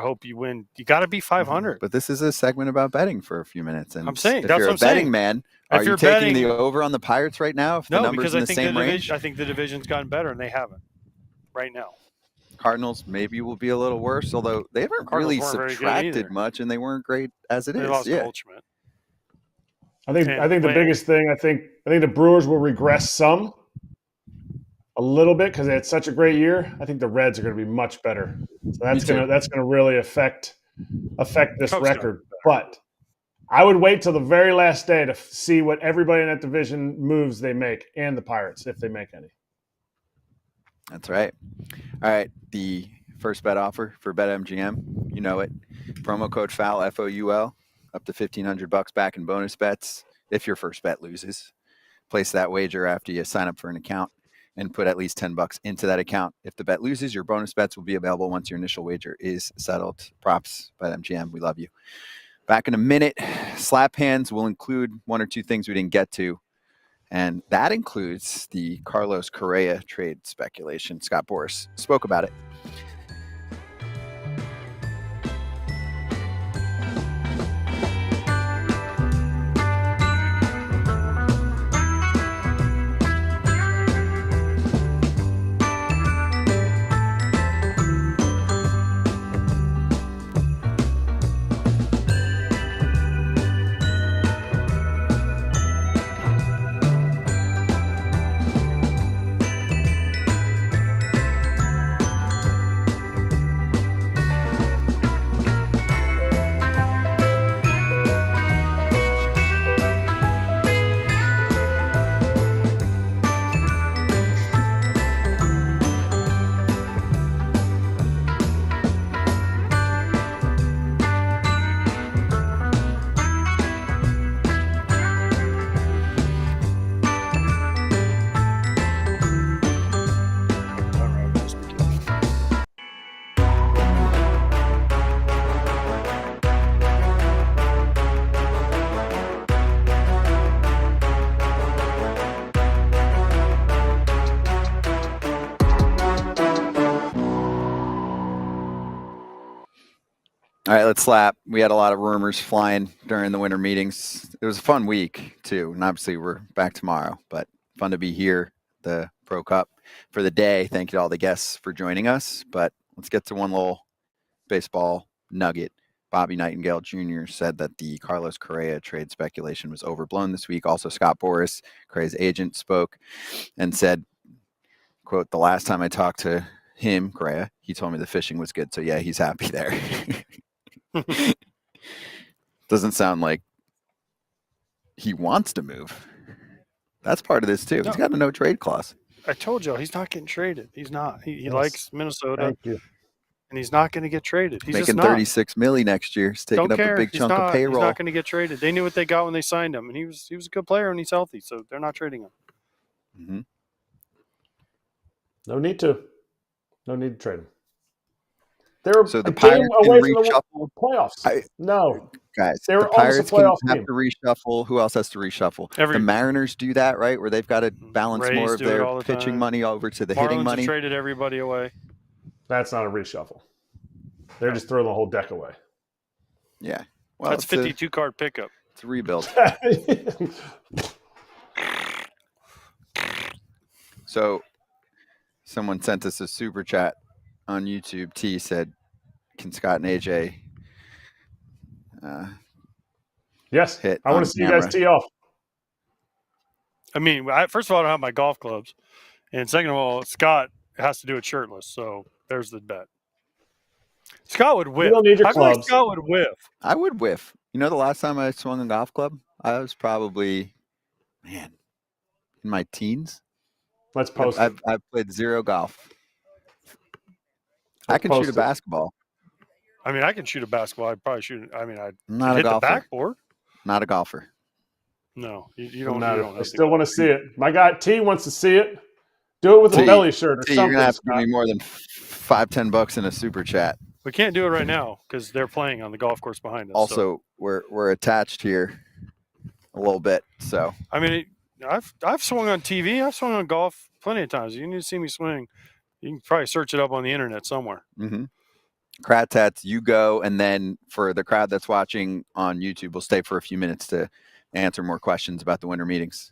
hope you win. You gotta be 500. But this is a segment about betting for a few minutes, and I'm saying if that's you're what a I'm betting saying. man, If are you you're taking betting- the over on the Pirates right now? If the No, numbers because in I the think same range, I think the division's gotten better, and they haven't right now. Cardinals maybe will be a little worse, although they haven't Cardinals really weren't very good subtracted either. much, and they weren't great as it They is. lost Yeah. Goldschmidt. I think the biggest thing, I think the Brewers will regress some a little bit because they had such a great year. I think the Reds are going to be much better. So that's gonna really affect this record. But I would wait till the very last day to see what everybody in that division moves they make, and the Pirates if they make any. That's right. All right, the first bet offer for BetMGM, you know it. Promo code FOUL, FOUL, up to $1,500 back in bonus bets if your first bet loses. Place that wager after you sign up for an account and put at least $10 into that account. If the bet loses, your bonus bets will be available once your initial wager is settled. Props, BetMGM, we love you. Back in a minute. Slap hands will include one or two things we didn't get to, and that includes the Carlos Correa trade speculation. Scott Boras spoke about it. All right, let's slap. We had a lot of rumors flying during the winter meetings. It was a fun week, too. And obviously, we're back tomorrow, but fun to be here, the Pro Cup, for the day. Thank you to all the guests for joining us. But let's get to one little baseball nugget. Bobby Nightingale Jr. said that the Carlos Correa trade speculation was overblown this week. Also, Scott Boras, Correa's agent, spoke and said, quote, "The last time I talked to him, Correa, he told me the fishing was good. So, yeah, he's happy there." Doesn't sound like he wants to move. That's part of this too. No. He's got a no trade clause. I told you he's not getting traded. He's not. He Yes. likes Minnesota. Thank you. And he's not going to get traded. He's Making just not. $36 million next year. He's taking Don't up care. a big He's chunk not. of payroll. He's not going to get traded. They knew what they got when they signed him, and he was a good player and he's healthy, so they're not trading him. Mm-hmm. No need to trade him. They're So the a game Pirates can away from the reshuffle. playoffs. No, Guys, they were the almost a Pirates can playoff have team. to reshuffle. Who else has to reshuffle? Every- The Mariners do that, right? Where they've got to balance Rays more of do it their all the pitching time. money over to the Marlins hitting have money. traded everybody away. That's not a reshuffle. They're just throwing the whole deck away. Yeah. Well, That's it's a 52 card pickup. rebuild. So someone sent us a super chat on YouTube. T said, "Can Scott and AJ Yes, hit I want on to see you guys camera?" tee off. I mean, first of all, I don't have my golf clubs, and second of all, Scott has to do it shirtless. So there's the bet. Scott would whiff. You don't need your I feel like clubs. Scott would whiff. I would whiff. You know, the last time I swung a golf club, I was probably, in my teens. Let's post it. I've played zero golf. I can post shoot a it. basketball. I mean, I can shoot a basketball. I'd probably shoot. I mean, I'd Not a hit the golfer. backboard. Not a golfer. No, you Doesn't don't. matter. You don't I have still to. want to see it. My guy T wants to see it. Do it with a T, belly shirt or T, something. you're gonna have to give Scott. me more than $5-10 in a super chat. We can't do it right now because they're playing on the golf course behind us. Also, so. we're attached here a little bit. So I mean, I've swung on TV. I've swung on golf plenty of times. You need to see me swing. You can probably search it up on the internet somewhere. mm-hmm. Kratz, you go, and then for the crowd that's watching on YouTube, we'll stay for a few minutes to answer more questions about the winter meetings.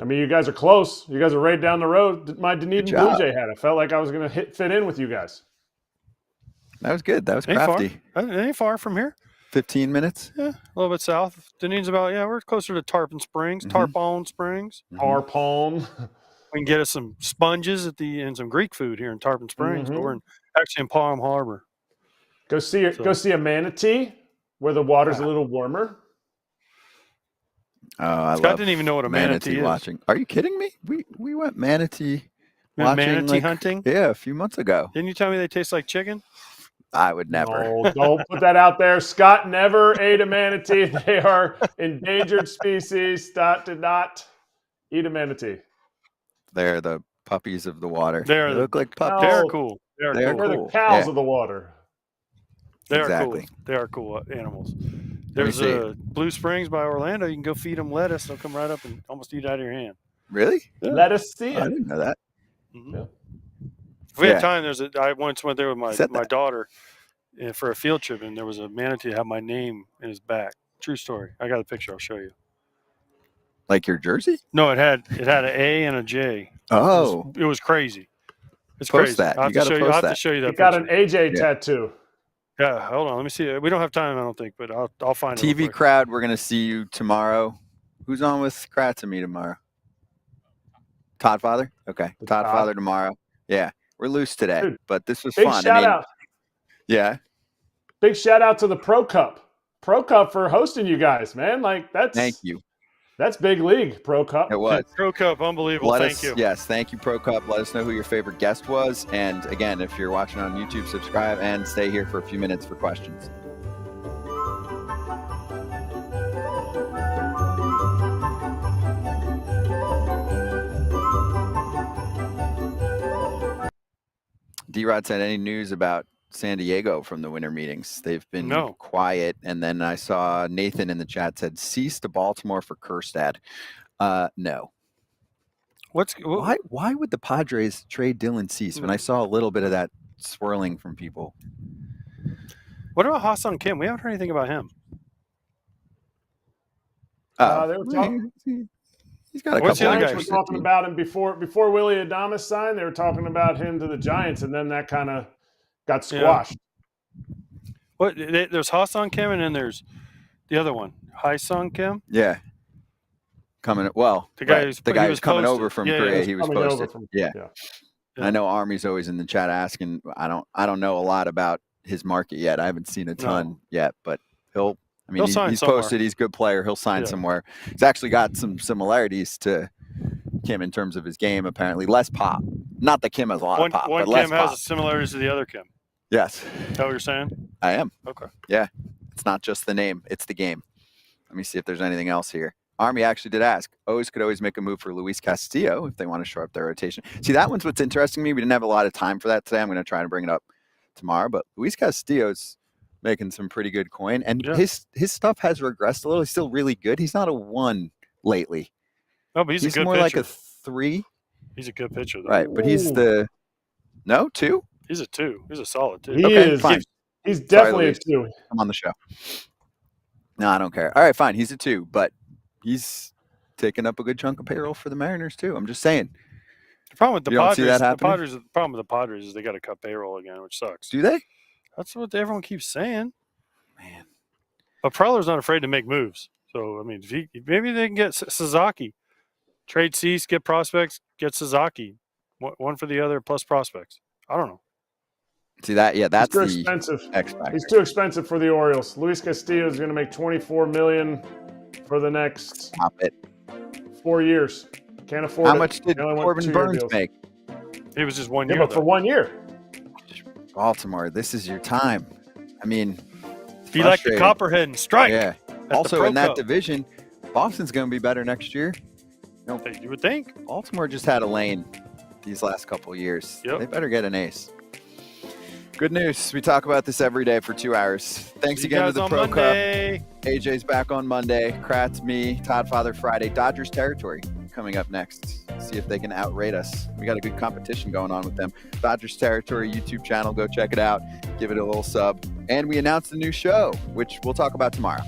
I mean, you guys are close. You guys are right down the road. My Dunedin job. Blue Jay had. I felt like I was going to fit in with you guys. That was good. That was Ain't crafty. far. Ain't far from here. 15 minutes. Yeah, a little bit south. Dunedin's about, we're closer to Tarpon Springs, Tarpon Springs. Tarpon. We can get us some sponges and some Greek food here in Tarpon Springs, but we're actually in Palm Harbor. Go see a manatee where the water's a little warmer. Oh, I Scott love didn't even know what a manatee is. watching. Are you kidding me? We went manatee watching. Manatee hunting? Yeah, a few months ago. Didn't you tell me they taste like chicken? I would never. No, don't put that out there. Scott never ate a manatee. They are endangered species. Scott did not eat a manatee. They're the puppies of the water. They look like puppies. They're cool. They're We're cool. the cows Yeah. of the water. They're Exactly. cool. They are cool animals. There's Blue Springs by Orlando. You can go feed them lettuce. They'll come right up and almost eat it out of your hand. Really? Yeah. Let us see I it. didn't know that. Mm-hmm. Yeah. If we Yeah. had time, I once went there with my daughter for a field trip, and there was a manatee that had my name in his back. True story. I got a picture. I'll show you. Like your jersey? No, it had an A and a J. Oh. It was crazy. It's Post crazy. that. I'll have You gotta to show you. post I'll have that. to show you that. He got picture. an AJ tattoo. Yeah, hold on. Let me see it. We don't have time, I don't think, but I'll find it. real TV quick. crowd, we're gonna see you tomorrow. Who's on with Kratz and me tomorrow? Todd Father? Okay. Todd Father tomorrow. Yeah. We're loose today, Dude, but this was Big fun. shout out. Yeah. Big shout out to the Pro Cup. Pro Cup for hosting you guys, man. Like Thank you. That's big league, Pro Cup. It was. Pro Cup, unbelievable. Thank you. Yes, thank you, Pro Cup. Let us know who your favorite guest was. And again, if you're watching on YouTube, subscribe and stay here for a few minutes for questions. D-Rod said, any news about San Diego from the winter meetings? They've been quiet. And then I saw Nathan in the chat said, cease to Baltimore for Kjerstad. No. Why would the Padres trade Dylan Cease when I saw a little bit of that swirling from people? What about Ha-Seong Kim? We haven't heard anything about him. They were talking. He's got a What's couple. the other guy? Were talking about him before Willie Adames signed. They were talking about him to the Giants, and then that kind of got squashed. What? There's Ha-Seong Kim, and then there's the other one, Ha-Seong Kim. Yeah. Coming The guy who's coming posted. over from Yeah, Korea. yeah. He was Coming over posted. from- yeah. yeah. I know Army's always in the chat asking. I don't know a lot about his market yet. I haven't seen a ton yet, but he'll sign he's somewhere. posted. He's a good player. He'll sign Yeah. somewhere. He's actually got some similarities to Kim in terms of his game. Apparently, less pop. Not that Kim has a lot One of pop, Kim but less has pop. similarities to the other Kim. Yes, Is that what you're saying? I am. Okay. Yeah, it's not just the name; it's the game. Let me see if there's anything else here. Army actually did ask. O's could always make a move for Luis Castillo if they want to shore up their rotation. See, that one's what's interesting to me. We didn't have a lot of time for that today. I'm going to try to bring it up tomorrow. But Luis Castillo's making some pretty good coin, and his stuff has regressed a little. He's still really good. He's not a 1 lately. No, but he's a good more pitcher. like a 3. He's a good pitcher, though. Right, but he's the 2. He's a 2. He's a solid 2. He Okay, is. fine. He's definitely Luis. a 2. I'm on the show. No, I don't care. All right, fine. He's a 2, but he's taking up a good chunk of payroll for the Mariners too. I'm just saying, problem with the You don't see Padres, that happening? the problem with the Padres is they got to cut payroll again, which sucks. Do they? That's what everyone keeps saying. Man. But Preller's not afraid to make moves. So, I mean, maybe they can get Sasaki. Trade Cease, get prospects, get Sasaki. One for the other plus prospects. I don't know. See that? Yeah, that's He's too expensive. X factor. He's too expensive for the Orioles. Luis Castillo is going to make $24 million for the next 4 years. Can't afford it. How much did They only want Corbin 2-year Burns deals. make? It was just 1 Yeah, year. but for 1 year. Baltimore, this is your time. I mean, Be like the frustrating. Copperhead and strike. Yeah. the Also, Pro in that Cup. division, Boston's going to be better next year. You would think. Baltimore just had a lane these last couple of years. Yep. They better get an ace. Good news. We talk about this every day for 2 hours. Thanks See you again to guys the on Pro Monday. Cup. AJ's back on Monday. Kratz, me, Todd Father Friday. Dodgers territory coming up next. See if they can outrate us. We got a good competition going on with them. Dodgers territory YouTube channel. Go check it out. Give it a little sub. And we announced a new show, which we'll talk about tomorrow.